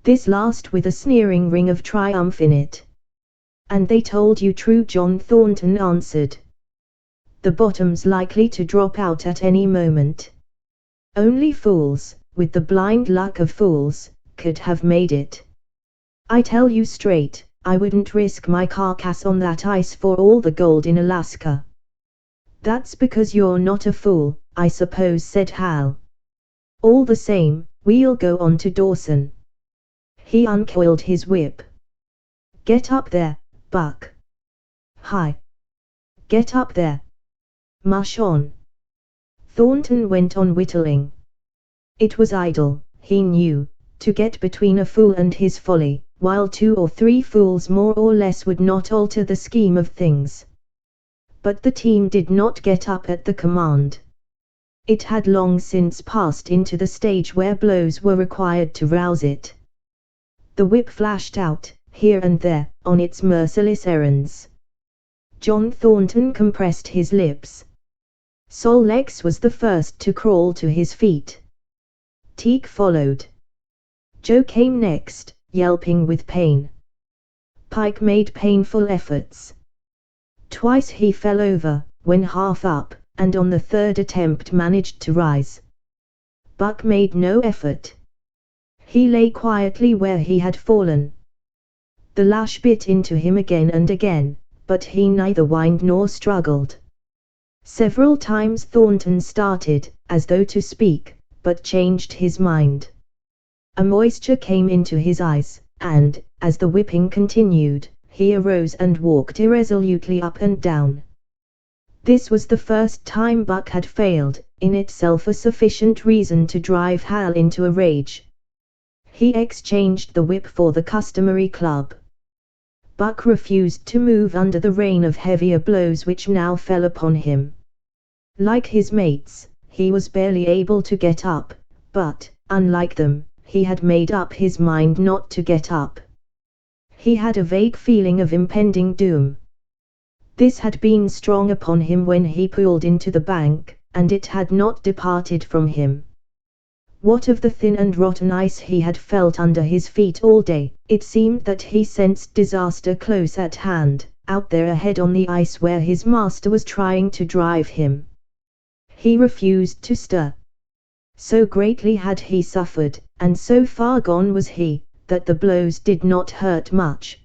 This last with a sneering ring of triumph in it. And they told you true, John Thornton answered. The bottom's likely to drop out at any moment. Only fools, with the blind luck of fools, could have made it. I tell you straight, I wouldn't risk my carcass on that ice for all the gold in Alaska. That's because you're not a fool, I suppose, said Hal. All the same, we'll go on to Dawson. He uncoiled his whip. Get up there, Buck. Hi. Get up there. Mush on. Thornton went on whittling. It was idle, he knew, to get between a fool and his folly, while 2 or 3 fools more or less would not alter the scheme of things. But the team did not get up at the command. It had long since passed into the stage where blows were required to rouse it. The whip flashed out, here and there, on its merciless errands. John Thornton compressed his lips. Sol Lex was the first to crawl to his feet. Teak followed. Joe came next, yelping with pain. Pike made painful efforts. Twice he fell over, when half up, and on the 3rd attempt managed to rise. Buck made no effort. He lay quietly where he had fallen. The lash bit into him again and again, but he neither whined nor struggled. Several times Thornton started, as though to speak, but changed his mind. A moisture came into his eyes, and, as the whipping continued, he arose and walked irresolutely up and down. This was the first time Buck had failed, in itself a sufficient reason to drive Hal into a rage. He exchanged the whip for the customary club. Buck refused to move under the rain of heavier blows which now fell upon him. Like his mates, he was barely able to get up, but, unlike them, he had made up his mind not to get up. He had a vague feeling of impending doom. This had been strong upon him when he pulled into the bank, and it had not departed from him. What of the thin and rotten ice he had felt under his feet all day? It seemed that he sensed disaster close at hand, out there ahead on the ice where his master was trying to drive him. He refused to stir. So greatly had he suffered, and so far gone was he, that the blows did not hurt much.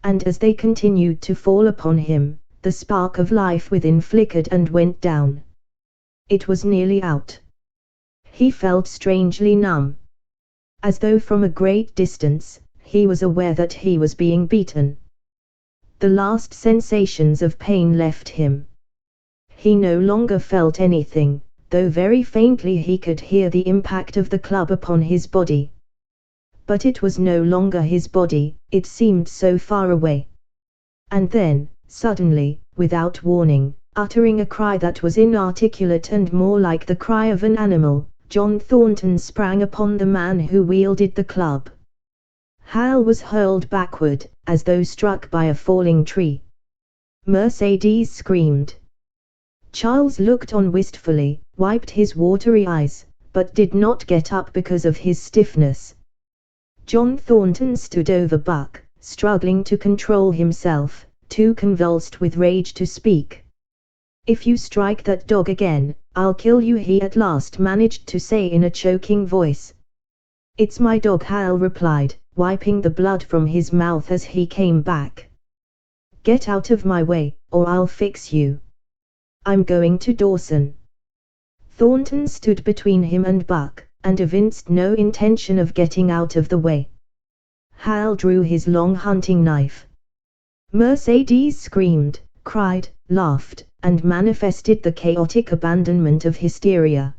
And as they continued to fall upon him, the spark of life within flickered and went down. It was nearly out. He felt strangely numb. As though from a great distance, he was aware that he was being beaten. The last sensations of pain left him. He no longer felt anything, though very faintly he could hear the impact of the club upon his body. But it was no longer his body, it seemed so far away. And then, suddenly, without warning, uttering a cry that was inarticulate and more like the cry of an animal, John Thornton sprang upon the man who wielded the club. Hal was hurled backward, as though struck by a falling tree. Mercedes screamed. Charles looked on wistfully, wiped his watery eyes, but did not get up because of his stiffness. John Thornton stood over Buck, struggling to control himself, too convulsed with rage to speak. "If you strike that dog again, I'll kill you," he at last managed to say in a choking voice. "It's my dog," Hal replied, wiping the blood from his mouth as he came back. "Get out of my way, or I'll fix you. I'm going to Dawson." Thornton stood between him and Buck, and evinced no intention of getting out of the way. Hal drew his long hunting knife. Mercedes screamed, cried, laughed, and manifested the chaotic abandonment of hysteria.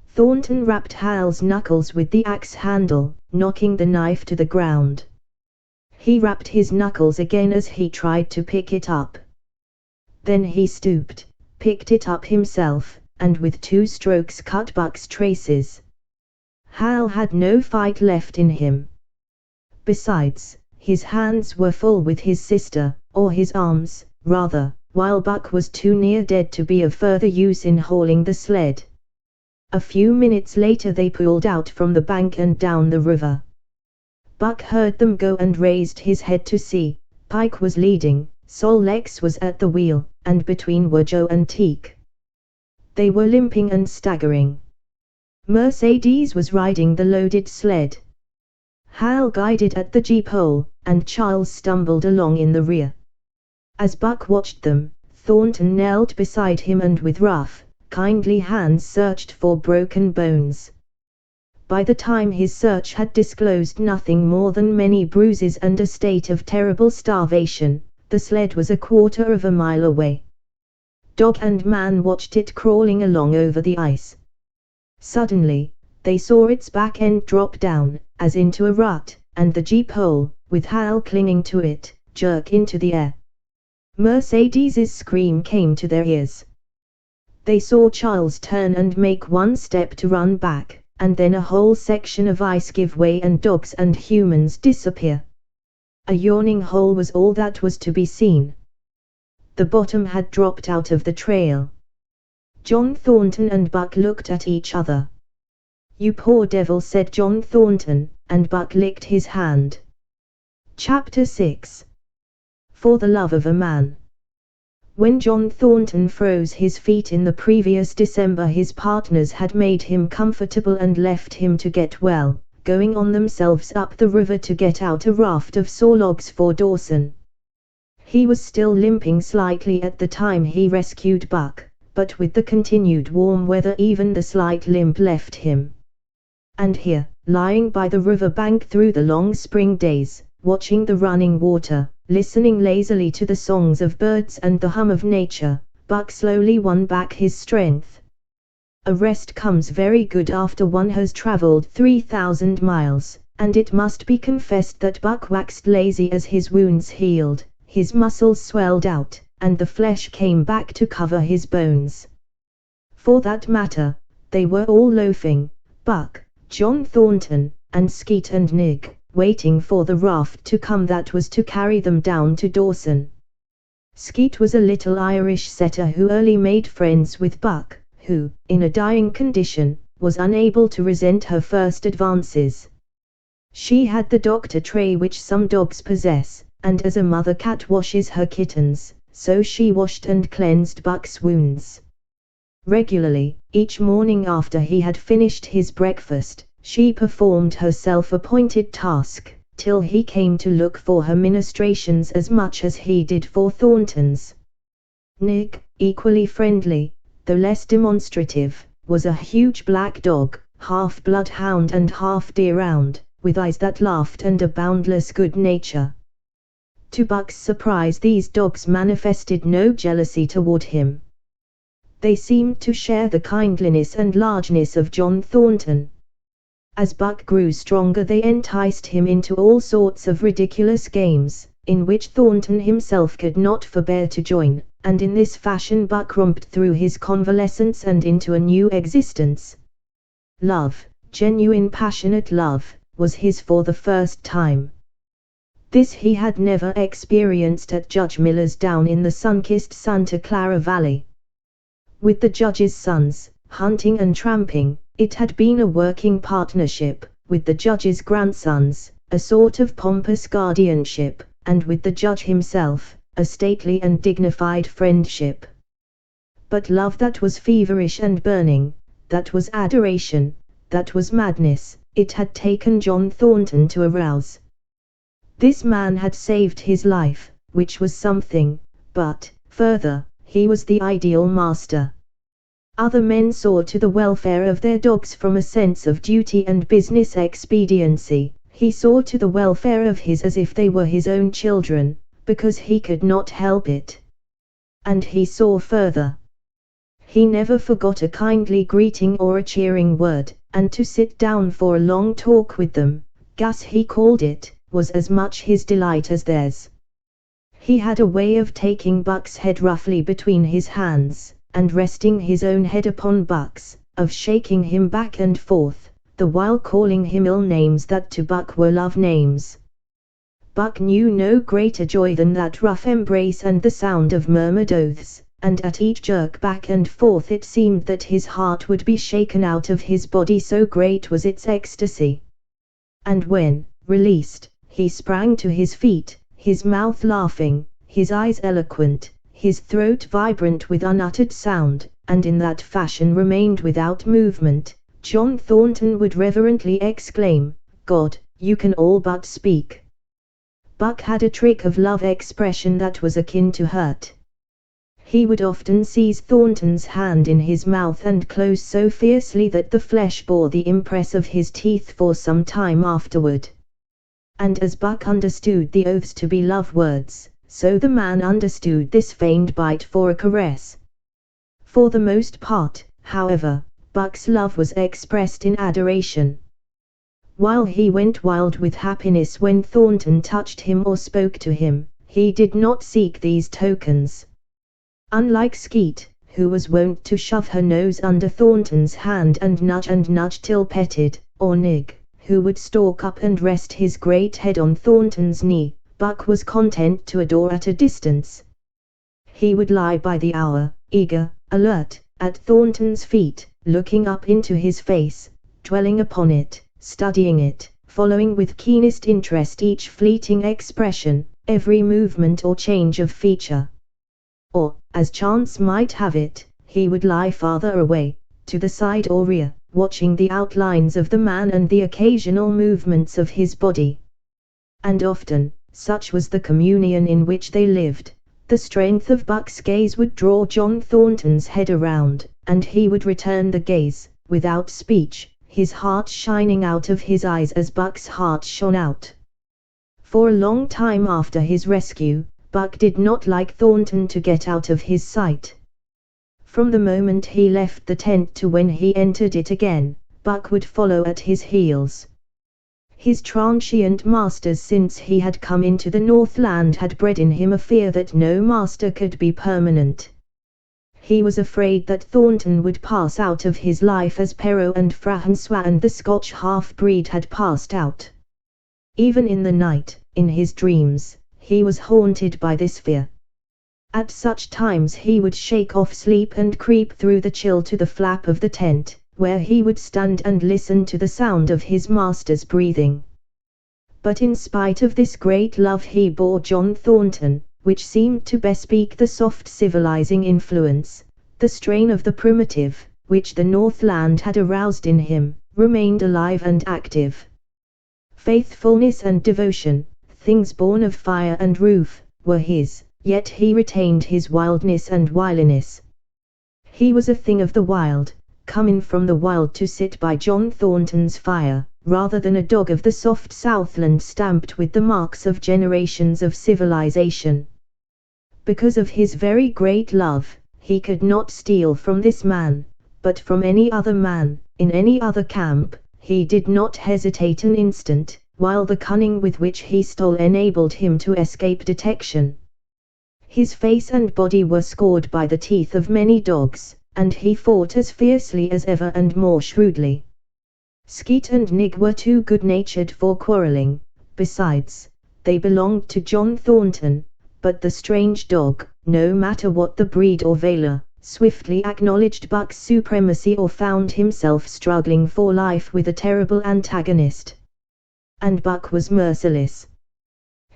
Thornton rapped Hal's knuckles with the axe handle, knocking the knife to the ground. He rapped his knuckles again as he tried to pick it up. Then he stooped, picked it up himself, and with 2 strokes cut Buck's traces. Hal had no fight left in him. Besides, his hands were full with his sister, or his arms, rather, while Buck was too near dead to be of further use in hauling the sled. A few minutes later they pulled out from the bank and down the river. Buck heard them go and raised his head to see. Pike was leading, Sol Lex was at the wheel, and between were Joe and Teak. They were limping and staggering. Mercedes was riding the loaded sled. Hal guided at the jeep pole, and Charles stumbled along in the rear. As Buck watched them, Thornton knelt beside him and with rough, kindly hands searched for broken bones. By the time his search had disclosed nothing more than many bruises and a state of terrible starvation, the sled was a quarter of a mile away. Dog and man watched it crawling along over the ice. Suddenly, they saw its back end drop down, as into a rut, and the jeep pole, with Hal clinging to it, jerk into the air. Mercedes's scream came to their ears. They saw Charles turn and make one step to run back, and then a whole section of ice give way and dogs and humans disappear. A yawning hole was all that was to be seen. The bottom had dropped out of the trail. John Thornton and Buck looked at each other. "You poor devil," said John Thornton, and Buck licked his hand. Chapter 6. For the Love of a Man. When John Thornton froze his feet in the previous December, his partners had made him comfortable and left him to get well, going on themselves up the river to get out a raft of saw logs for Dawson. He was still limping slightly at the time he rescued Buck, but with the continued warm weather even the slight limp left him. And here, lying by the river bank through the long spring days, watching the running water, listening lazily to the songs of birds and the hum of nature, Buck slowly won back his strength. A rest comes very good after one has traveled 3,000 miles, and it must be confessed that Buck waxed lazy as his wounds healed, his muscles swelled out, and the flesh came back to cover his bones. For that matter, they were all loafing, Buck, John Thornton, and Skeet and Nig, waiting for the raft to come that was to carry them down to Dawson. Skeet was a little Irish setter who early made friends with Buck, who, in a dying condition, was unable to resent her first advances. She had the doctor tray which some dogs possess, and as a mother cat washes her kittens, so she washed and cleansed Buck's wounds. Regularly, each morning after he had finished his breakfast, she performed her self-appointed task, till he came to look for her ministrations as much as he did for Thornton's. Nig, equally friendly, though less demonstrative, was a huge black dog, half bloodhound and half deerhound, with eyes that laughed and a boundless good nature. To Buck's surprise, these dogs manifested no jealousy toward him. They seemed to share the kindliness and largeness of John Thornton. As Buck grew stronger, they enticed him into all sorts of ridiculous games, in which Thornton himself could not forbear to join, and in this fashion Buck romped through his convalescence and into a new existence. Love, genuine passionate love, was his for the first time. This he had never experienced at Judge Miller's down in the sun-kissed Santa Clara Valley. With the Judge's sons, hunting and tramping, it had been a working partnership, with the Judge's grandsons, a sort of pompous guardianship, and with the Judge himself, a stately and dignified friendship. But love that was feverish and burning, that was adoration, that was madness, it had taken John Thornton to arouse. This man had saved his life, which was something, but, further, he was the ideal master. Other men saw to the welfare of their dogs from a sense of duty and business expediency. He saw to the welfare of his as if they were his own children, because he could not help it. And he saw further. He never forgot a kindly greeting or a cheering word, and to sit down for a long talk with them, Gus he called it, was as much his delight as theirs. He had a way of taking Buck's head roughly between his hands, and resting his own head upon Buck's, of shaking him back and forth, the while calling him ill names that to Buck were love names. Buck knew no greater joy than that rough embrace and the sound of murmured oaths, and at each jerk back and forth it seemed that his heart would be shaken out of his body, so great was its ecstasy. And when, released, he sprang to his feet, his mouth laughing, his eyes eloquent, his throat vibrant with unuttered sound, and in that fashion remained without movement, John Thornton would reverently exclaim, "God, you can all but speak." Buck had a trick of love expression that was akin to hurt. He would often seize Thornton's hand in his mouth and close so fiercely that the flesh bore the impress of his teeth for some time afterward. And as Buck understood the oaths to be love words, so the man understood this feigned bite for a caress. For the most part, however, Buck's love was expressed in adoration. While he went wild with happiness when Thornton touched him or spoke to him, he did not seek these tokens. Unlike Skeet, who was wont to shove her nose under Thornton's hand and nudge till petted, or Nig, who would stalk up and rest his great head on Thornton's knee, Buck was content to adore at a distance. He would lie by the hour, eager, alert, at Thornton's feet, looking up into his face, dwelling upon it, studying it, following with keenest interest each fleeting expression, every movement or change of feature. Or, as chance might have it, he would lie farther away, to the side or rear, watching the outlines of the man and the occasional movements of his body. And often, such was the communion in which they lived, the strength of Buck's gaze would draw John Thornton's head around, and he would return the gaze, without speech, his heart shining out of his eyes as Buck's heart shone out. For a long time after his rescue, Buck did not like Thornton to get out of his sight. From the moment he left the tent to when he entered it again, Buck would follow at his heels. His transient masters since he had come into the Northland had bred in him a fear that no master could be permanent. He was afraid that Thornton would pass out of his life as Perrault and Francois and the Scotch half-breed had passed out. Even in the night, in his dreams, he was haunted by this fear. At such times he would shake off sleep and creep through the chill to the flap of the tent, where he would stand and listen to the sound of his master's breathing. But in spite of this great love he bore John Thornton, which seemed to bespeak the soft civilizing influence, the strain of the primitive, which the Northland had aroused in him, remained alive and active. Faithfulness and devotion, things born of fire and roof, were his, yet he retained his wildness and wiliness. He was a thing of the wild, coming from the wild to sit by John Thornton's fire, rather than a dog of the soft Southland stamped with the marks of generations of civilization. Because of his very great love, he could not steal from this man, but from any other man, in any other camp, he did not hesitate an instant, while the cunning with which he stole enabled him to escape detection. His face and body were scored by the teeth of many dogs, and he fought as fiercely as ever and more shrewdly. Skeet and Nig were too good-natured for quarrelling, besides, they belonged to John Thornton, but the strange dog, no matter what the breed or valor, swiftly acknowledged Buck's supremacy or found himself struggling for life with a terrible antagonist. And Buck was merciless.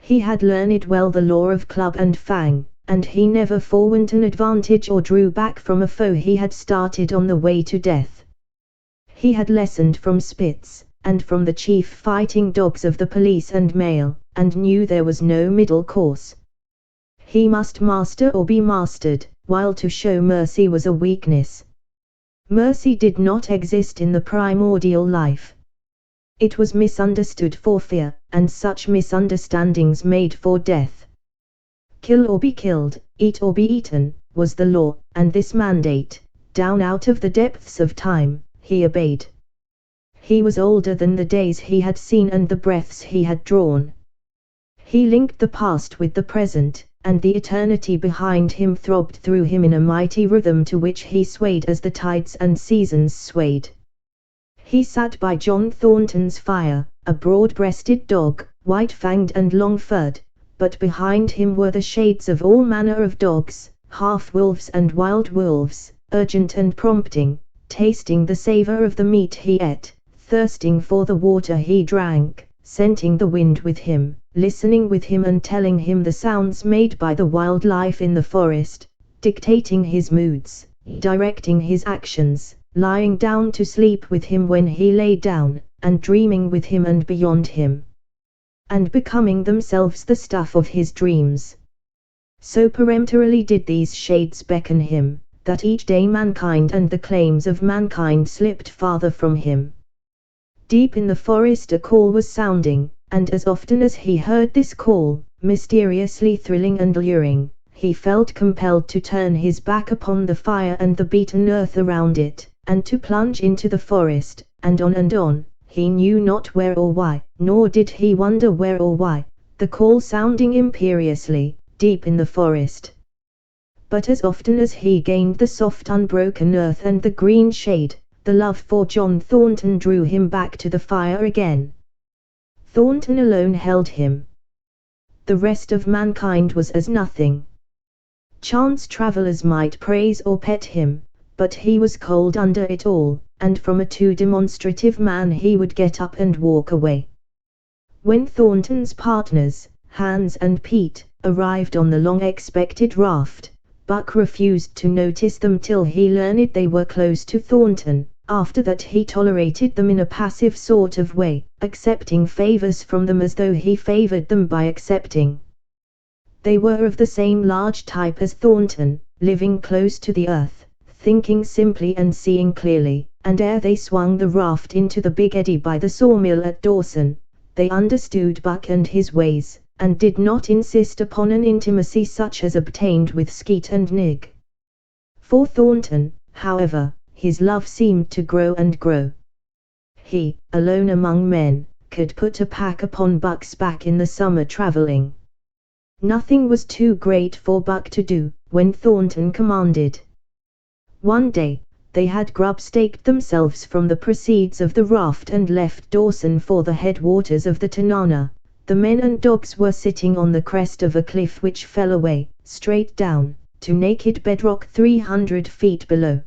He had learned well the law of club and fang, and he never forwent an advantage or drew back from a foe he had started on the way to death. He had lessoned from Spitz, and from the chief fighting dogs of the police and mail, and knew there was no middle course. He must master or be mastered, while to show mercy was a weakness. Mercy did not exist in the primordial life. It was misunderstood for fear, and such misunderstandings made for death. Kill or be killed, eat or be eaten, was the law, and this mandate, down out of the depths of time, he obeyed. He was older than the days he had seen and the breaths he had drawn. He linked the past with the present, and the eternity behind him throbbed through him in a mighty rhythm to which he swayed as the tides and seasons swayed. He sat by John Thornton's fire, a broad-breasted dog, white-fanged and long-furred, but behind him were the shades of all manner of dogs, half-wolves and wild wolves, urgent and prompting, tasting the savor of the meat he ate, thirsting for the water he drank, scenting the wind with him, listening with him and telling him the sounds made by the wild life in the forest, dictating his moods, directing his actions, lying down to sleep with him when he lay down, and dreaming with him and beyond him, and becoming themselves the stuff of his dreams. So peremptorily did these shades beckon him, that each day mankind and the claims of mankind slipped farther from him. Deep in the forest a call was sounding, and as often as he heard this call, mysteriously thrilling and luring, he felt compelled to turn his back upon the fire and the beaten earth around it, and to plunge into the forest, and on, he knew not where or why, nor did he wonder where or why, the call sounding imperiously, deep in the forest. But as often as he gained the soft unbroken earth and the green shade, the love for John Thornton drew him back to the fire again. Thornton alone held him. The rest of mankind was as nothing. Chance travelers might praise or pet him, but he was cold under it all, and from a too demonstrative man he would get up and walk away. When Thornton's partners, Hans and Pete, arrived on the long-expected raft, Buck refused to notice them till he learned they were close to Thornton. After that he tolerated them in a passive sort of way, accepting favors from them as though he favored them by accepting. They were of the same large type as Thornton, living close to the earth, thinking simply and seeing clearly, and ere they swung the raft into the big eddy by the sawmill at Dawson, they understood Buck and his ways, and did not insist upon an intimacy such as obtained with Skeet and Nig. For Thornton, however, his love seemed to grow and grow. He, alone among men, could put a pack upon Buck's back in the summer traveling. Nothing was too great for Buck to do, when Thornton commanded. One day, they had grub-staked themselves from the proceeds of the raft and left Dawson for the headwaters of the Tanana. The men and dogs were sitting on the crest of a cliff which fell away, straight down, to naked bedrock 300 feet below.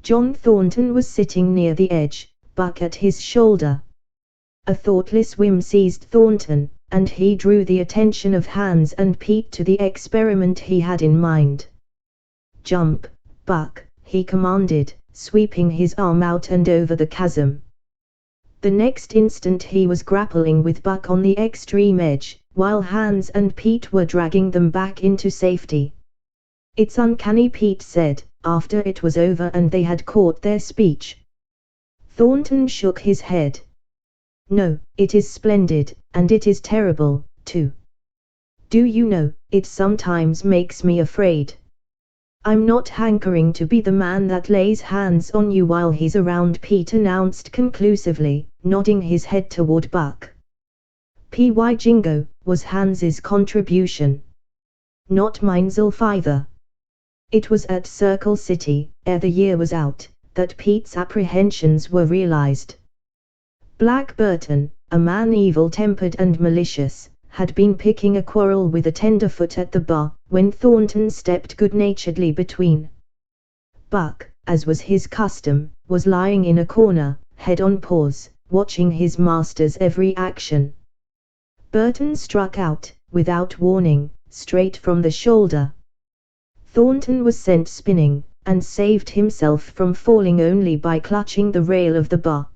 John Thornton was sitting near the edge, Buck at his shoulder. A thoughtless whim seized Thornton, and he drew the attention of Hans and Pete to the experiment he had in mind. "Jump, Buck," he commanded, sweeping his arm out and over the chasm. The next instant he was grappling with Buck on the extreme edge, while Hans and Pete were dragging them back into safety. "It's uncanny," Pete said, after it was over and they had caught their speech. Thornton shook his head. "No, it is splendid, and it is terrible, too. Do you know, it sometimes makes me afraid. I'm not hankering to be the man that lays hands on you while he's around," Pete announced conclusively, nodding his head toward Buck. "P.Y. Jingo," was Hans's contribution. "Not mine, Zulf, either." It was at Circle City, ere the year was out, that Pete's apprehensions were realized. Black Burton, a man evil-tempered and malicious, had been picking a quarrel with a tenderfoot at the bar, when Thornton stepped good-naturedly between. Buck, as was his custom, was lying in a corner, head on paws, watching his master's every action. Burton struck out, without warning, straight from the shoulder. Thornton was sent spinning, and saved himself from falling only by clutching the rail of the bar.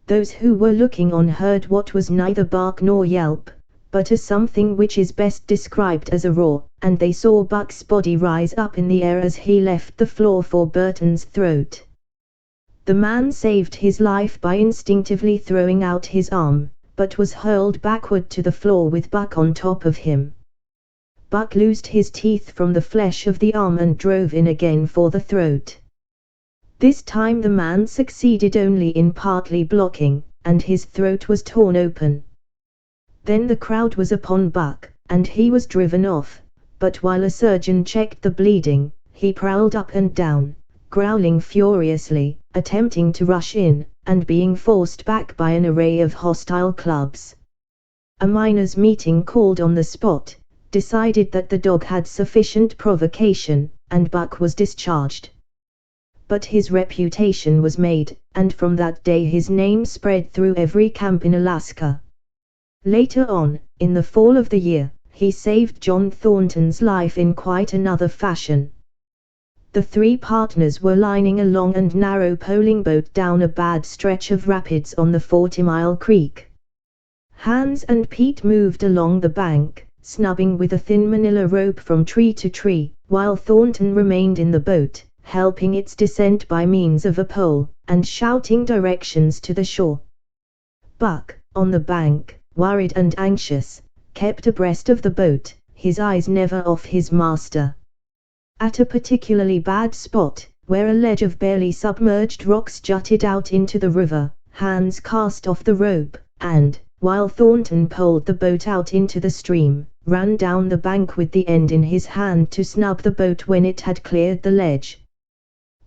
Those who were looking on heard what was neither bark nor yelp, but a something which is best described as a roar, and they saw Buck's body rise up in the air as he left the floor for Burton's throat. The man saved his life by instinctively throwing out his arm, but was hurled backward to the floor with Buck on top of him. Buck loosed his teeth from the flesh of the arm and drove in again for the throat. This time the man succeeded only in partly blocking, and his throat was torn open. Then the crowd was upon Buck, and he was driven off, but while a surgeon checked the bleeding, he prowled up and down, growling furiously, attempting to rush in, and being forced back by an array of hostile clubs. A miners' meeting called on the spot decided that the dog had sufficient provocation, and Buck was discharged. But his reputation was made, and from that day his name spread through every camp in Alaska. Later on, in the fall of the year, he saved John Thornton's life in quite another fashion. The three partners were lining a long and narrow poling boat down a bad stretch of rapids on the 40-mile creek. Hans and Pete moved along the bank, snubbing with a thin manila rope from tree to tree, while Thornton remained in the boat, helping its descent by means of a pole, and shouting directions to the shore. Buck, on the bank, worried and anxious, kept abreast of the boat, his eyes never off his master. At a particularly bad spot, where a ledge of barely submerged rocks jutted out into the river, Hans cast off the rope, and, while Thornton poled the boat out into the stream, ran down the bank with the end in his hand to snub the boat when it had cleared the ledge.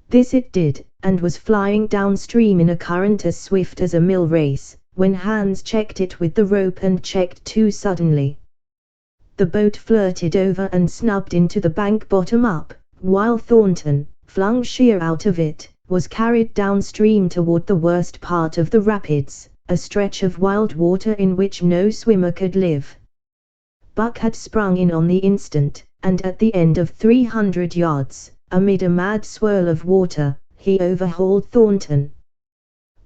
This it did, and was flying downstream in a current as swift as a mill race, when Hans checked it with the rope and checked too suddenly. The boat flirted over and snubbed into the bank bottom up, while Thornton, flung sheer out of it, was carried downstream toward the worst part of the rapids, a stretch of wild water in which no swimmer could live. Buck had sprung in on the instant, and at the end of 300 yards, amid a mad swirl of water, he overhauled Thornton.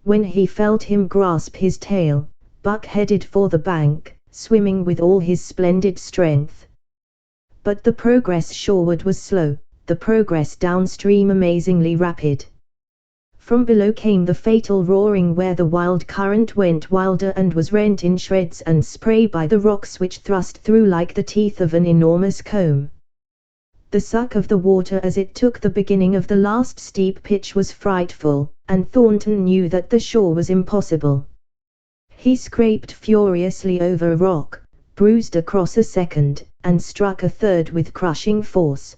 When he felt him grasp his tail, Buck headed for the bank, swimming with all his splendid strength. But the progress shoreward was slow, the progress downstream amazingly rapid. From below came the fatal roaring where the wild current went wilder and was rent in shreds and spray by the rocks which thrust through like the teeth of an enormous comb. The suck of the water as it took the beginning of the last steep pitch was frightful, and Thornton knew that the shore was impossible. He scraped furiously over a rock, bruised across a second, and struck a third with crushing force.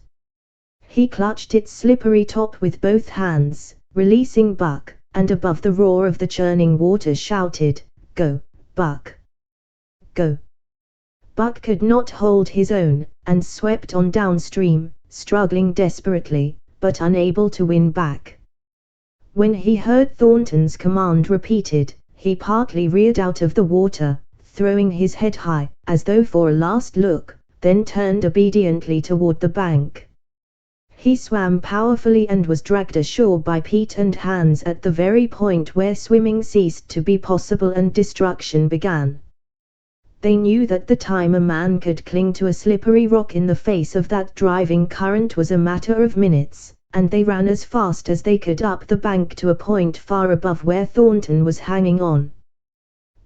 He clutched its slippery top with both hands, releasing Buck, and above the roar of the churning water shouted, "Go, Buck! Go!" Buck could not hold his own, and swept on downstream, struggling desperately, but unable to win back. When he heard Thornton's command repeated, he partly reared out of the water, throwing his head high, as though for a last look, then turned obediently toward the bank. He swam powerfully and was dragged ashore by Pete and Hans at the very point where swimming ceased to be possible and destruction began. They knew that the time a man could cling to a slippery rock in the face of that driving current was a matter of minutes, and they ran as fast as they could up the bank to a point far above where Thornton was hanging on.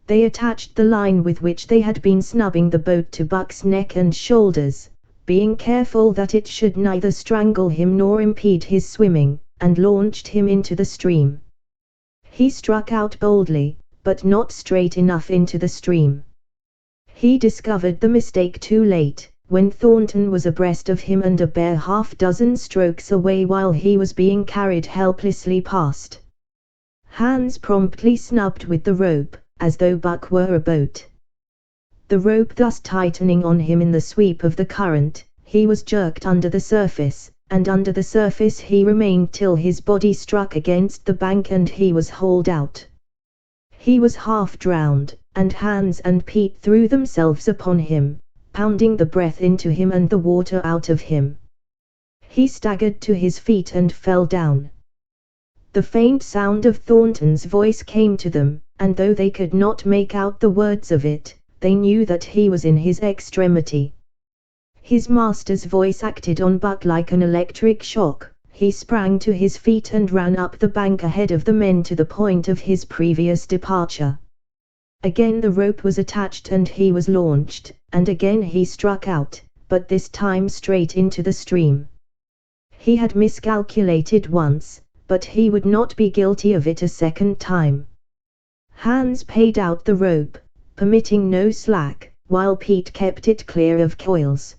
They attached the line with which they had been snubbing the boat to Buck's neck and shoulders, being careful that it should neither strangle him nor impede his swimming, and launched him into the stream. He struck out boldly, but not straight enough into the stream. He discovered the mistake too late, when Thornton was abreast of him and a bare half-dozen strokes away while he was being carried helplessly past. Hans promptly snubbed with the rope, as though Buck were a boat. The rope thus tightening on him in the sweep of the current, he was jerked under the surface, and under the surface he remained till his body struck against the bank and he was hauled out. He was half drowned, and Hans and Pete threw themselves upon him, pounding the breath into him and the water out of him. He staggered to his feet and fell down. The faint sound of Thornton's voice came to them, and though they could not make out the words of it, they knew that he was in his extremity. His master's voice acted on Buck like an electric shock. He sprang to his feet and ran up the bank ahead of the men to the point of his previous departure. Again the rope was attached and he was launched, and again he struck out, but this time straight into the stream. He had miscalculated once, but he would not be guilty of it a second time. Hans paid out the rope, permitting no slack, while Pete kept it clear of coils.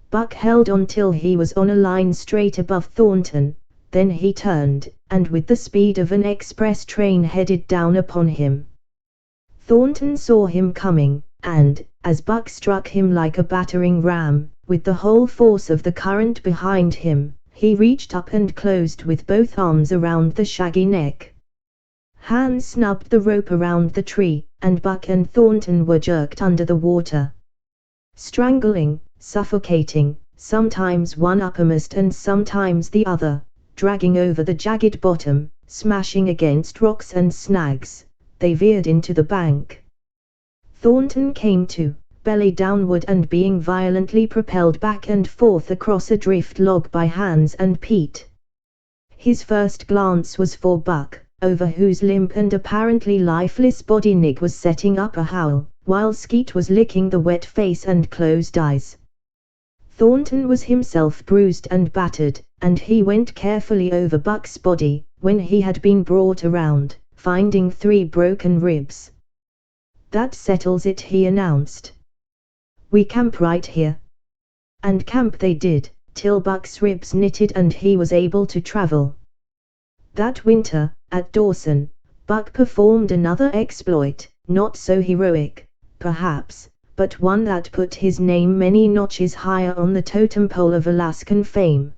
Buck held on till he was on a line straight above Thornton, then he turned, and with the speed of an express train headed down upon him. Thornton saw him coming, and, as Buck struck him like a battering ram, with the whole force of the current behind him, he reached up and closed with both arms around the shaggy neck. Hands snubbed the rope around the tree, and Buck and Thornton were jerked under the water. Strangling, suffocating, sometimes one uppermost and sometimes the other, dragging over the jagged bottom, smashing against rocks and snags, they veered into the bank. Thornton came to, belly downward and being violently propelled back and forth across a drift log by Hans and Pete. His first glance was for Buck, over whose limp and apparently lifeless body Nick was setting up a howl, while Skeet was licking the wet face and closed eyes. Thornton was himself bruised and battered, and he went carefully over Buck's body, when he had been brought around, finding 3 broken ribs. "That settles it," he announced. "We camp right here." And camp they did, till Buck's ribs knitted and he was able to travel. That winter, at Dawson, Buck performed another exploit, not so heroic, perhaps, but one that put his name many notches higher on the totem pole of Alaskan fame.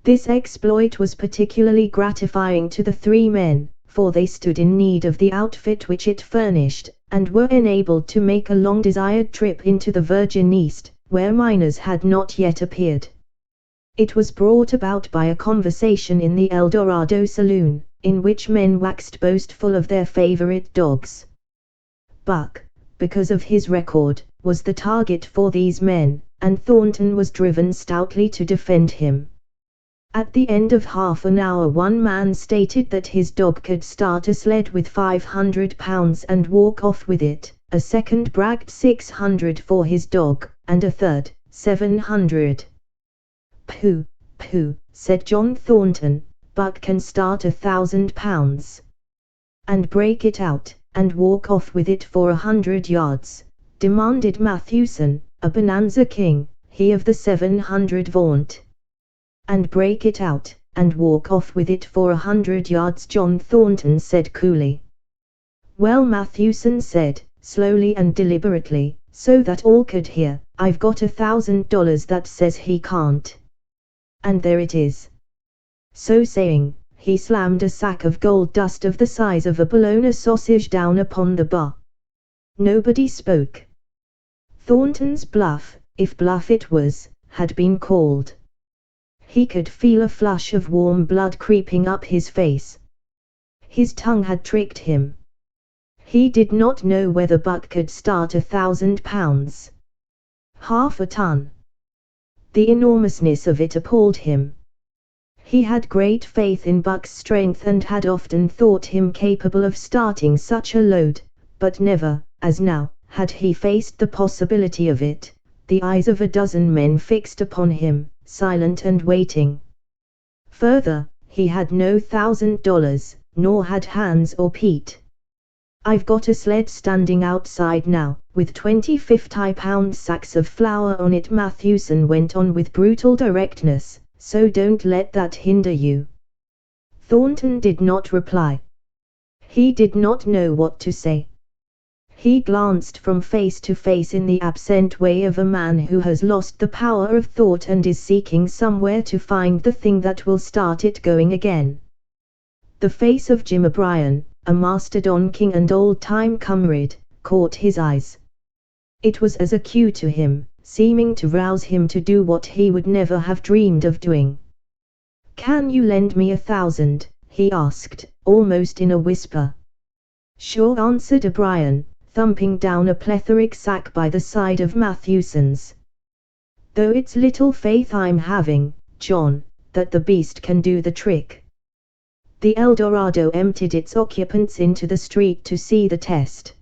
This exploit was particularly gratifying to the 3 men, for they stood in need of the outfit which it furnished, and were enabled to make a long-desired trip into the Virgin East, where miners had not yet appeared. It was brought about by a conversation in the El Dorado saloon, in which men waxed boastful of their favorite dogs. Buck, because of his record, was the target for these men, and Thornton was driven stoutly to defend him. At the end of half an hour one man stated that his dog could start a sled with 500 pounds and walk off with it, a second bragged 600 for his dog, and a third, 700. "Pooh, pooh," said John Thornton, "Buck can start 1,000 pounds. And break it out, and walk off with it for 100 yards, demanded Mathewson, a bonanza king, he of the 700 vaunt. "And break it out, and walk off with it for 100 yards," John Thornton said coolly. "Well," Mathewson said, slowly and deliberately, so that all could hear, "I've got $1,000 that says he can't. And there it is." So saying, he slammed a sack of gold dust of the size of a bologna sausage down upon the bar. Nobody spoke. Thornton's bluff, if bluff it was, had been called. He could feel a flush of warm blood creeping up his face. His tongue had tricked him. He did not know whether Buck could start 1,000 pounds. Half a ton. The enormousness of it appalled him. He had great faith in Buck's strength and had often thought him capable of starting such a load, but never, as now, had he faced the possibility of it, the eyes of a dozen men fixed upon him, silent and waiting. Further, he had no $1,000, nor had Hans or Pete. "I've got a sled standing outside now, with 20 50-pound sacks of flour on it," Mathewson went on with brutal directness, "so don't let that hinder you." Thornton did not reply. He did not know what to say. He glanced from face to face in the absent way of a man who has lost the power of thought and is seeking somewhere to find the thing that will start it going again. The face of Jim O'Brien, a mastodon king and old-time comrade, caught his eyes. It was as a cue to him, seeming to rouse him to do what he would never have dreamed of doing. "Can you lend me 1,000, he asked, almost in a whisper. "Sure," answered O'Brien, thumping down a plethoric sack by the side of Mathewson's. "Though it's little faith I'm having, John, that the beast can do the trick." The El Dorado emptied its occupants into the street to see the test.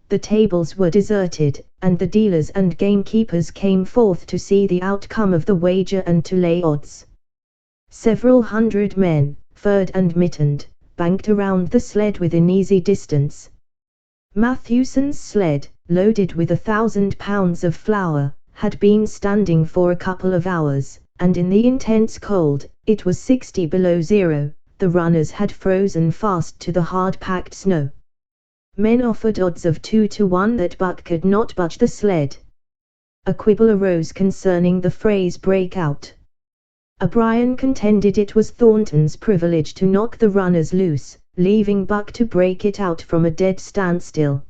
The tables were deserted, and the dealers and gamekeepers came forth to see the outcome of the wager and to lay odds. Several hundred men, furred and mittened, banked around the sled within easy distance. Mathewson's sled, loaded with 1,000 pounds of flour, had been standing for a couple of hours, and in the intense cold, it was 60 below zero, the runners had frozen fast to the hard-packed snow. Men offered odds of 2 to 1 that Buck could not budge the sled. A quibble arose concerning the phrase break out. O'Brien contended it was Thornton's privilege to knock the runners loose, leaving Buck to break it out from a dead standstill.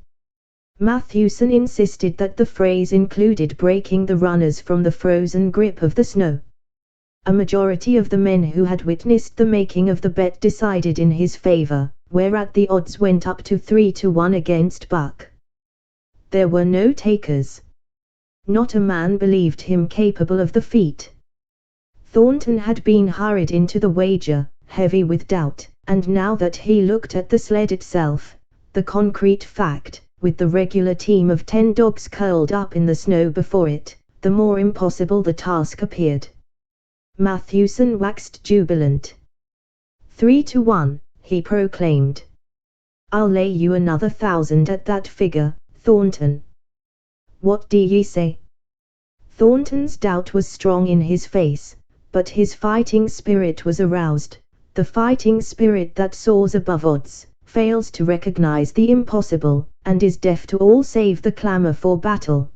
Matthewson insisted that the phrase included breaking the runners from the frozen grip of the snow. A majority of the men who had witnessed the making of the bet decided in his favor, whereat the odds went up to 3 to 1 against Buck. There were no takers. Not a man believed him capable of the feat. Thornton had been hurried into the wager, heavy with doubt, and now that he looked at the sled itself, the concrete fact, with the regular team of 10 dogs curled up in the snow before it, the more impossible the task appeared. Matthewson waxed jubilant. 3 to 1, he proclaimed. I'll lay you another 1,000 at that figure, Thornton. What do ye say? Thornton's doubt was strong in his face, but his fighting spirit was aroused, the fighting spirit that soars above odds, fails to recognize the impossible, and is deaf to all save the clamor for battle.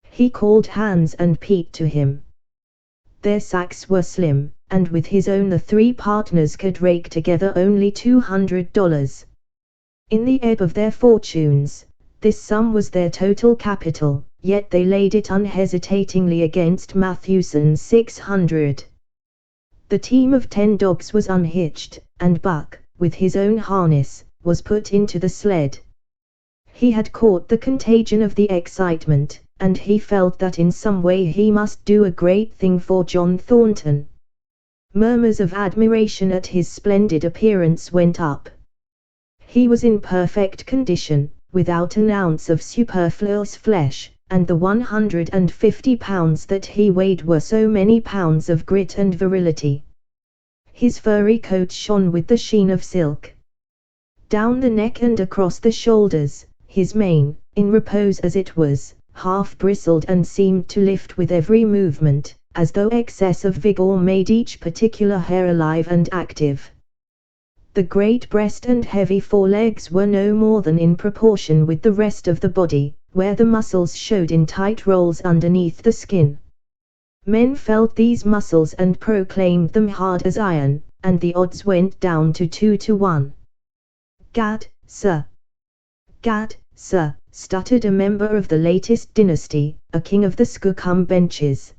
He called Hans and Pete to him. Their sacks were slim, and with his own the 3 partners could rake together only $200. In the ebb of their fortunes, this sum was their total capital, yet they laid it unhesitatingly against Matthewson's 600. The team of 10 dogs was unhitched, and Buck, with his own harness, was put into the sled. He had caught the contagion of the excitement, and he felt that in some way he must do a great thing for John Thornton. Murmurs of admiration at his splendid appearance went up. He was in perfect condition, without an ounce of superfluous flesh, and the 150 pounds that he weighed were so many pounds of grit and virility. His furry coat shone with the sheen of silk. Down the neck and across the shoulders, his mane, in repose as it was, half bristled and seemed to lift with every movement, as though excess of vigor made each particular hair alive and active. The great breast and heavy forelegs were no more than in proportion with the rest of the body, where the muscles showed in tight rolls underneath the skin. Men felt these muscles and proclaimed them hard as iron, and the odds went down to 2 to 1. Gad, sir! Gad, sir! Stuttered a member of the latest dynasty, a king of the Skookum benches.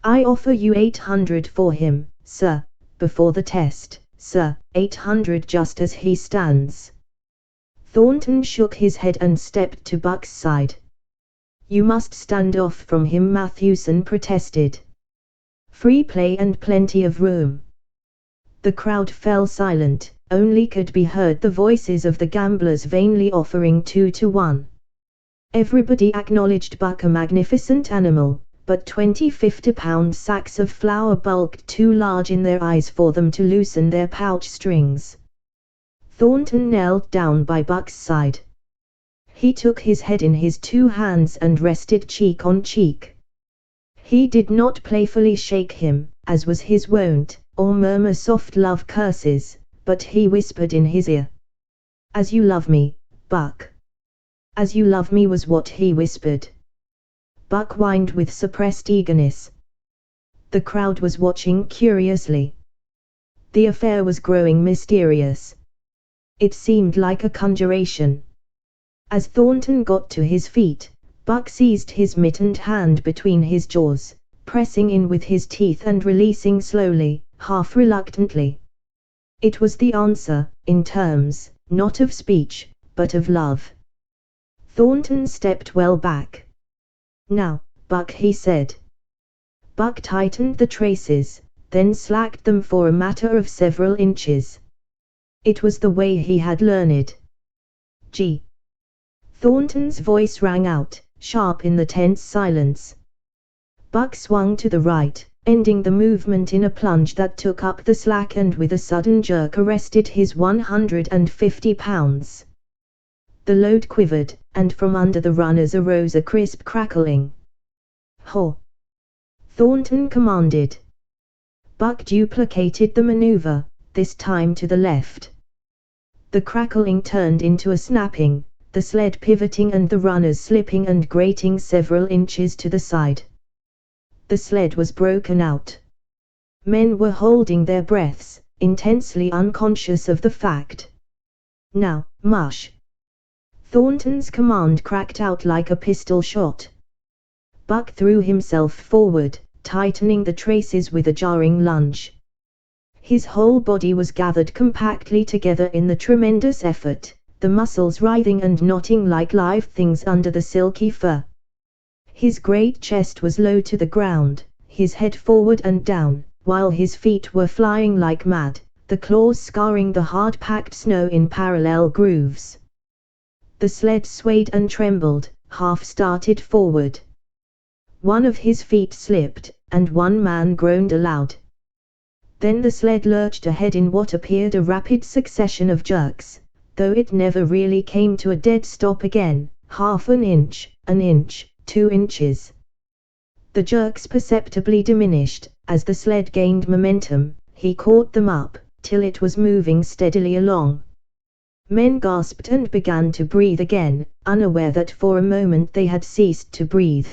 I offer you 800 for him, sir, before the test, sir, 800 just as he stands. Thornton shook his head and stepped to Buck's side. You must stand off from him, Matthewson protested. Free play and plenty of room. The crowd fell silent, only could be heard the voices of the gamblers vainly offering 2 to 1. Everybody acknowledged Buck a magnificent animal, but 20 50-pound sacks of flour bulked too large in their eyes for them to loosen their pouch strings. Thornton knelt down by Buck's side. He took his head in his 2 hands and rested cheek on cheek. He did not playfully shake him, as was his wont, or murmur soft love curses, but he whispered in his ear. As you love me, Buck. As you love me was what he whispered. Buck whined with suppressed eagerness. The crowd was watching curiously. The affair was growing mysterious. It seemed like a conjuration. As Thornton got to his feet, Buck seized his mittened hand between his jaws, pressing in with his teeth and releasing slowly, half reluctantly. It was the answer, in terms, not of speech, but of love. Thornton stepped well back. Now, Buck, he said. Buck tightened the traces, then slacked them for a matter of several inches. It was the way he had learned. Gee! Thornton's voice rang out, sharp in the tense silence. Buck swung to the right, ending the movement in a plunge that took up the slack and with a sudden jerk arrested his 150 pounds. The load quivered, and from under the runners arose a crisp crackling. "Haw!" Thornton commanded. Buck duplicated the maneuver, this time to the left. The crackling turned into a snapping, the sled pivoting and the runners slipping and grating several inches to the side. The sled was broken out. Men were holding their breaths, intensely unconscious of the fact. "Now, mush!" Thornton's command cracked out like a pistol shot. Buck threw himself forward, tightening the traces with a jarring lunge. His whole body was gathered compactly together in the tremendous effort, the muscles writhing and knotting like live things under the silky fur. His great chest was low to the ground, his head forward and down, while his feet were flying like mad, the claws scarring the hard-packed snow in parallel grooves. The sled swayed and trembled, half started forward. One of his feet slipped, and one man groaned aloud. Then the sled lurched ahead in what appeared a rapid succession of jerks, though it never really came to a dead stop again, half an inch, 2 inches. The jerks perceptibly diminished, as the sled gained momentum. He caught them up, till it was moving steadily along. Men gasped and began to breathe again, unaware that for a moment they had ceased to breathe.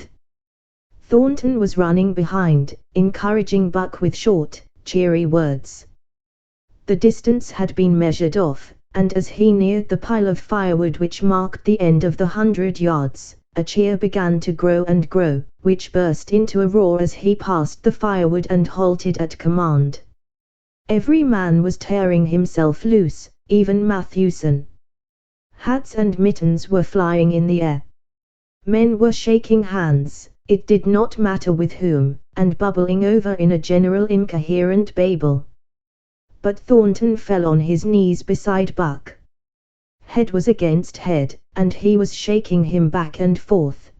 Thornton was running behind, encouraging Buck with short, cheery words. The distance had been measured off, and as he neared the pile of firewood which marked the end of the 100 yards, a cheer began to grow and grow, which burst into a roar as he passed the firewood and halted at command. Every man was tearing himself loose, even Matthewson. Hats and mittens were flying in the air. Men were shaking hands, it did not matter with whom, and bubbling over in a general incoherent babel. But Thornton fell on his knees beside Buck. Head was against head, and he was shaking him back and forth.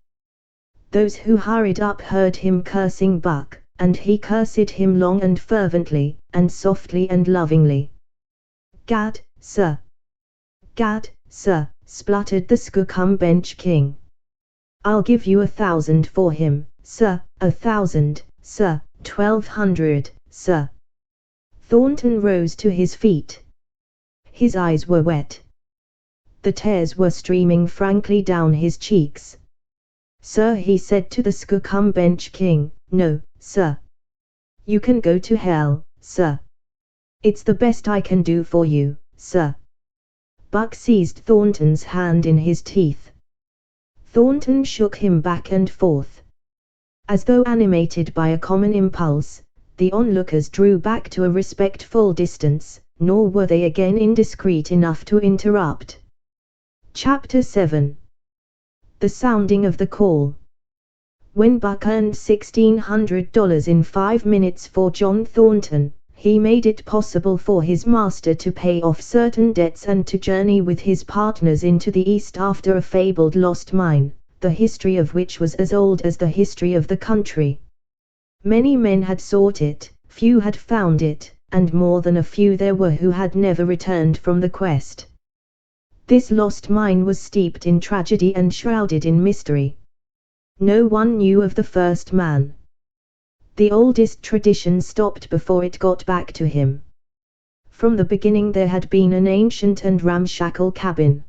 Those who hurried up heard him cursing Buck, and he cursed him long and fervently, and softly and lovingly. "Gad, sir! Gad, sir!" spluttered the Skookumbench King. "I'll give you 1,000 for him, sir, 1,000, sir, 1,200, sir." Thornton rose to his feet. His eyes were wet. The tears were streaming frankly down his cheeks. "Sir," he said to the Skookumbench King, "no, sir. You can go to hell, sir. It's the best I can do for you, sir." Buck seized Thornton's hand in his teeth. Thornton shook him back and forth. As though animated by a common impulse, the onlookers drew back to a respectful distance, nor were they again indiscreet enough to interrupt. Chapter 7. The sounding of the call. When Buck earned $1,600 in 5 minutes for John Thornton, he made it possible for his master to pay off certain debts and to journey with his partners into the East after a fabled lost mine, the history of which was as old as the history of the country. Many men had sought it, few had found it, and more than a few there were who had never returned from the quest. This lost mine was steeped in tragedy and shrouded in mystery. No one knew of the first man. The oldest tradition stopped before it got back to him. From the beginning there had been an ancient and ramshackle cabin.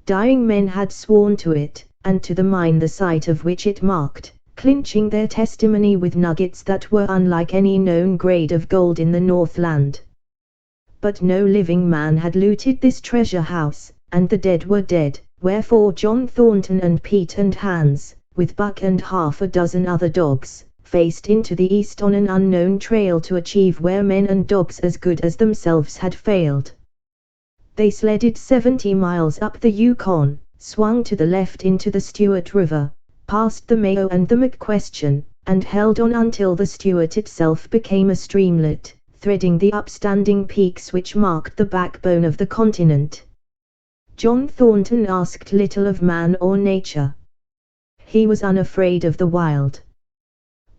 Dying men had sworn to it, and to the mine the site of which it marked, clinching their testimony with nuggets that were unlike any known grade of gold in the Northland. But no living man had looted this treasure house, and the dead were dead, wherefore John Thornton and Pete and Hans, with Buck and half a dozen other dogs, faced into the east on an unknown trail to achieve where men and dogs as good as themselves had failed. They sledded 70 miles up the Yukon, swung to the left into the Stewart River, past the Mayo and the McQuestion, and held on until the Stewart itself became a streamlet, threading the upstanding peaks which marked the backbone of the continent. John Thornton asked little of man or nature. He was unafraid of the wild.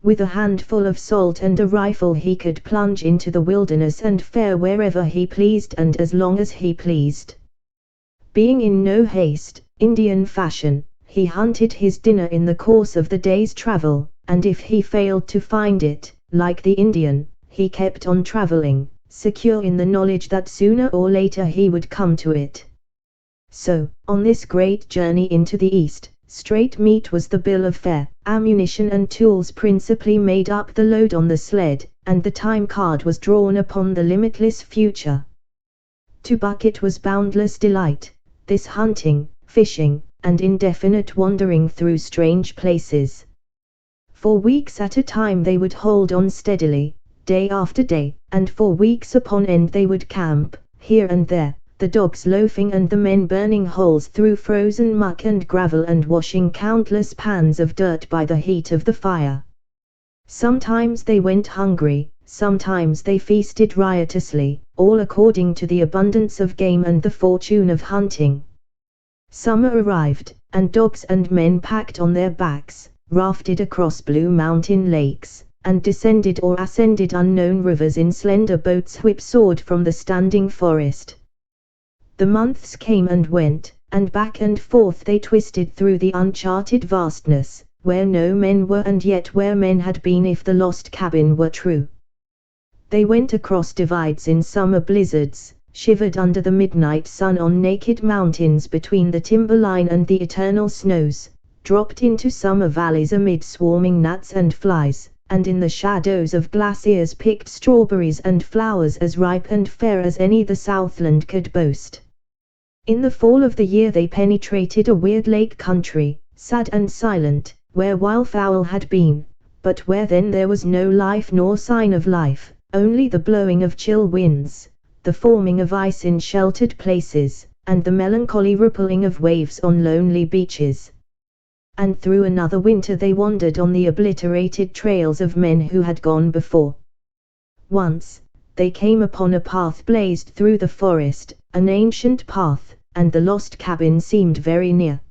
With a handful of salt and a rifle he could plunge into the wilderness and fare wherever he pleased and as long as he pleased. Being in no haste, Indian fashion, he hunted his dinner in the course of the day's travel, and if he failed to find it, like the Indian, he kept on traveling, secure in the knowledge that sooner or later he would come to it. So, on this great journey into the East, straight meat was the bill of fare, ammunition and tools principally made up the load on the sled, and the time card was drawn upon the limitless future. To Buck it was boundless delight, this hunting, fishing, and indefinite wandering through strange places. For weeks at a time they would hold on steadily, day after day, and for weeks upon end they would camp, here and there, the dogs loafing and the men burning holes through frozen muck and gravel and washing countless pans of dirt by the heat of the fire. Sometimes they went hungry, sometimes they feasted riotously, all according to the abundance of game and the fortune of hunting. Summer arrived, and dogs and men packed on their backs, rafted across blue mountain lakes, and descended or ascended unknown rivers in slender boats whipsawed from the standing forest. The months came and went, and back and forth they twisted through the uncharted vastness, where no men were and yet where men had been if the lost cabin were true. They went across divides in summer blizzards, shivered under the midnight sun on naked mountains between the timberline and the eternal snows, dropped into summer valleys amid swarming gnats and flies, and in the shadows of glaciers picked strawberries and flowers as ripe and fair as any the Southland could boast. In the fall of the year they penetrated a weird lake country, sad and silent, where wildfowl had been, but where then there was no life nor sign of life, only the blowing of chill winds, the forming of ice in sheltered places, and the melancholy rippling of waves on lonely beaches. And through another winter they wandered on the obliterated trails of men who had gone before. Once, they came upon a path blazed through the forest, an ancient path, and the lost cabin seemed very near.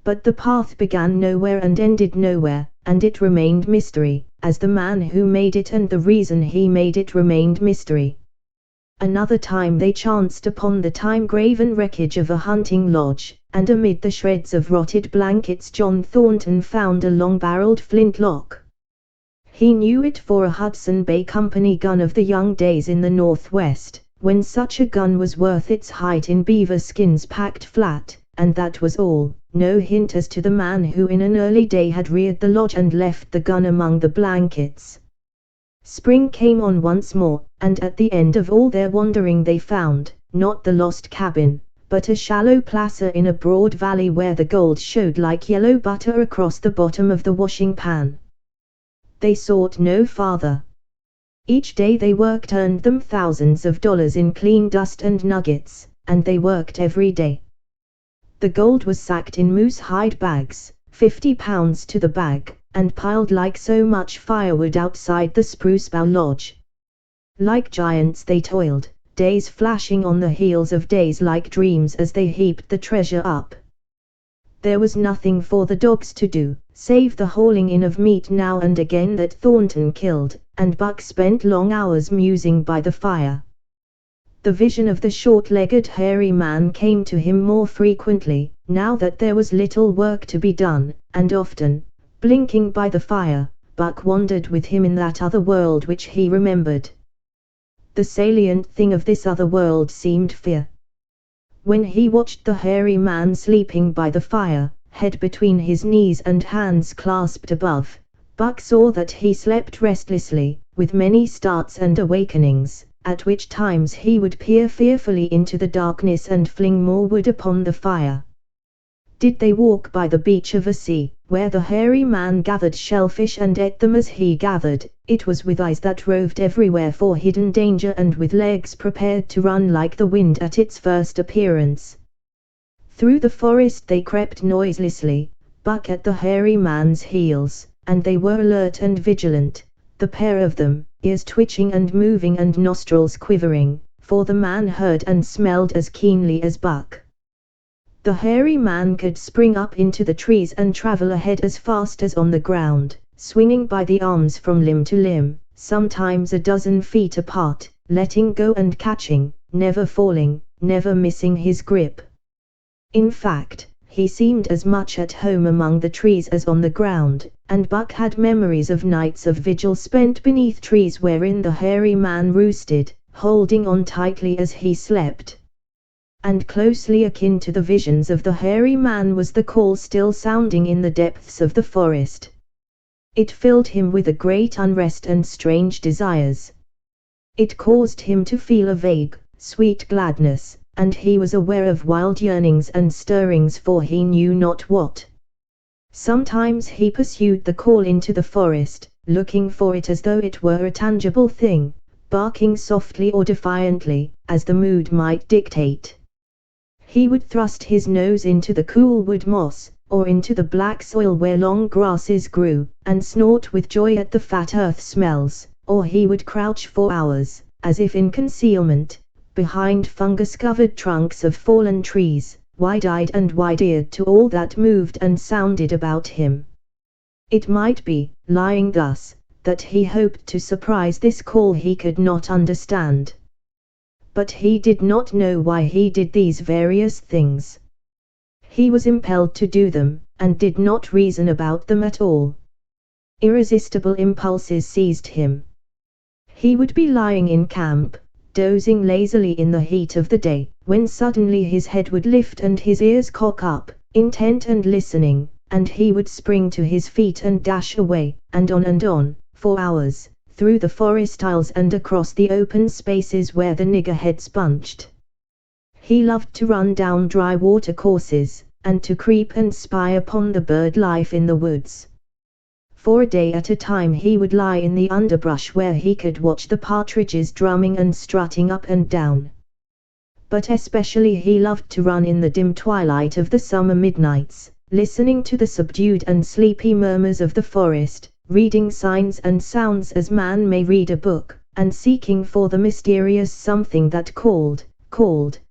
But the path began nowhere and ended nowhere, and it remained mystery, as the man who made it and the reason he made it remained mystery. Another time they chanced upon the time-graven wreckage of a hunting lodge, and amid the shreds of rotted blankets John Thornton found a long-barreled flintlock. He knew it for a Hudson Bay Company gun of the young days in the Northwest, when such a gun was worth its height in beaver skins packed flat, and that was all, no hint as to the man who in an early day had reared the lodge and left the gun among the blankets. Spring came on once more, and at the end of all their wandering they found, not the lost cabin, but a shallow plaza in a broad valley where the gold showed like yellow butter across the bottom of the washing pan. They sought no farther. Each day they worked earned them thousands of dollars in clean dust and nuggets, and they worked every day. The gold was sacked in moose-hide bags, 50 pounds to the bag, and piled like so much firewood outside the Spruce Bough Lodge. Like giants they toiled, days flashing on the heels of days like dreams as they heaped the treasure up. There was nothing for the dogs to do, save the hauling in of meat now and again that Thornton killed, and Buck spent long hours musing by the fire. The vision of the short-legged hairy man came to him more frequently, now that there was little work to be done, and often, blinking by the fire, Buck wandered with him in that other world which he remembered. The salient thing of this other world seemed fear. When he watched the hairy man sleeping by the fire, head between his knees and hands clasped above, Buck saw that he slept restlessly, with many starts and awakenings, at which times he would peer fearfully into the darkness and fling more wood upon the fire. Did they walk by the beach of a sea, where the hairy man gathered shellfish and ate them as he gathered, it was with eyes that roved everywhere for hidden danger and with legs prepared to run like the wind at its first appearance. Through the forest they crept noiselessly, Buck at the hairy man's heels, and they were alert and vigilant, the pair of them, ears twitching and moving and nostrils quivering, for the man heard and smelled as keenly as Buck. The hairy man could spring up into the trees and travel ahead as fast as on the ground, swinging by the arms from limb to limb, sometimes a dozen feet apart, letting go and catching, never falling, never missing his grip. In fact, he seemed as much at home among the trees as on the ground, and Buck had memories of nights of vigil spent beneath trees wherein the hairy man roosted, holding on tightly as he slept. And closely akin to the visions of the hairy man was the call still sounding in the depths of the forest. It filled him with a great unrest and strange desires. It caused him to feel a vague, sweet gladness, and he was aware of wild yearnings and stirrings for he knew not what. Sometimes he pursued the call into the forest, looking for it as though it were a tangible thing, barking softly or defiantly, as the mood might dictate. He would thrust his nose into the cool wood moss, or into the black soil where long grasses grew, and snort with joy at the fat earth smells, or he would crouch for hours, as if in concealment, behind fungus-covered trunks of fallen trees, wide-eyed and wide-eared to all that moved and sounded about him. It might be, lying thus, that he hoped to surprise this call he could not understand. But he did not know why he did these various things. He was impelled to do them, and did not reason about them at all. Irresistible impulses seized him. He would be lying in camp, dozing lazily in the heat of the day, when suddenly his head would lift and his ears cock up, intent and listening, and he would spring to his feet and dash away, and on, for hours, through the forest aisles and across the open spaces where the niggerheads bunched. He loved to run down dry water courses, and to creep and spy upon the bird life in the woods. For a day at a time he would lie in the underbrush where he could watch the partridges drumming and strutting up and down. But especially he loved to run in the dim twilight of the summer midnights, listening to the subdued and sleepy murmurs of the forest, reading signs and sounds as man may read a book, and seeking for the mysterious something that called,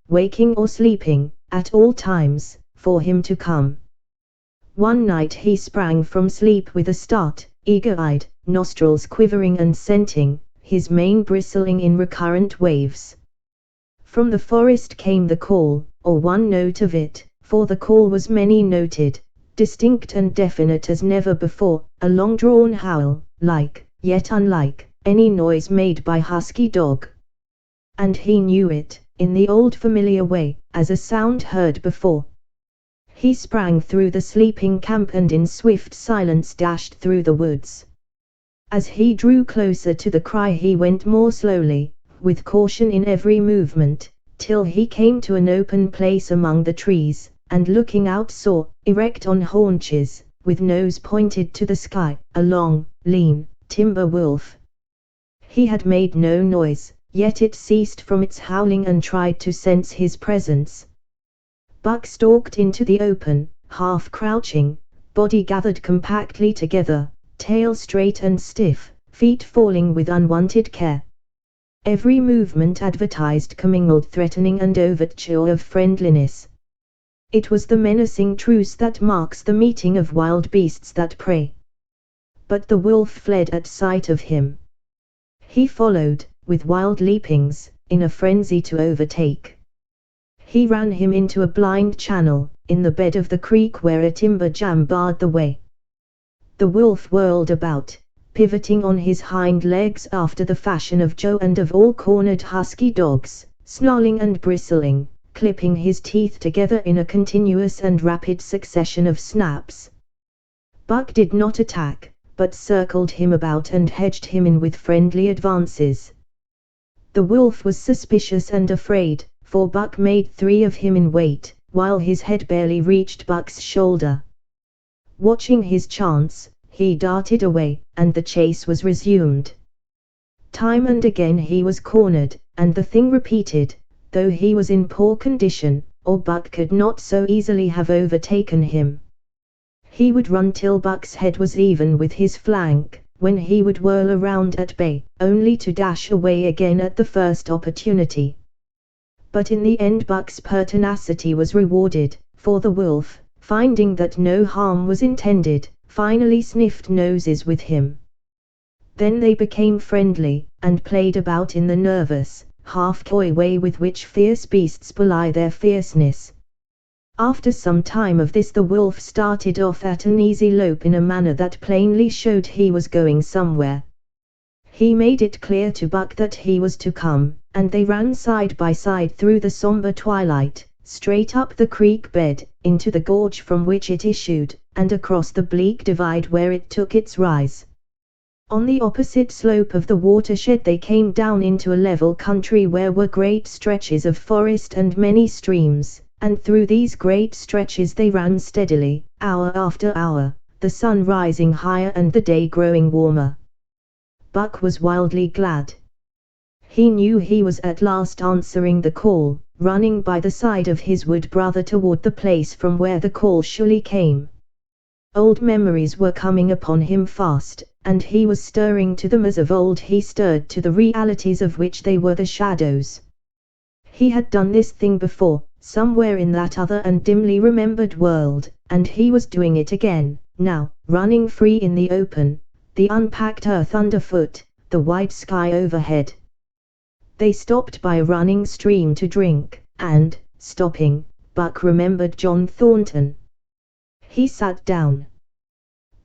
waking or sleeping, at all times, for him to come. One night he sprang from sleep with a start, eager-eyed, nostrils quivering and scenting, his mane bristling in recurrent waves. From the forest came the call, or one note of it, for the call was many-noted, distinct and definite as never before, a long-drawn howl, like, yet unlike, any noise made by husky dog. And he knew it, in the old familiar way, as a sound heard before. He sprang through the sleeping camp and in swift silence dashed through the woods. As he drew closer to the cry he went more slowly, with caution in every movement, till he came to an open place among the trees, and looking out saw, erect on haunches, with nose pointed to the sky, a long, lean, timber wolf. He had made no noise, yet it ceased from its howling and tried to sense his presence. Buck stalked into the open, half crouching, body gathered compactly together, tail straight and stiff, feet falling with unwonted care. Every movement advertised commingled threatening and overture of friendliness. It was the menacing truce that marks the meeting of wild beasts that prey. But the wolf fled at sight of him. He followed, with wild leapings, in a frenzy to overtake. He ran him into a blind channel, in the bed of the creek where a timber jam barred the way. The wolf whirled about, pivoting on his hind legs after the fashion of Joe and of all cornered husky dogs, snarling and bristling, clipping his teeth together in a continuous and rapid succession of snaps. Buck did not attack, but circled him about and hedged him in with friendly advances. The wolf was suspicious and afraid, for Buck made 3 of him in weight, while his head barely reached Buck's shoulder. Watching his chance, he darted away, and the chase was resumed. Time and again he was cornered, and the thing repeated, though he was in poor condition, or Buck could not so easily have overtaken him. He would run till Buck's head was even with his flank, when he would whirl around at bay, only to dash away again at the first opportunity. But in the end Buck's pertinacity was rewarded, for the wolf, finding that no harm was intended, finally sniffed noses with him. Then they became friendly, and played about in the nervous, half-coy way with which fierce beasts belie their fierceness. After some time of this the wolf started off at an easy lope in a manner that plainly showed he was going somewhere. He made it clear to Buck that he was to come, and they ran side by side through the somber twilight, straight up the creek bed, into the gorge from which it issued, and across the bleak divide where it took its rise. On the opposite slope of the watershed they came down into a level country where were great stretches of forest and many streams, and through these great stretches they ran steadily, hour after hour, the sun rising higher and the day growing warmer. Buck was wildly glad. He knew he was at last answering the call, running by the side of his wood brother toward the place from where the call surely came. Old memories were coming upon him fast, and he was stirring to them as of old he stirred to the realities of which they were the shadows. He had done this thing before, somewhere in that other and dimly remembered world, and he was doing it again, now, running free in the open, the unpacked earth underfoot, the wide sky overhead. They stopped by a running stream to drink, and, stopping, Buck remembered John Thornton. He sat down.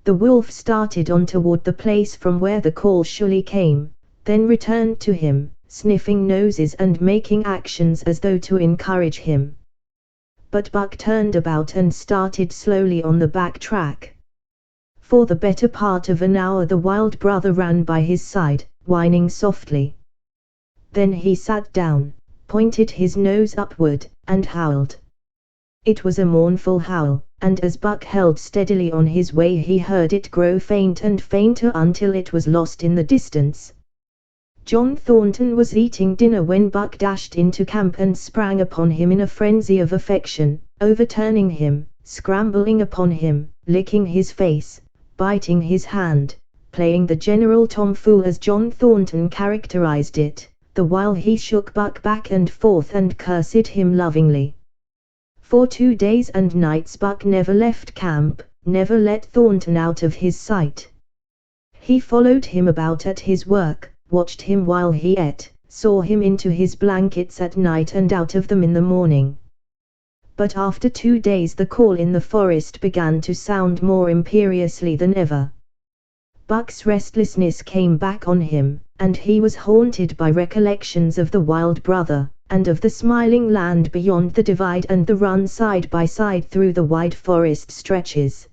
The wolf started on toward the place from where the call surely came, then returned to him, sniffing noses and making actions as though to encourage him. But Buck turned about and started slowly on the back track. For the better part of an hour the wild brother ran by his side, whining softly. Then he sat down, pointed his nose upward, and howled. It was a mournful howl, and as Buck held steadily on his way he heard it grow faint and fainter until it was lost in the distance. John Thornton was eating dinner when Buck dashed into camp and sprang upon him in a frenzy of affection, overturning him, scrambling upon him, licking his face, biting his hand, playing the general tomfool as John Thornton characterized it, the while he shook Buck back and forth and cursed him lovingly. For 2 days and nights Buck never left camp, never let Thornton out of his sight. He followed him about at his work, watched him while he ate, saw him into his blankets at night and out of them in the morning. But after 2 days the call in the forest began to sound more imperiously than ever. Buck's restlessness came back on him, and he was haunted by recollections of the wild brother, and of the smiling land beyond the divide and the run side by side through the wide forest stretches.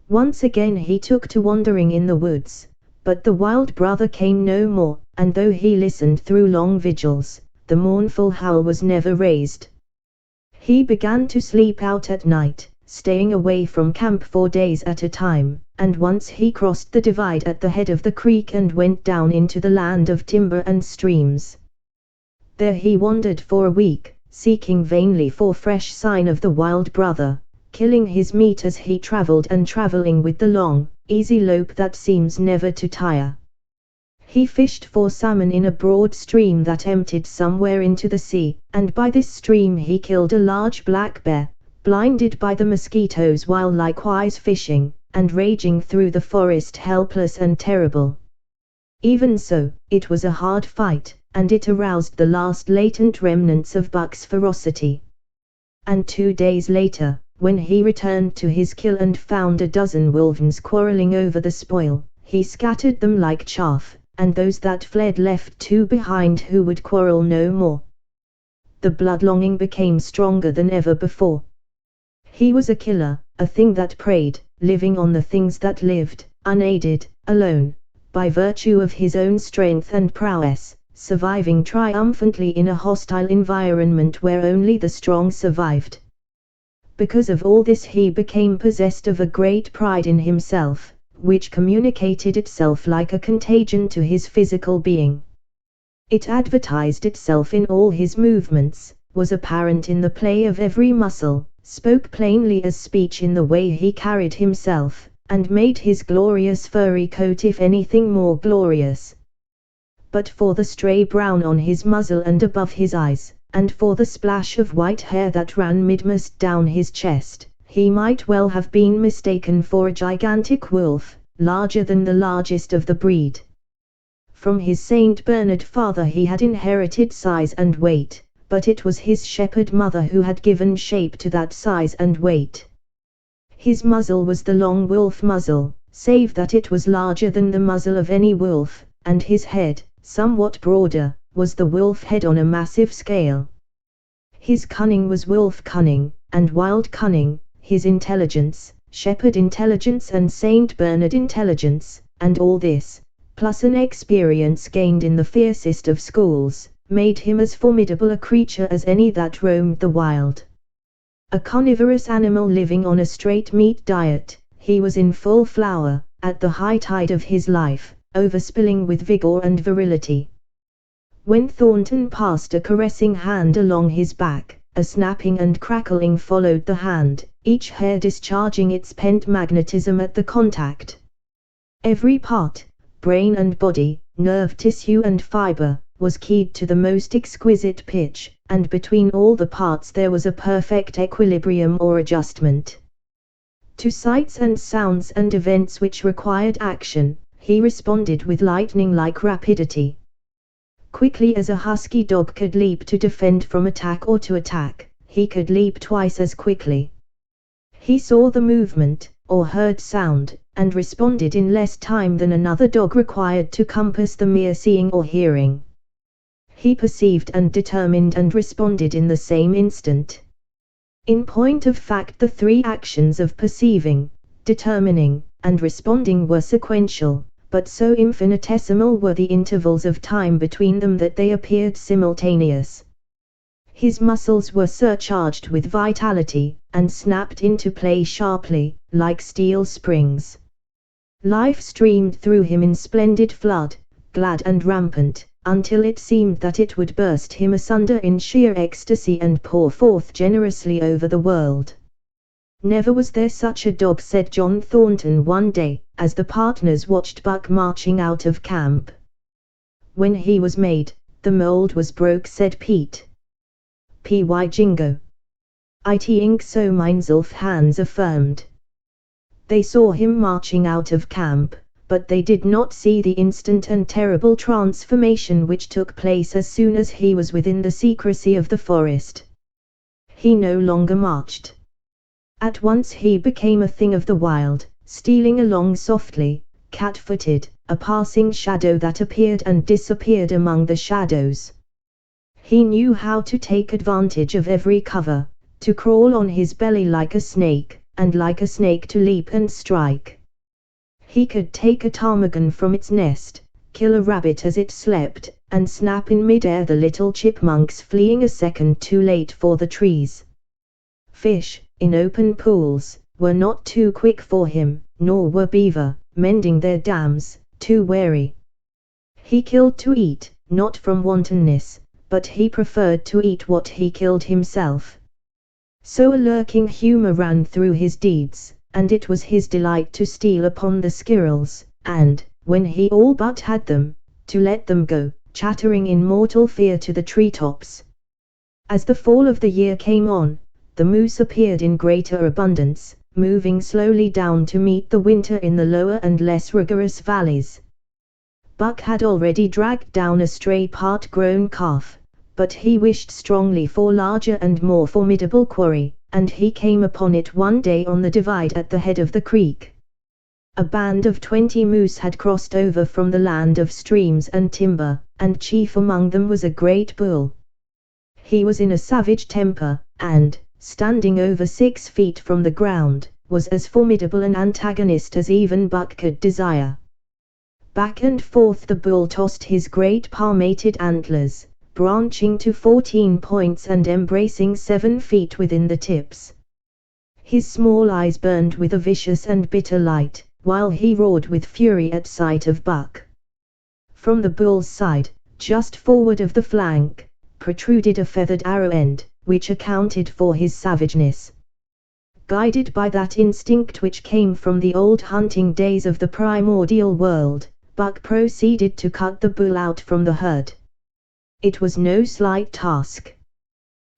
Once again he took to wandering in the woods, but the wild brother came no more, and though he listened through long vigils, the mournful howl was never raised. He began to sleep out at night, staying away from camp for days at a time, and once he crossed the divide at the head of the creek and went down into the land of timber and streams. There he wandered for a week, seeking vainly for fresh sign of the wild brother, killing his meat as he traveled and traveling with the long, easy lope that seems never to tire. He fished for salmon in a broad stream that emptied somewhere into the sea, and by this stream he killed a large black bear, blinded by the mosquitoes while likewise fishing, and raging through the forest helpless and terrible. Even so, it was a hard fight, and it aroused the last latent remnants of Buck's ferocity. And 2 days later, when he returned to his kill and found a dozen wolves quarreling over the spoil, he scattered them like chaff, and those that fled left 2 behind who would quarrel no more. The blood-longing became stronger than ever before. He was a killer, a thing that preyed, living on the things that lived, unaided, alone, by virtue of his own strength and prowess, surviving triumphantly in a hostile environment where only the strong survived. Because of all this he became possessed of a great pride in himself, which communicated itself like a contagion to his physical being. It advertised itself in all his movements, was apparent in the play of every muscle, spoke plainly as speech in the way he carried himself, and made his glorious furry coat if anything more glorious. But for the stray brown on his muzzle and above his eyes, and for the splash of white hair that ran midmost down his chest, he might well have been mistaken for a gigantic wolf, larger than the largest of the breed. From his St. Bernard father he had inherited size and weight, but it was his shepherd mother who had given shape to that size and weight. His muzzle was the long wolf muzzle, save that it was larger than the muzzle of any wolf, and his head, somewhat broader, was the wolf head on a massive scale. His cunning was wolf cunning, and wild cunning, his intelligence, shepherd intelligence and Saint Bernard intelligence, and all this, plus an experience gained in the fiercest of schools, made him as formidable a creature as any that roamed the wild. A carnivorous animal living on a straight meat diet, he was in full flower, at the high tide of his life, overspilling with vigor and virility. When Thornton passed a caressing hand along his back, a snapping and crackling followed the hand, each hair discharging its pent magnetism at the contact. Every part, brain and body, nerve tissue and fiber, was keyed to the most exquisite pitch, and between all the parts there was a perfect equilibrium or adjustment. To sights and sounds and events which required action, he responded with lightning-like rapidity. Quickly as a husky dog could leap to defend from attack or to attack, he could leap twice as quickly. He saw the movement, or heard sound, and responded in less time than another dog required to compass the mere seeing or hearing. He perceived and determined and responded in the same instant. In point of fact, the three actions of perceiving, determining, and responding were sequential, but so infinitesimal were the intervals of time between them that they appeared simultaneous. His muscles were surcharged with vitality, and snapped into play sharply, like steel springs. Life streamed through him in splendid flood, glad and rampant, until it seemed that it would burst him asunder in sheer ecstasy and pour forth generously over the world. "Never was there such a dog," said John Thornton one day, as the partners watched Buck marching out of camp. "When he was made, the mold was broke," said Pete. "P.Y. Jingo. I think so," Meinzelf Hans affirmed. They saw him marching out of camp, but they did not see the instant and terrible transformation which took place as soon as he was within the secrecy of the forest. He no longer marched. At once he became a thing of the wild, stealing along softly, cat-footed, a passing shadow that appeared and disappeared among the shadows. He knew how to take advantage of every cover, to crawl on his belly like a snake, and like a snake to leap and strike. He could take a ptarmigan from its nest, kill a rabbit as it slept, and snap in mid-air the little chipmunks fleeing a second too late for the trees. Fish, in open pools, were not too quick for him, nor were beaver, mending their dams, too wary. He killed to eat, not from wantonness, but he preferred to eat what he killed himself. So a lurking humor ran through his deeds, and it was his delight to steal upon the squirrels, and, when he all but had them, to let them go, chattering in mortal fear to the treetops. As the fall of the year came on, the moose appeared in greater abundance, moving slowly down to meet the winter in the lower and less rigorous valleys. Buck had already dragged down a stray part-grown calf, but he wished strongly for larger and more formidable quarry, and he came upon it one day on the divide at the head of the creek. A band of 20 moose had crossed over from the land of streams and timber, and chief among them was a great bull. He was in a savage temper, and, standing over 6 feet from the ground, was as formidable an antagonist as even Buck could desire. Back and forth the bull tossed his great palmated antlers, branching to 14 points and embracing 7 feet within the tips. His small eyes burned with a vicious and bitter light, while he roared with fury at sight of Buck. From the bull's side, just forward of the flank, protruded a feathered arrow end, which accounted for his savageness. Guided by that instinct which came from the old hunting days of the primordial world, Buck proceeded to cut the bull out from the herd. It was no slight task.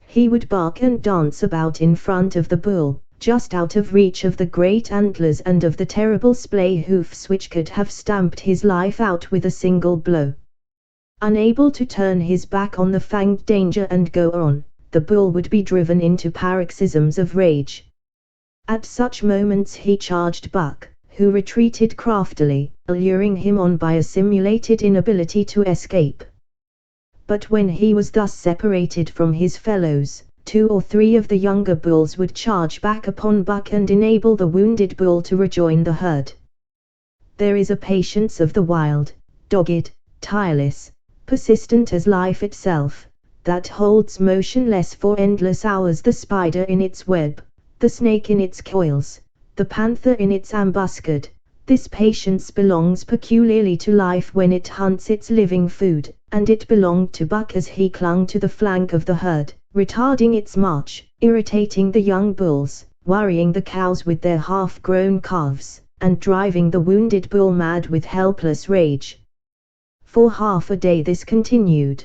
He would bark and dance about in front of the bull, just out of reach of the great antlers and of the terrible splay hoofs which could have stamped his life out with a single blow. Unable to turn his back on the fanged danger and go on, the bull would be driven into paroxysms of rage. At such moments he charged Buck, who retreated craftily, alluring him on by a simulated inability to escape. But when he was thus separated from his fellows, 2 or 3 of the younger bulls would charge back upon Buck and enable the wounded bull to rejoin the herd. There is a patience of the wild, dogged, tireless, persistent as life itself, that holds motionless for endless hours the spider in its web, the snake in its coils, the panther in its ambuscade. This patience belongs peculiarly to life when it hunts its living food, and it belonged to Buck as he clung to the flank of the herd, retarding its march, irritating the young bulls, worrying the cows with their half-grown calves, and driving the wounded bull mad with helpless rage. For half a day this continued.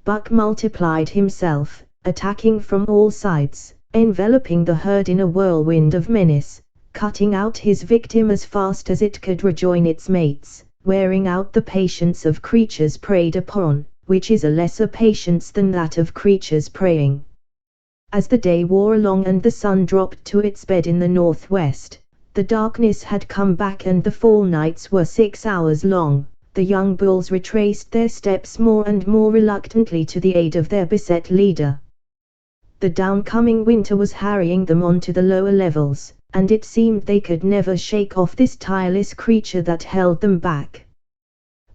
Buck multiplied himself, attacking from all sides, enveloping the herd in a whirlwind of menace, cutting out his victim as fast as it could rejoin its mates, wearing out the patience of creatures preyed upon, which is a lesser patience than that of creatures preying. As the day wore along and the sun dropped to its bed in the northwest, the darkness had come back and the fall nights were 6 hours long. The young bulls retraced their steps more and more reluctantly to the aid of their beset leader. The downcoming winter was harrying them on to the lower levels, and it seemed they could never shake off this tireless creature that held them back.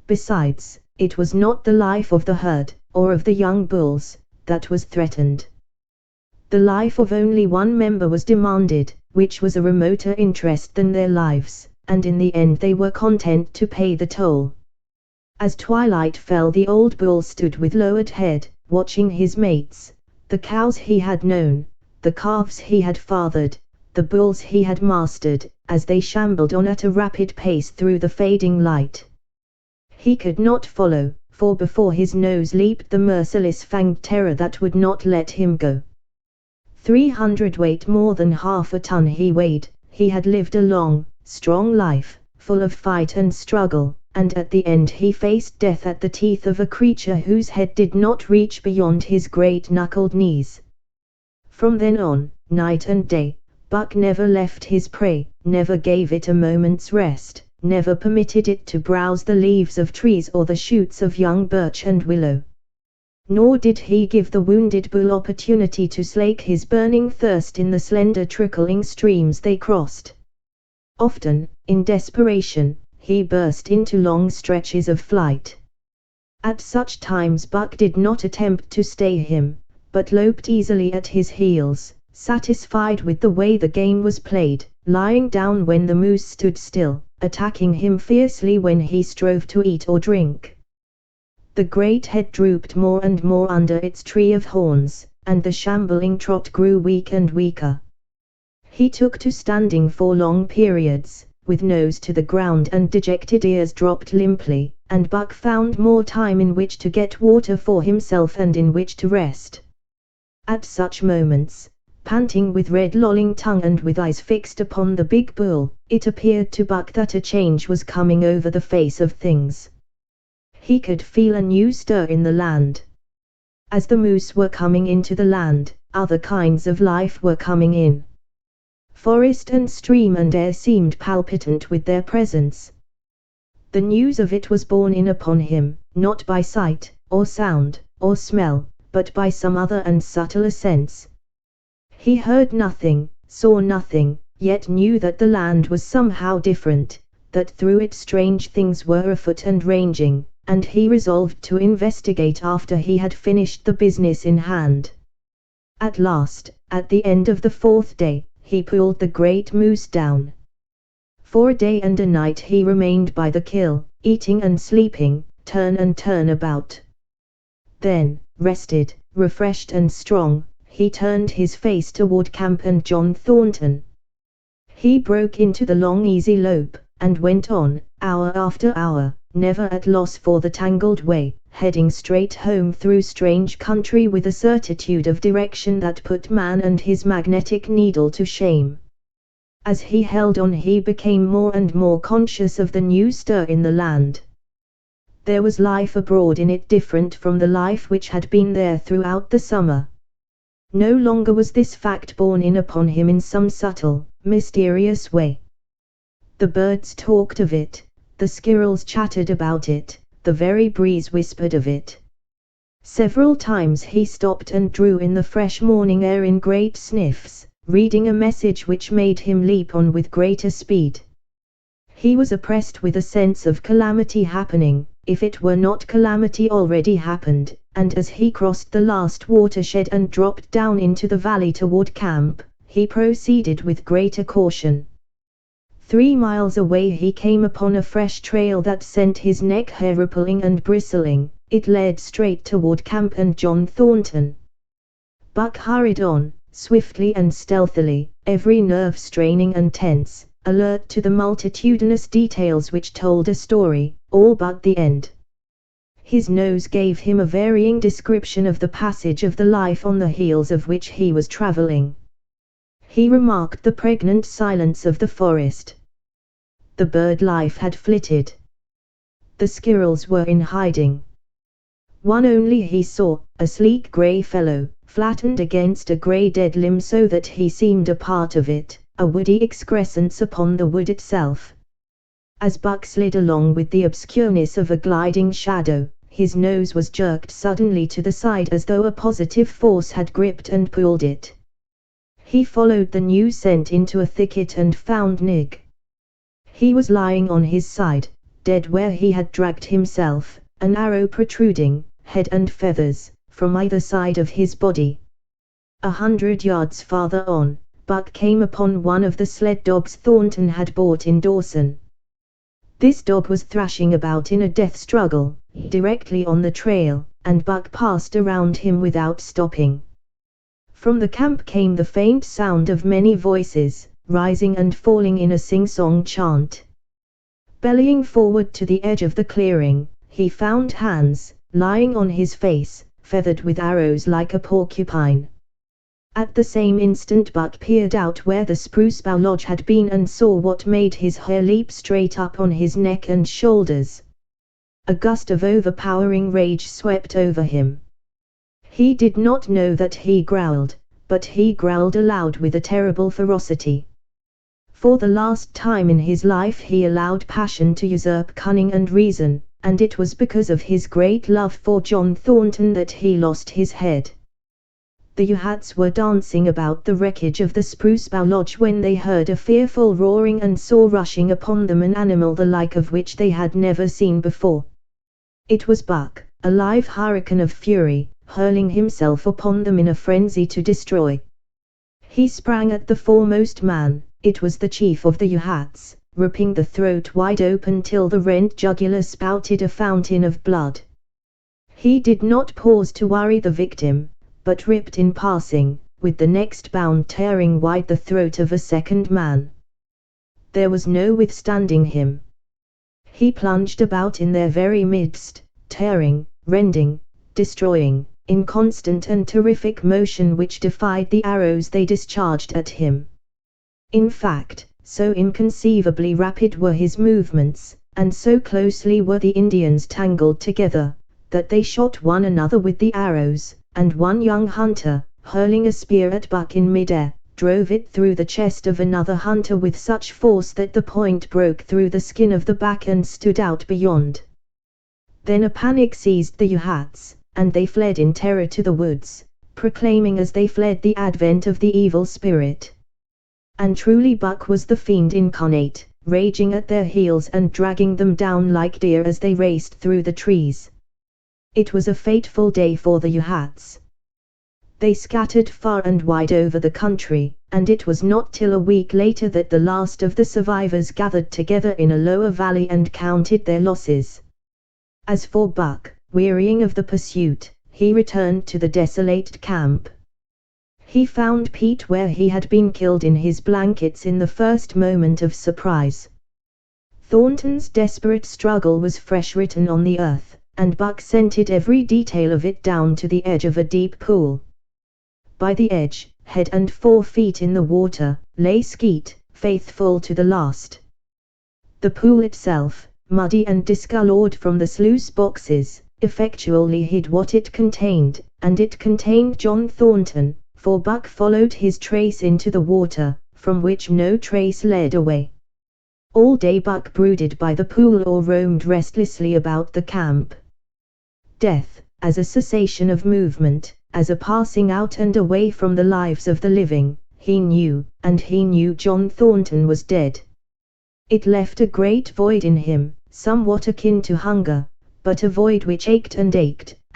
Besides, it was not the life of the herd, or of the young bulls, that was threatened. The life of only one member was demanded, which was a remoter interest than their lives, and in the end they were content to pay the toll. As twilight fell, the old bull stood with lowered head, watching his mates, the cows he had known, the calves he had fathered, the bulls he had mastered, as they shambled on at a rapid pace through the fading light. He could not follow, for before his nose leaped the merciless fanged terror that would not let him go. 300 weight, more than half a ton he weighed. He had lived a long, strong life, full of fight and struggle, and at the end he faced death at the teeth of a creature whose head did not reach beyond his great knuckled knees. From then on, night and day, Buck never left his prey, never gave it a moment's rest, never permitted it to browse the leaves of trees or the shoots of young birch and willow. Nor did he give the wounded bull opportunity to slake his burning thirst in the slender trickling streams they crossed. Often, in desperation, he burst into long stretches of flight. At such times Buck did not attempt to stay him, but loped easily at his heels, satisfied with the way the game was played, lying down when the moose stood still, attacking him fiercely when he strove to eat or drink. The great head drooped more and more under its tree of horns, and the shambling trot grew weak and weaker. He took to standing for long periods, with nose to the ground and dejected ears dropped limply, and Buck found more time in which to get water for himself and in which to rest. At such moments, panting with red lolling tongue and with eyes fixed upon the big bull, it appeared to Buck that a change was coming over the face of things. He could feel a new stir in the land. As the moose were coming into the land, other kinds of life were coming in. Forest and stream and air seemed palpitant with their presence. The news of it was borne in upon him, not by sight, or sound, or smell, but by some other and subtler sense. He heard nothing, saw nothing, yet knew that the land was somehow different, that through it strange things were afoot and ranging, and he resolved to investigate after he had finished the business in hand. At last, at the end of the 4th day, he pulled the great moose down. For a day and a night he remained by the kill, eating and sleeping, turn and turn about. Then, rested, refreshed and strong, he turned his face toward camp and John Thornton. He broke into the long easy lope, and went on, hour after hour, never at loss for the tangled way, heading straight home through strange country with a certitude of direction that put man and his magnetic needle to shame. As he held on he became more and more conscious of the new stir in the land. There was life abroad in it different from the life which had been there throughout the summer. No longer was this fact borne in upon him in some subtle, mysterious way. The birds talked of it, the squirrels chattered about it, the very breeze whispered of it. Several times he stopped and drew in the fresh morning air in great sniffs, reading a message which made him leap on with greater speed. He was oppressed with a sense of calamity happening, if it were not calamity already happened, and as he crossed the last watershed and dropped down into the valley toward camp, he proceeded with greater caution. 3 miles away he came upon a fresh trail that sent his neck hair rippling and bristling. It led straight toward camp and John Thornton. Buck hurried on, swiftly and stealthily, every nerve straining and tense, alert to the multitudinous details which told a story, all but the end. His nose gave him a varying description of the passage of the life on the heels of which he was traveling. He remarked the pregnant silence of the forest. The bird life had flitted. The squirrels were in hiding. One only he saw, a sleek grey fellow, flattened against a grey dead limb so that he seemed a part of it, a woody excrescence upon the wood itself. As Buck slid along with the obscureness of a gliding shadow, his nose was jerked suddenly to the side as though a positive force had gripped and pulled it. He followed the new scent into a thicket and found Nig. He was lying on his side, dead where he had dragged himself, an arrow protruding, head and feathers, from either side of his body. 100 yards farther on, Buck came upon one of the sled dogs Thornton had bought in Dawson. This dog was thrashing about in a death struggle, directly on the trail, and Buck passed around him without stopping. From the camp came the faint sound of many voices, rising and falling in a sing-song chant. Bellying forward to the edge of the clearing, he found Hans, lying on his face, feathered with arrows like a porcupine. At the same instant Buck peered out where the spruce bough lodge had been and saw what made his hair leap straight up on his neck and shoulders. A gust of overpowering rage swept over him. He did not know that he growled, but he growled aloud with a terrible ferocity. For the last time in his life he allowed passion to usurp cunning and reason, and it was because of his great love for John Thornton that he lost his head. The Uhats were dancing about the wreckage of the spruce bough lodge when they heard a fearful roaring and saw rushing upon them an animal the like of which they had never seen before. It was Buck, a live hurricane of fury, hurling himself upon them in a frenzy to destroy. He sprang at the foremost man, it was the chief of the Uhats, ripping the throat wide open till the rent jugular spouted a fountain of blood. He did not pause to worry the victim, but ripped in passing, with the next bound tearing wide the throat of a second man. There was no withstanding him. He plunged about in their very midst, tearing, rending, destroying, in constant and terrific motion which defied the arrows they discharged at him. In fact, so inconceivably rapid were his movements, and so closely were the Indians tangled together, that they shot one another with the arrows, and one young hunter, hurling a spear at Buck in midair, drove it through the chest of another hunter with such force that the point broke through the skin of the back and stood out beyond. Then a panic seized the Uhats, and they fled in terror to the woods, proclaiming as they fled the advent of the evil spirit. And truly Buck was the fiend incarnate, raging at their heels and dragging them down like deer as they raced through the trees. It was a fateful day for the Uhats. They scattered far and wide over the country, and it was not till a week later that the last of the survivors gathered together in a lower valley and counted their losses. As for Buck, wearying of the pursuit, he returned to the desolate camp. He found Pete where he had been killed in his blankets in the first moment of surprise. Thornton's desperate struggle was fresh written on the earth, and Buck scented every detail of it down to the edge of a deep pool. By the edge, head and 4 feet in the water, lay Skeet, faithful to the last. The pool itself, muddy and discolored from the sluice boxes, effectually hid what it contained, and it contained John Thornton, for Buck followed his trace into the water, from which no trace led away. All day Buck brooded by the pool or roamed restlessly about the camp. Death, as a cessation of movement, as a passing out and away from the lives of the living, he knew, and he knew John Thornton was dead. It left a great void in him, somewhat akin to hunger, but a void which ached,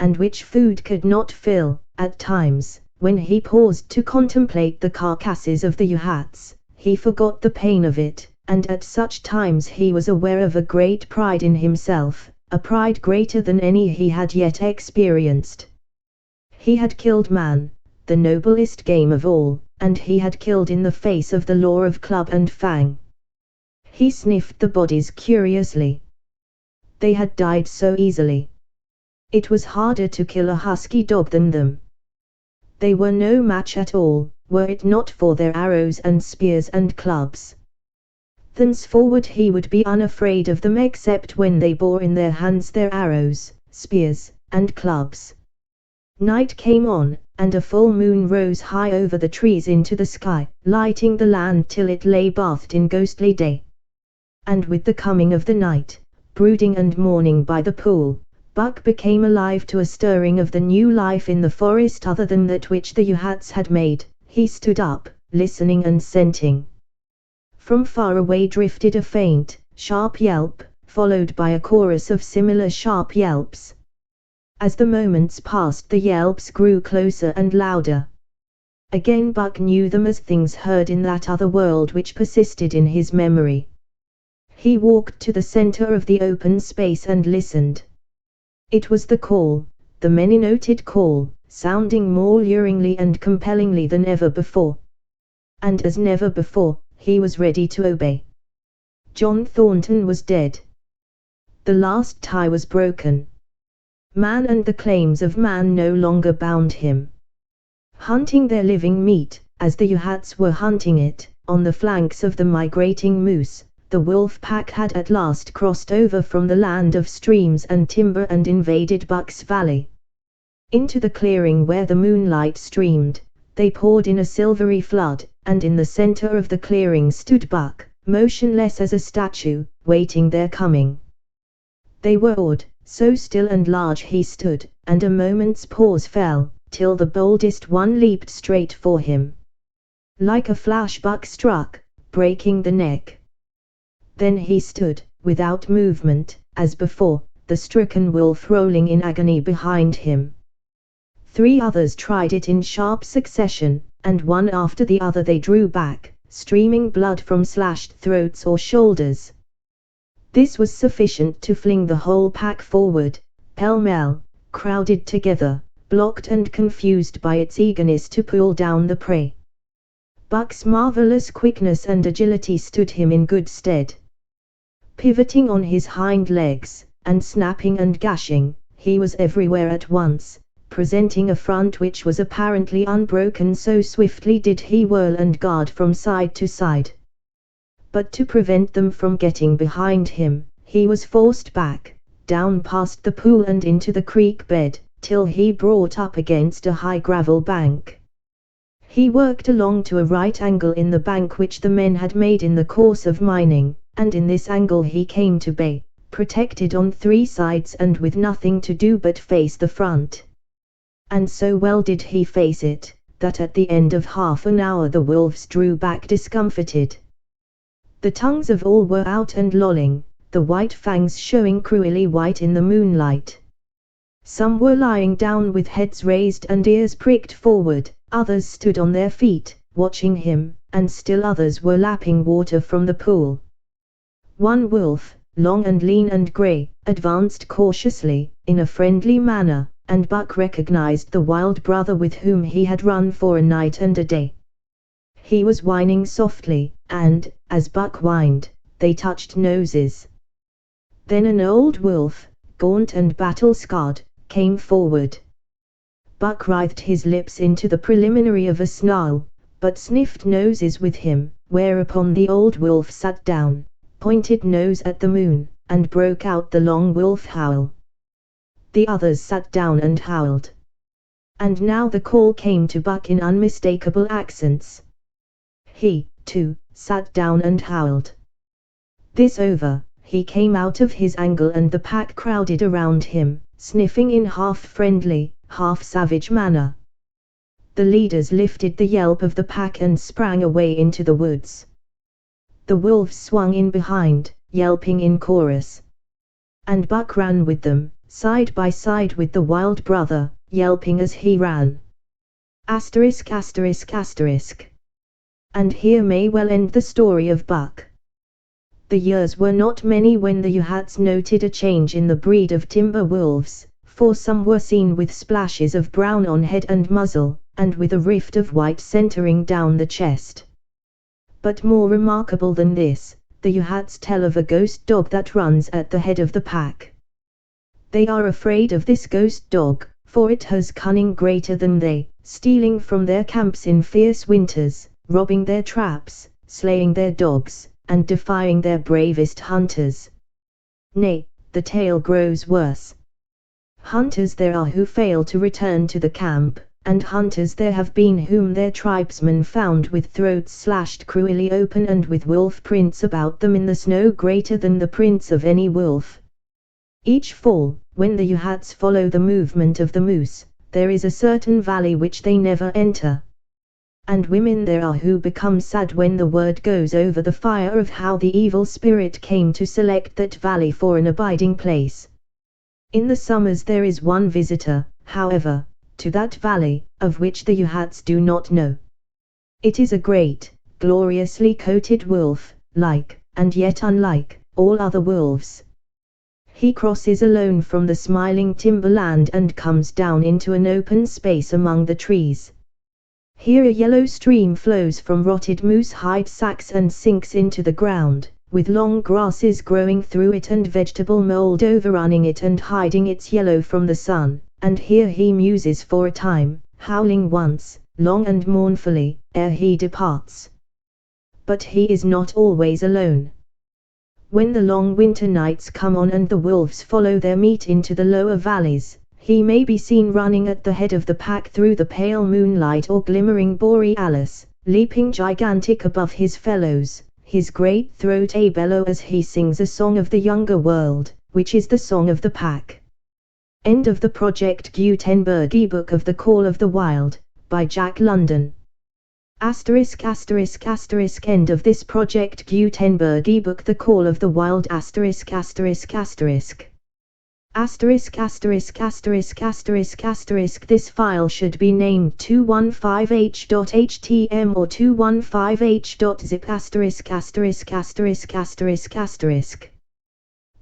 and which food could not fill. At times, when he paused to contemplate the carcasses of the Uhats, he forgot the pain of it, and at such times he was aware of a great pride in himself, a pride greater than any he had yet experienced. He had killed man, the noblest game of all, and he had killed in the face of the law of club and fang. He sniffed the bodies curiously. They had died so easily. It was harder to kill a husky dog than them. They were no match at all, were it not for their arrows and spears and clubs. Thenceforward he would be unafraid of them except when they bore in their hands their arrows, spears, and clubs. Night came on, and a full moon rose high over the trees into the sky, lighting the land till it lay bathed in ghostly day. And with the coming of the night, brooding and mourning by the pool, Buck became alive to a stirring of the new life in the forest other than that which the Uhats had made. He stood up, listening and scenting. From far away drifted a faint, sharp yelp, followed by a chorus of similar sharp yelps. As the moments passed, the yelps grew closer and louder. Again Buck knew them as things heard in that other world which persisted in his memory. He walked to the center of the open space and listened. It was the call, the many-noted call, sounding more luringly and compellingly than ever before. And as never before, he was ready to obey. John Thornton was dead. The last tie was broken. Man and the claims of man no longer bound him. Hunting their living meat, as the Uhats were hunting it, on the flanks of the migrating moose, the wolf pack had at last crossed over from the land of streams and timber and invaded Buck's Valley. Into the clearing where the moonlight streamed, they poured in a silvery flood, and in the center of the clearing stood Buck, motionless as a statue, waiting their coming. They were awed, so still and large he stood, and a moment's pause fell, till the boldest one leaped straight for him. Like a flash Buck struck, breaking the neck. Then he stood, without movement, as before, the stricken wolf rolling in agony behind him. 3 others tried it in sharp succession, and one after the other they drew back, streaming blood from slashed throats or shoulders. This was sufficient to fling the whole pack forward, pell-mell, crowded together, blocked and confused by its eagerness to pull down the prey. Buck's marvelous quickness and agility stood him in good stead. Pivoting on his hind legs, and snapping and gashing, he was everywhere at once, presenting a front which was apparently unbroken, so swiftly did he whirl and guard from side to side. But to prevent them from getting behind him, he was forced back, down past the pool and into the creek bed, till he brought up against a high gravel bank. He worked along to a right angle in the bank which the men had made in the course of mining, and in this angle he came to bay, protected on 3 sides and with nothing to do but face the front. And so well did he face it, that at the end of half an hour the wolves drew back discomfited. The tongues of all were out and lolling, the white fangs showing cruelly white in the moonlight. Some were lying down with heads raised and ears pricked forward, others stood on their feet, watching him, and still others were lapping water from the pool. One wolf, long and lean and grey, advanced cautiously, in a friendly manner, and Buck recognized the wild brother with whom he had run for a night and a day. He was whining softly, and, as Buck whined, they touched noses. Then an old wolf, gaunt and battle-scarred, came forward. Buck writhed his lips into the preliminary of a snarl, but sniffed noses with him, whereupon the old wolf sat down, pointed nose at the moon, and broke out the long wolf howl. The others sat down and howled. And now the call came to Buck in unmistakable accents. He, too, sat down and howled. This over, he came out of his angle and the pack crowded around him, sniffing in half-friendly, half-savage manner. The leaders lifted the yelp of the pack and sprang away into the woods. The wolves swung in behind, yelping in chorus. And Buck ran with them, side by side with the wild brother, yelping as he ran. Asterisk asterisk asterisk. And here may well end the story of Buck. The years were not many when the Yuhats noted a change in the breed of timber wolves, for some were seen with splashes of brown on head and muzzle, and with a rift of white centering down the chest. But more remarkable than this, the Yuhats tell of a ghost dog that runs at the head of the pack. They are afraid of this ghost dog, for it has cunning greater than they, stealing from their camps in fierce winters, robbing their traps, slaying their dogs, and defying their bravest hunters. Nay, the tale grows worse. Hunters there are who fail to return to the camp, and hunters there have been whom their tribesmen found with throats slashed cruelly open and with wolf prints about them in the snow greater than the prints of any wolf. Each fall, when the Yuhats follow the movement of the moose, there is a certain valley which they never enter. And women there are who become sad when the word goes over the fire of how the evil spirit came to select that valley for an abiding place. In the summers there is one visitor, however, to that valley, of which the Yuhats do not know. It is a great, gloriously coated wolf, like, and yet unlike, all other wolves. He crosses alone from the smiling timberland and comes down into an open space among the trees. Here a yellow stream flows from rotted moose hide sacks and sinks into the ground, with long grasses growing through it and vegetable mold overrunning it and hiding its yellow from the sun, and here he muses for a time, howling once, long and mournfully, ere he departs. But he is not always alone. When the long winter nights come on and the wolves follow their meat into the lower valleys, he may be seen running at the head of the pack through the pale moonlight or glimmering borealis, leaping gigantic above his fellows, his great throat a bellow as he sings a song of the younger world, which is the song of the pack. End of the Project Gutenberg ebook of The Call of the Wild, by Jack London. Asterisk asterisk asterisk end of this Project Gutenberg ebook The Call of the Wild asterisk asterisk asterisk. Asterisk asterisk asterisk asterisk asterisk this file should be named 215h.htm or 215h.zip asterisk asterisk asterisk asterisk asterisk.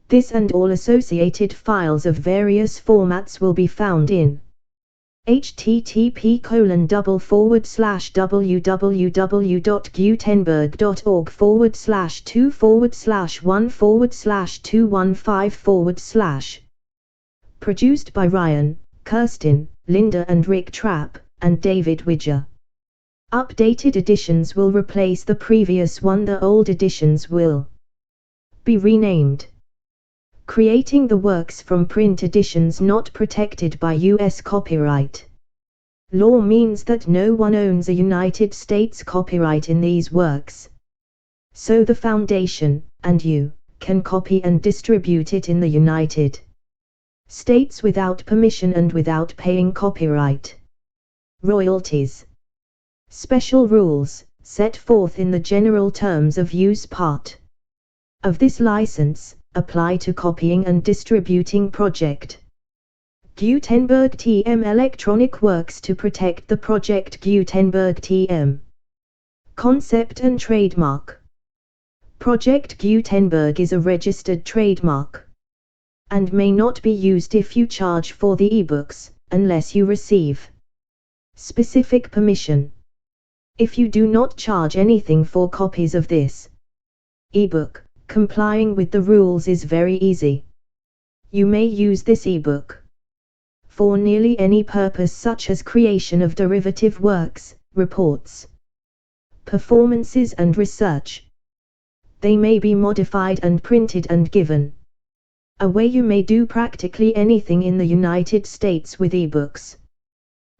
This and all associated files of various formats will be found in http://www.gutenberg.org/2/1/215/. Produced by Ryan, Kirsten, Linda and Rick Trapp, and David Widger. Updated editions will replace the previous one. The old editions will be renamed. Creating the works from print editions not protected by U.S. copyright law means that no one owns a United States copyright in these works. So the Foundation, and you, can copy and distribute it in the United States without permission and without paying copyright royalties. Special rules, set forth in the General Terms of Use Part of this license, apply to copying and distributing Project Gutenberg TM electronic works to protect the Project Gutenberg TM concept and trademark. Project Gutenberg is a registered trademark and may not be used if you charge for the ebooks, unless you receive specific permission. If you do not charge anything for copies of this ebook, complying with the rules is very easy. You may use this ebook for nearly any purpose, such as creation of derivative works, reports, performances and research. They may be modified and printed and given A way you may do practically anything in the United States with ebooks.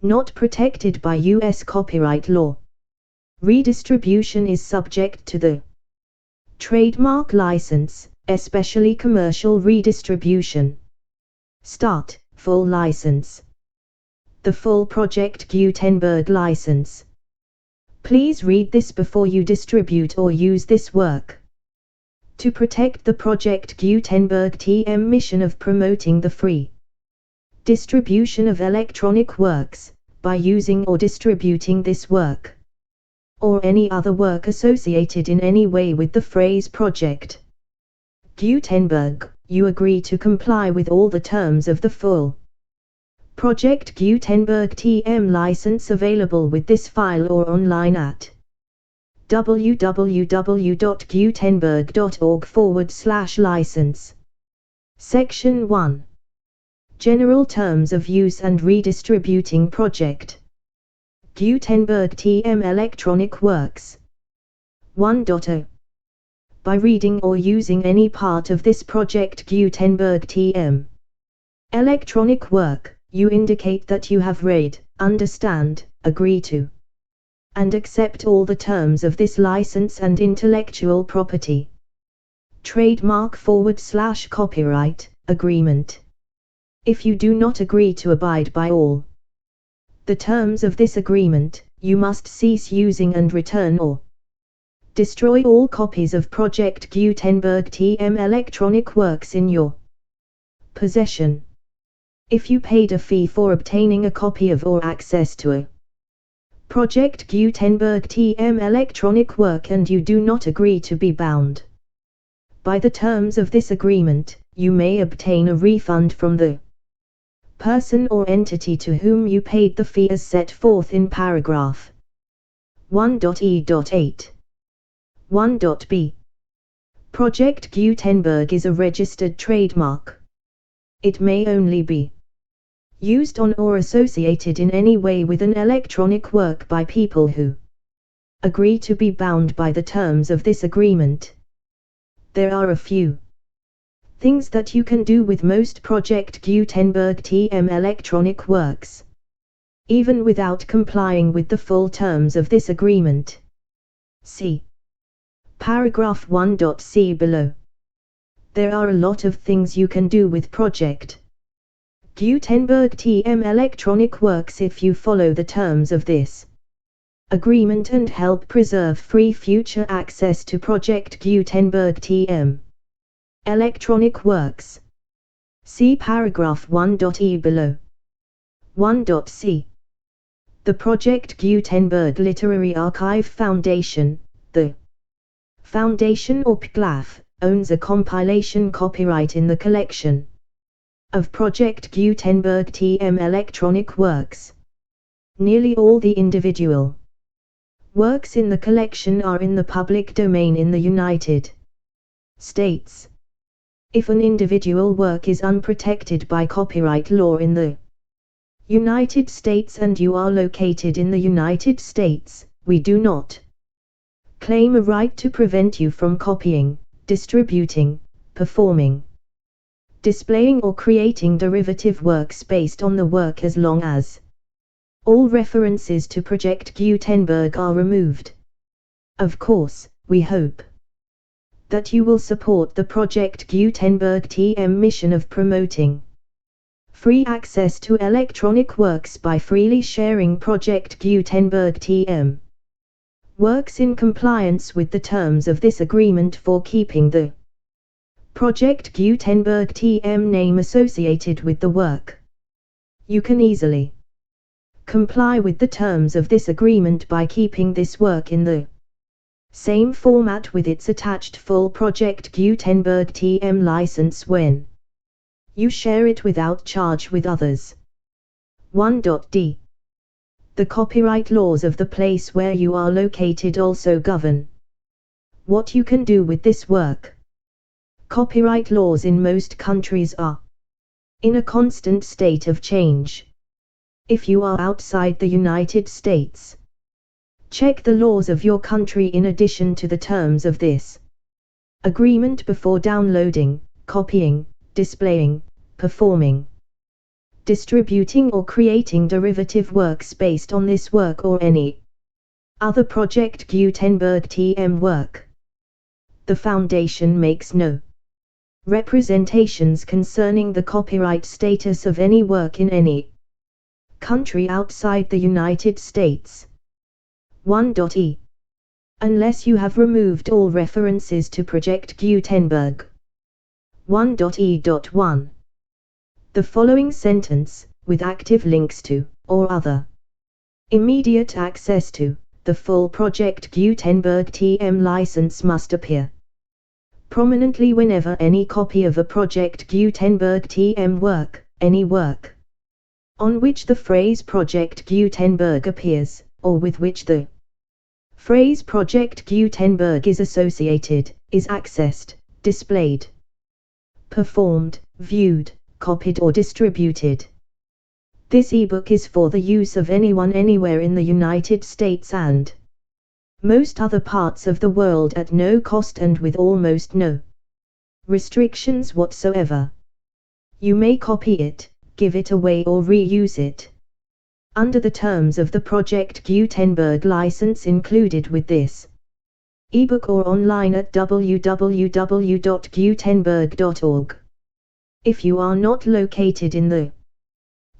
Not protected by U.S. copyright law. Redistribution is subject to the trademark license, especially commercial redistribution. Start, full license. The full Project Gutenberg license. Please read this before you distribute or use this work. To protect the Project Gutenberg TM mission of promoting the free distribution of electronic works, by using or distributing this work, or any other work associated in any way with the phrase Project Gutenberg, you agree to comply with all the terms of the full Project Gutenberg TM license available with this file or online at www.gutenberg.org/license. Section 1. General Terms of Use and Redistributing Project Gutenberg TM Electronic Works. 1.0. By reading or using any part of this Project Gutenberg TM electronic work, you indicate that you have read, understand, agree to, and accept all the terms of this license and intellectual property, trademark/copyright, agreement. If you do not agree to abide by all the terms of this agreement, you must cease using and return or destroy all copies of Project Gutenberg TM electronic works in your possession. If you paid a fee for obtaining a copy of or access to a Project Gutenberg TM electronic work and you do not agree to be bound by the terms of this agreement, you may obtain a refund from the person or entity to whom you paid the fee as set forth in paragraph 1.e.8. 1.b. Project Gutenberg is a registered trademark. It may only be used on or associated in any way with an electronic work by people who agree to be bound by the terms of this agreement. There are a few things that you can do with most Project Gutenberg TM electronic works, even without complying with the full terms of this agreement. See paragraph 1.c below. There are a lot of things you can do with Project Gutenberg TM electronic works if you follow the terms of this agreement and help preserve free future access to Project Gutenberg TM electronic works. See paragraph 1.e below. 1.c. The Project Gutenberg Literary Archive Foundation, the Foundation or PGLAF, owns a compilation copyright in the collection of Project Gutenberg TM electronic works. Nearly all the individual works in the collection are in the public domain in the United States. If an individual work is unprotected by copyright law in the United States and you are located in the United States, we do not claim a right to prevent you from copying, distributing, performing, displaying or creating derivative works based on the work as long as all references to Project Gutenberg are removed. Of course, we hope that you will support the Project Gutenberg TM mission of promoting free access to electronic works by freely sharing Project Gutenberg TM works in compliance with the terms of this agreement for keeping the Project Gutenberg TM name associated with the work. You can easily comply with the terms of this agreement by keeping this work in the same format with its attached full Project Gutenberg TM license when you share it without charge with others. 1.d. The copyright laws of the place where you are located also govern what you can do with this work. Copyright laws in most countries are in a constant state of change. If you are outside the United States, check the laws of your country in addition to the terms of this agreement before downloading, copying, displaying, performing, distributing or creating derivative works based on this work or any other Project Gutenberg TM work. The Foundation makes no representations concerning the copyright status of any work in any country outside the United States. 1.e. Unless you have removed all references to Project Gutenberg. 1.e.1. The following sentence, with active links to, or other immediate access to, the full Project Gutenberg TM license must appear prominently whenever any copy of a Project Gutenberg TM work, any work on which the phrase Project Gutenberg appears, or with which the phrase Project Gutenberg is associated, is accessed, displayed, performed, viewed, copied or distributed. This ebook is for the use of anyone anywhere in the United States and most other parts of the world at no cost and with almost no restrictions whatsoever. You may copy it, give it away or reuse it under the terms of the Project Gutenberg license included with this ebook or online at www.gutenberg.org. If you are not located in the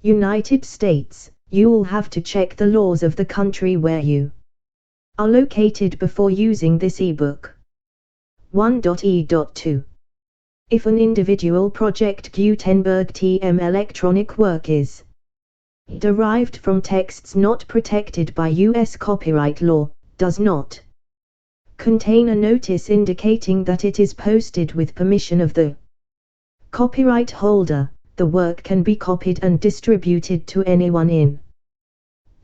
United States, you will have to check the laws of the country where you are located before using this ebook. 1.e.2. If an individual Project Gutenberg TM electronic work is derived from texts not protected by U.S. copyright law, does not contain a notice indicating that it is posted with permission of the copyright holder, the work can be copied and distributed to anyone in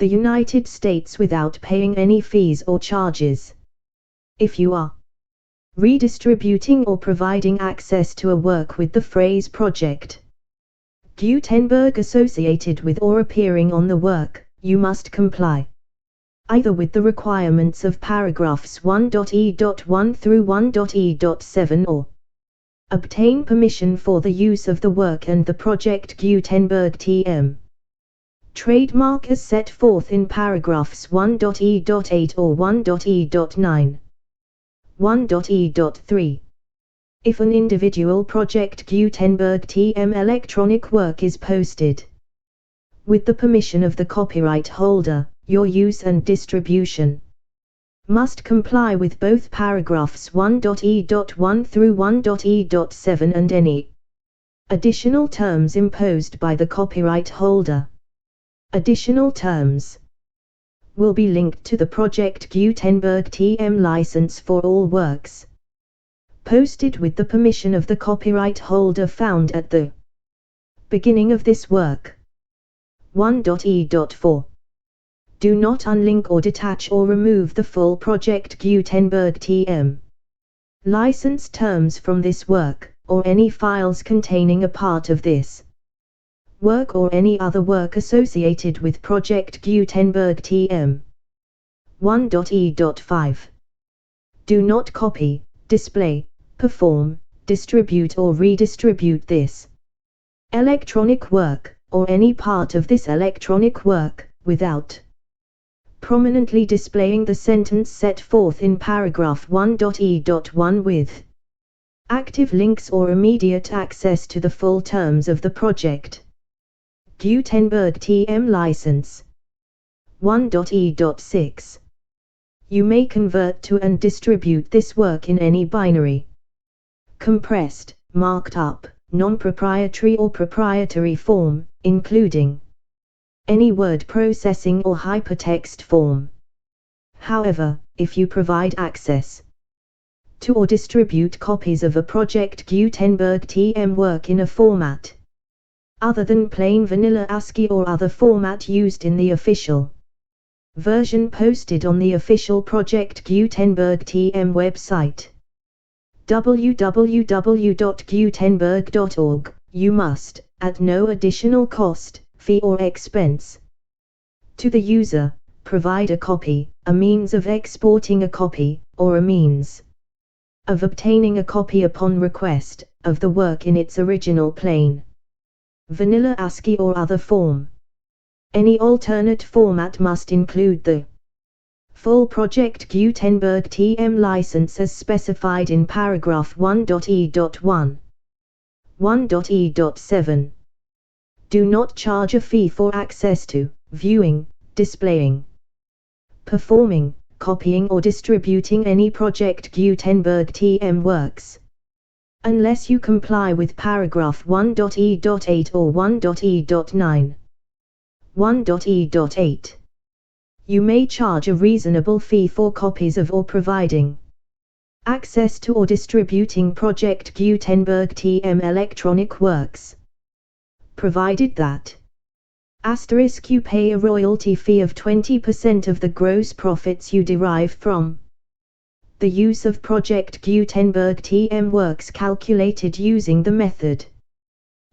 the United States without paying any fees or charges. If you are redistributing or providing access to a work with the phrase Project Gutenberg associated with or appearing on the work, you must comply either with the requirements of paragraphs 1.e.1 through 1.e.7 or obtain permission for the use of the work and the Project Gutenberg TM trademark as set forth in paragraphs 1.e.8 or 1.e.9. 1.e.3. If an individual Project Gutenberg TM electronic work is posted with the permission of the copyright holder, your use and distribution must comply with both paragraphs 1.e.1 through 1.e.7 and any additional terms imposed by the copyright holder. Additional terms will be linked to the Project Gutenberg TM license for all works posted with the permission of the copyright holder found at the beginning of this work. 1.e.4. Do not unlink or detach or remove the full Project Gutenberg TM license terms from this work, or any files containing a part of this work or any other work associated with Project Gutenberg TM. 1.e.5. Do not copy, display, perform, distribute or redistribute this electronic work, or any part of this electronic work, without prominently displaying the sentence set forth in paragraph 1.e.1 with active links or immediate access to the full terms of the Project Gutenberg TM license. 1.e.6. You may convert to and distribute this work in any binary, compressed, marked up, non-proprietary or proprietary form, including any word processing or hypertext form. However, if you provide access to or distribute copies of a Project Gutenberg TM work in a format other than plain vanilla ASCII or other format used in the official version posted on the official Project Gutenberg TM website, www.gutenberg.org, you must, at no additional cost, fee or expense to the user, provide a copy, a means of exporting a copy, or a means of obtaining a copy upon request, of the work in its original plain vanilla ASCII or other form. Any alternate format must include the full Project Gutenberg TM license as specified in paragraph 1.e.1. 1.e.7. Do not charge a fee for access to, viewing, displaying, performing, copying or distributing any Project Gutenberg TM works, unless you comply with paragraph 1.e.8 or 1.e.9. 1.e.8. You may charge a reasonable fee for copies of or providing access to or distributing Project Gutenberg TM electronic works, provided that you pay a royalty fee of 20% of the gross profits you derive from the use of Project Gutenberg TM works calculated using the method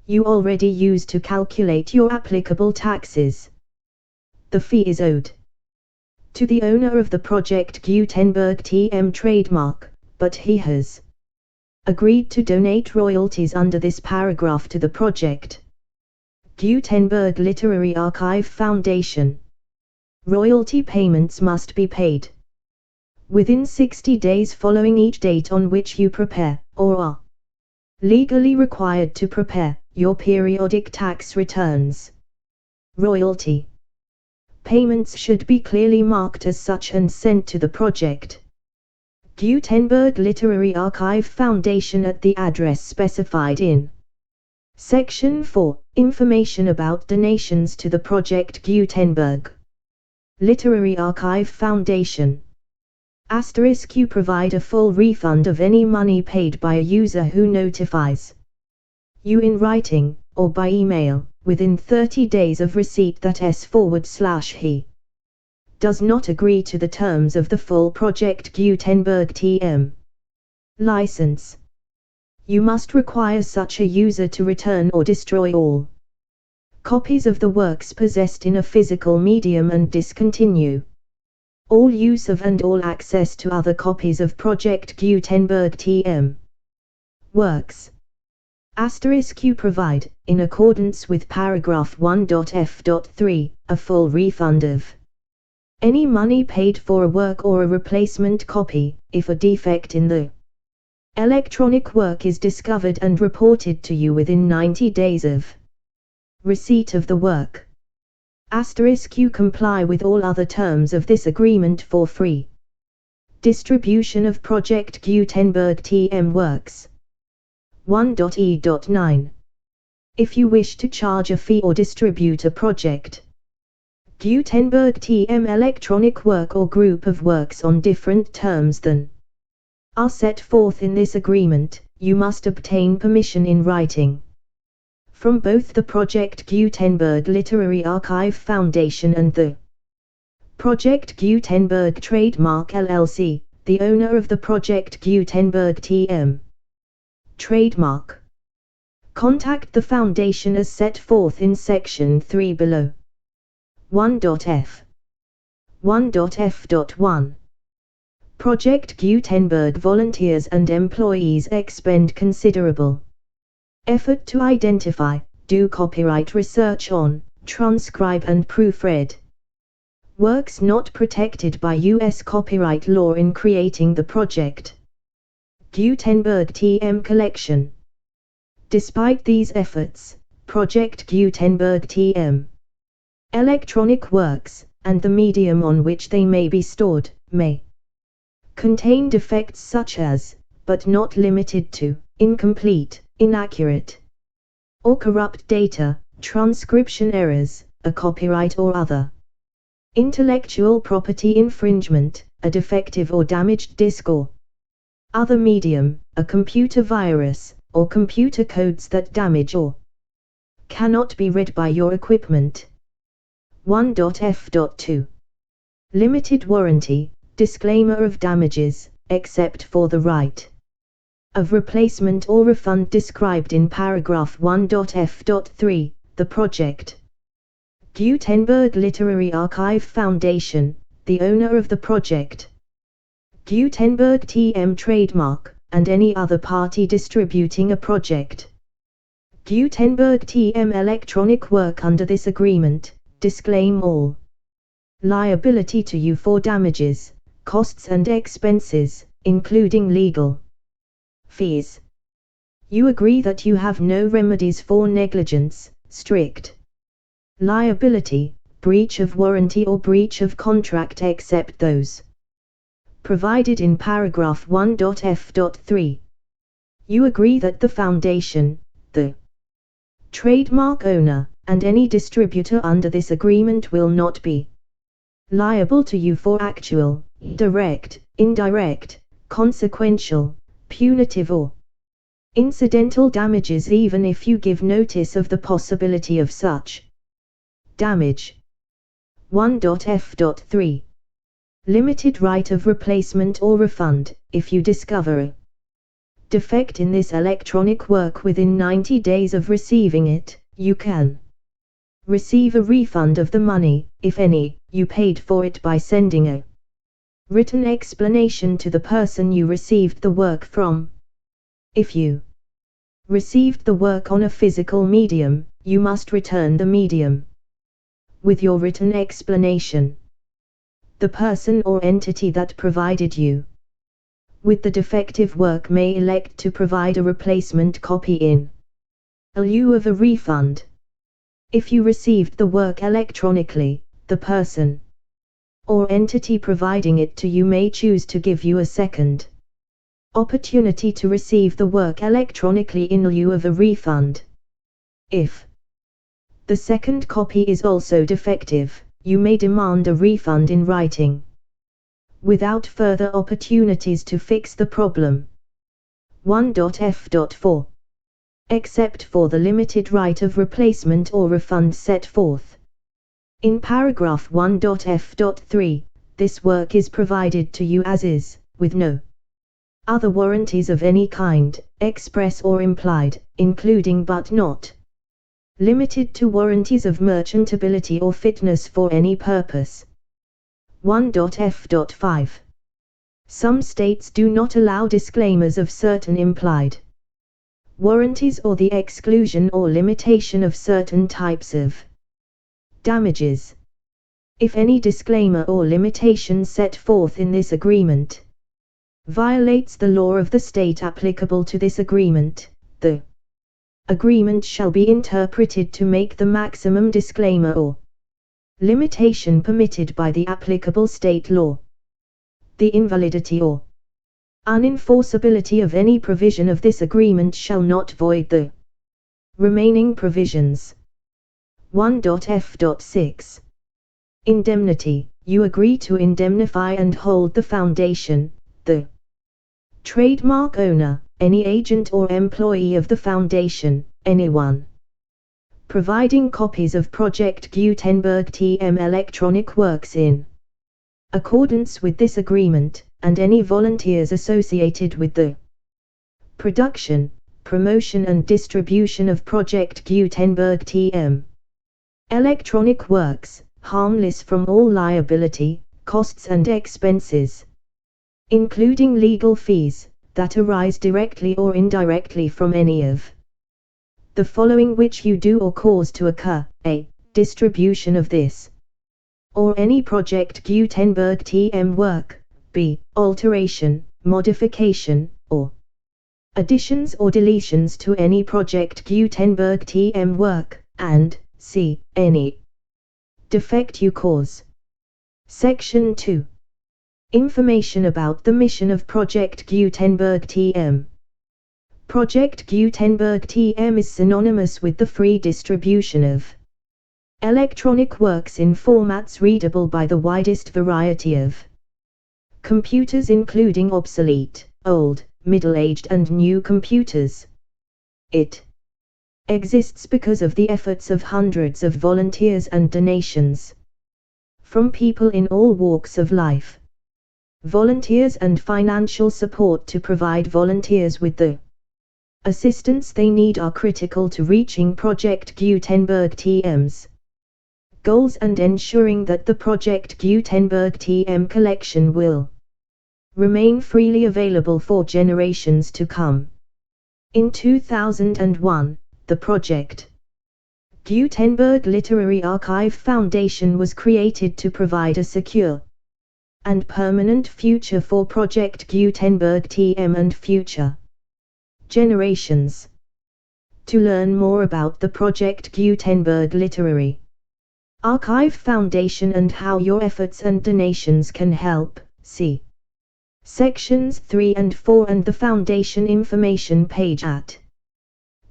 you already use to calculate your applicable taxes. The fee is owed to the owner of the Project Gutenberg TM trademark, but he has agreed to donate royalties under this paragraph to the Project Gutenberg Literary Archive Foundation. Royalty payments must be paid within 60 days following each date on which you prepare, or are legally required to prepare, your periodic tax returns. Royalty payments should be clearly marked as such and sent to the Project Gutenberg Literary Archive Foundation at the address specified in Section 4, Information about donations to the Project Gutenberg Literary Archive Foundation. You provide a full refund of any money paid by a user who notifies you in writing, or by email, within 30 days of receipt that he does not agree to the terms of the full Project Gutenberg TM license. You must require such a user to return or destroy all copies of the works possessed in a physical medium and discontinue all use of and all access to other copies of Project Gutenberg TM works. You provide, in accordance with paragraph 1.f.3, a full refund of any money paid for a work or a replacement copy, if a defect in the electronic work is discovered and reported to you within 90 days of receipt of the work. You comply with all other terms of this agreement for free distribution of Project Gutenberg TM works. 1.e.9. If you wish to charge a fee or distribute a Project Gutenberg TM electronic work or group of works on different terms than are set forth in this agreement, you must obtain permission in writing from both the Project Gutenberg Literary Archive Foundation and the Project Gutenberg Trademark LLC, the owner of the Project Gutenberg TM trademark. Contact the Foundation as set forth in Section 3 below. 1.f. 1.f.1. Project Gutenberg volunteers and employees expend considerable effort to identify, do copyright research on, transcribe and proofread works not protected by U.S. copyright law in creating the Project Gutenberg TM collection. Despite these efforts, Project Gutenberg TM electronic works, and the medium on which they may be stored, may contain defects such as, but not limited to, incomplete, inaccurate, or corrupt data, transcription errors, a copyright or other intellectual property infringement, a defective or damaged disk or other medium, a computer virus, or computer codes that damage or cannot be read by your equipment. 1.f.2. Limited warranty, disclaimer of damages, except for the right of replacement or refund described in paragraph 1.f.3, the Project Gutenberg Literary Archive Foundation, the owner of the Project Gutenberg TM trademark, and any other party distributing a project Gutenberg TM electronic work under this agreement, disclaim all liability to you for damages, costs and expenses, including legal fees. You agree that you have no remedies for negligence, strict liability, breach of warranty or breach of contract except those provided in paragraph 1.f.3. You agree that the foundation, the trademark owner, and any distributor under this agreement will not be liable to you for actual, direct, indirect, consequential, punitive or incidental damages even if you give notice of the possibility of such damage. 1.f.3. Limited right of replacement or refund. If you discover a defect in this electronic work within 90 days of receiving it, you can receive a refund of the money, if any, you paid for it by sending a written explanation to the person you received the work from. If you received the work on a physical medium, you must return the medium with your written explanation. The person or entity that provided you with the defective work may elect to provide a replacement copy in lieu of a refund. If you received the work electronically, the person or entity providing it to you may choose to give you a second opportunity to receive the work electronically in lieu of a refund. If the second copy is also defective, you may demand a refund in writing, without further opportunities to fix the problem. 1.f.4. Except for the limited right of replacement or refund set forth in paragraph 1.f.3, this work is provided to you as is, with no other warranties of any kind, express or implied, including but not limited to warranties of merchantability or fitness for any purpose. 1.f.5. Some states do not allow disclaimers of certain implied warranties or the exclusion or limitation of certain types of damages. If any disclaimer or limitation set forth in this agreement violates the law of the state applicable to this agreement, the agreement shall be interpreted to make the maximum disclaimer or limitation permitted by the applicable state law. The invalidity or unenforceability of any provision of this agreement shall not void the remaining provisions. 1.f.6. Indemnity. You agree to indemnify and hold the foundation, the trademark owner, any agent or employee of the foundation, anyone providing copies of Project Gutenberg TM electronic works in accordance with this agreement, and any volunteers associated with the production, promotion and distribution of Project Gutenberg TM electronic works, harmless from all liability, costs and expenses, including legal fees, that arise directly or indirectly from any of the following which you do or cause to occur: a. Distribution of this or any Project Gutenberg TM work, b. Alteration, modification, or additions or deletions to any Project Gutenberg TM work, and c. Any defect you cause. Section 2. Information about the mission of Project Gutenberg TM. Project Gutenberg TM is synonymous with the free distribution of electronic works in formats readable by the widest variety of computers, including obsolete, old, middle-aged and new computers. It exists because of the efforts of hundreds of volunteers and donations from people in all walks of life. Volunteers and financial support to provide volunteers with the assistance they need are critical to reaching Project Gutenberg TM's goals and ensuring that the Project Gutenberg TM collection will remain freely available for generations to come. In 2001, the Project Gutenberg Literary Archive Foundation was created to provide a secure and permanent future for Project Gutenberg TM and future generations. To learn more about the Project Gutenberg Literary Archive Foundation and how your efforts and donations can help, see Sections 3 and 4 and the Foundation information page at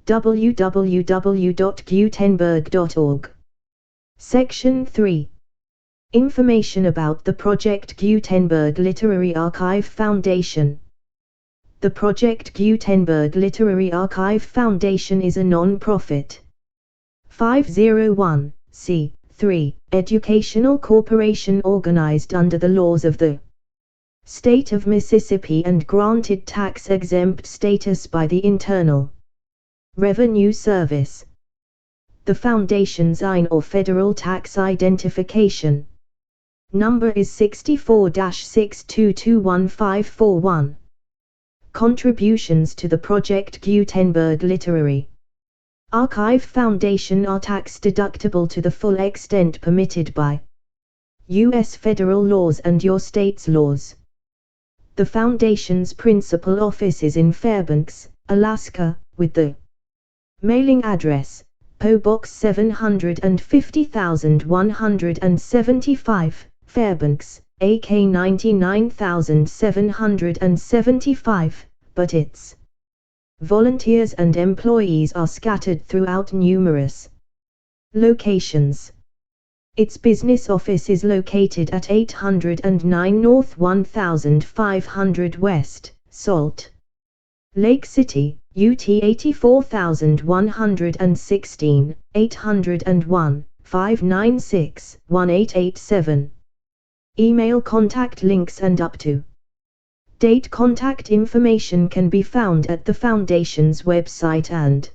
www.gutenberg.org. Section 3. Information about the Project Gutenberg Literary Archive Foundation. The Project Gutenberg Literary Archive Foundation is a non-profit 501(c)(3) educational corporation organized under the laws of the State of Mississippi and granted tax-exempt status by the Internal Revenue Service. The Foundation's IN or Federal Tax Identification number is 64-6221541. Contributions to the Project Gutenberg Literary Archive Foundation are tax-deductible to the full extent permitted by U.S. federal laws and your state's laws. The Foundation's principal office is in Fairbanks, Alaska, with the mailing address, P.O. Box 750,175, Fairbanks, AK 99775, but its volunteers and employees are scattered throughout numerous locations. Its business office is located at 809 North 1500 West, Salt Lake City, UT 84116, 801, 596, 1887. Email contact links and up-to-date contact information can be found at the Foundation's website and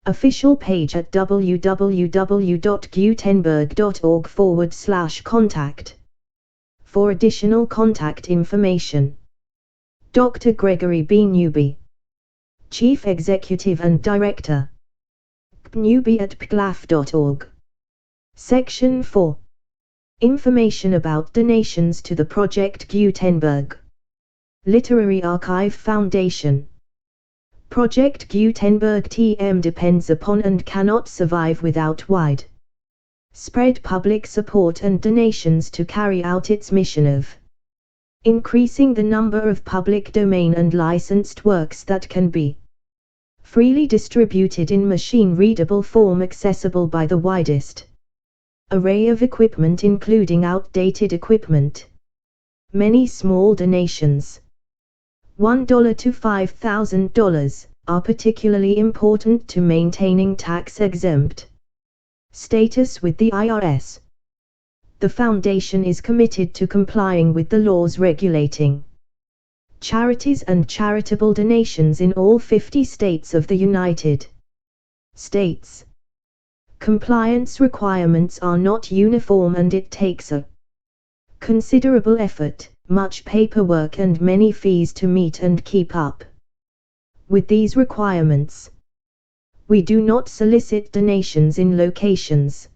official page at www.gutenberg.org/contact. For additional contact information, Dr. Gregory B. Newby, Chief Executive and Director, Newby at pglaf.org. Section 4. Information about donations to the Project Gutenberg Literary Archive Foundation. Project Gutenberg TM depends upon and cannot survive without wide-spread public support and donations to carry out its mission of increasing the number of public domain and licensed works that can be freely distributed in machine-readable form accessible by the widest array of equipment including outdated equipment. Many small donations, $1 to $5,000, are particularly important to maintaining tax-exempt status with the IRS. The Foundation is committed to complying with the laws regulating charities and charitable donations in all 50 states of the United States. Compliance requirements are not uniform and it takes a considerable effort, much paperwork and many fees to meet and keep up with these requirements. We do not solicit donations in locations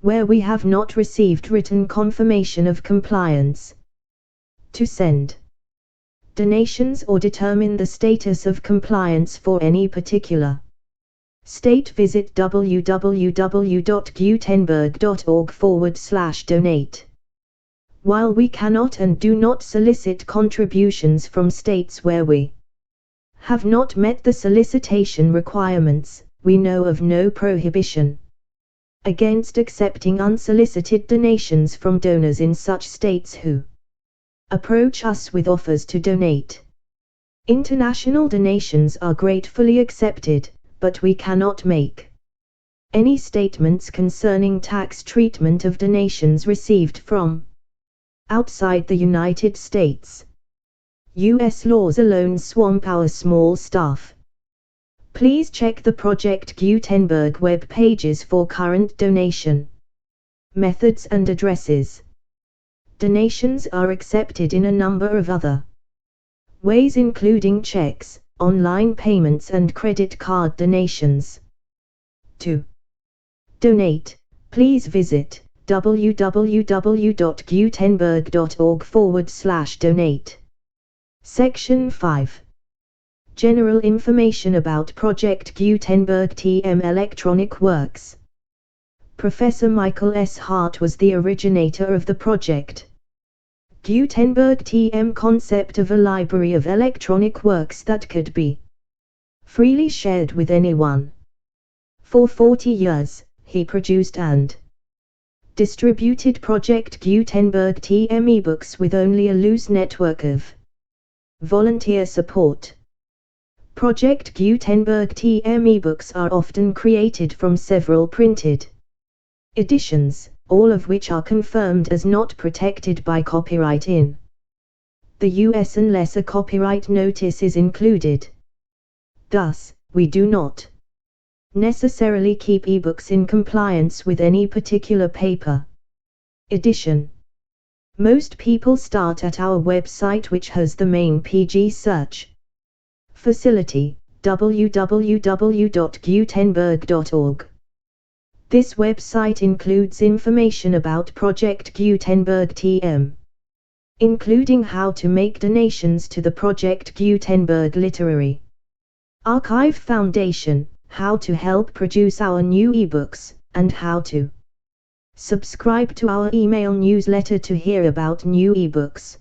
where we have not received written confirmation of compliance. To send donations or determine the status of compliance for any particular state, visit www.gutenberg.org/donate. While we cannot and do not solicit contributions from states where we have not met the solicitation requirements, we know of no prohibition against accepting unsolicited donations from donors in such states who approach us with offers to donate. International donations are gratefully accepted, but we cannot make any statements concerning tax treatment of donations received from outside the United States. U.S. laws alone swamp our small staff. Please check the Project Gutenberg web pages for current donation methods and addresses. Donations are accepted in a number of other ways, including checks, online payments and credit card donations. To donate, please visit www.gutenberg.org/donate. Section 5. General information about Project Gutenberg TM Electronic Works. Professor Michael S. Hart was the originator of the project. Gutenberg TM concept of a library of electronic works that could be freely shared with anyone. For 40 years, he produced and distributed Project Gutenberg TM ebooks with only a loose network of volunteer support. Project Gutenberg TM ebooks are often created from several printed editions, all of which are confirmed as not protected by copyright in the US unless a copyright notice is included. Thus, we do not necessarily keep ebooks in compliance with any particular paper edition. Most people start at our website, which has the main PG search facility, www.gutenberg.org. This website includes information about Project Gutenberg TM, including how to make donations to the Project Gutenberg Literary Archive Foundation, how to help produce our new ebooks, and how to subscribe to our email newsletter to hear about new ebooks.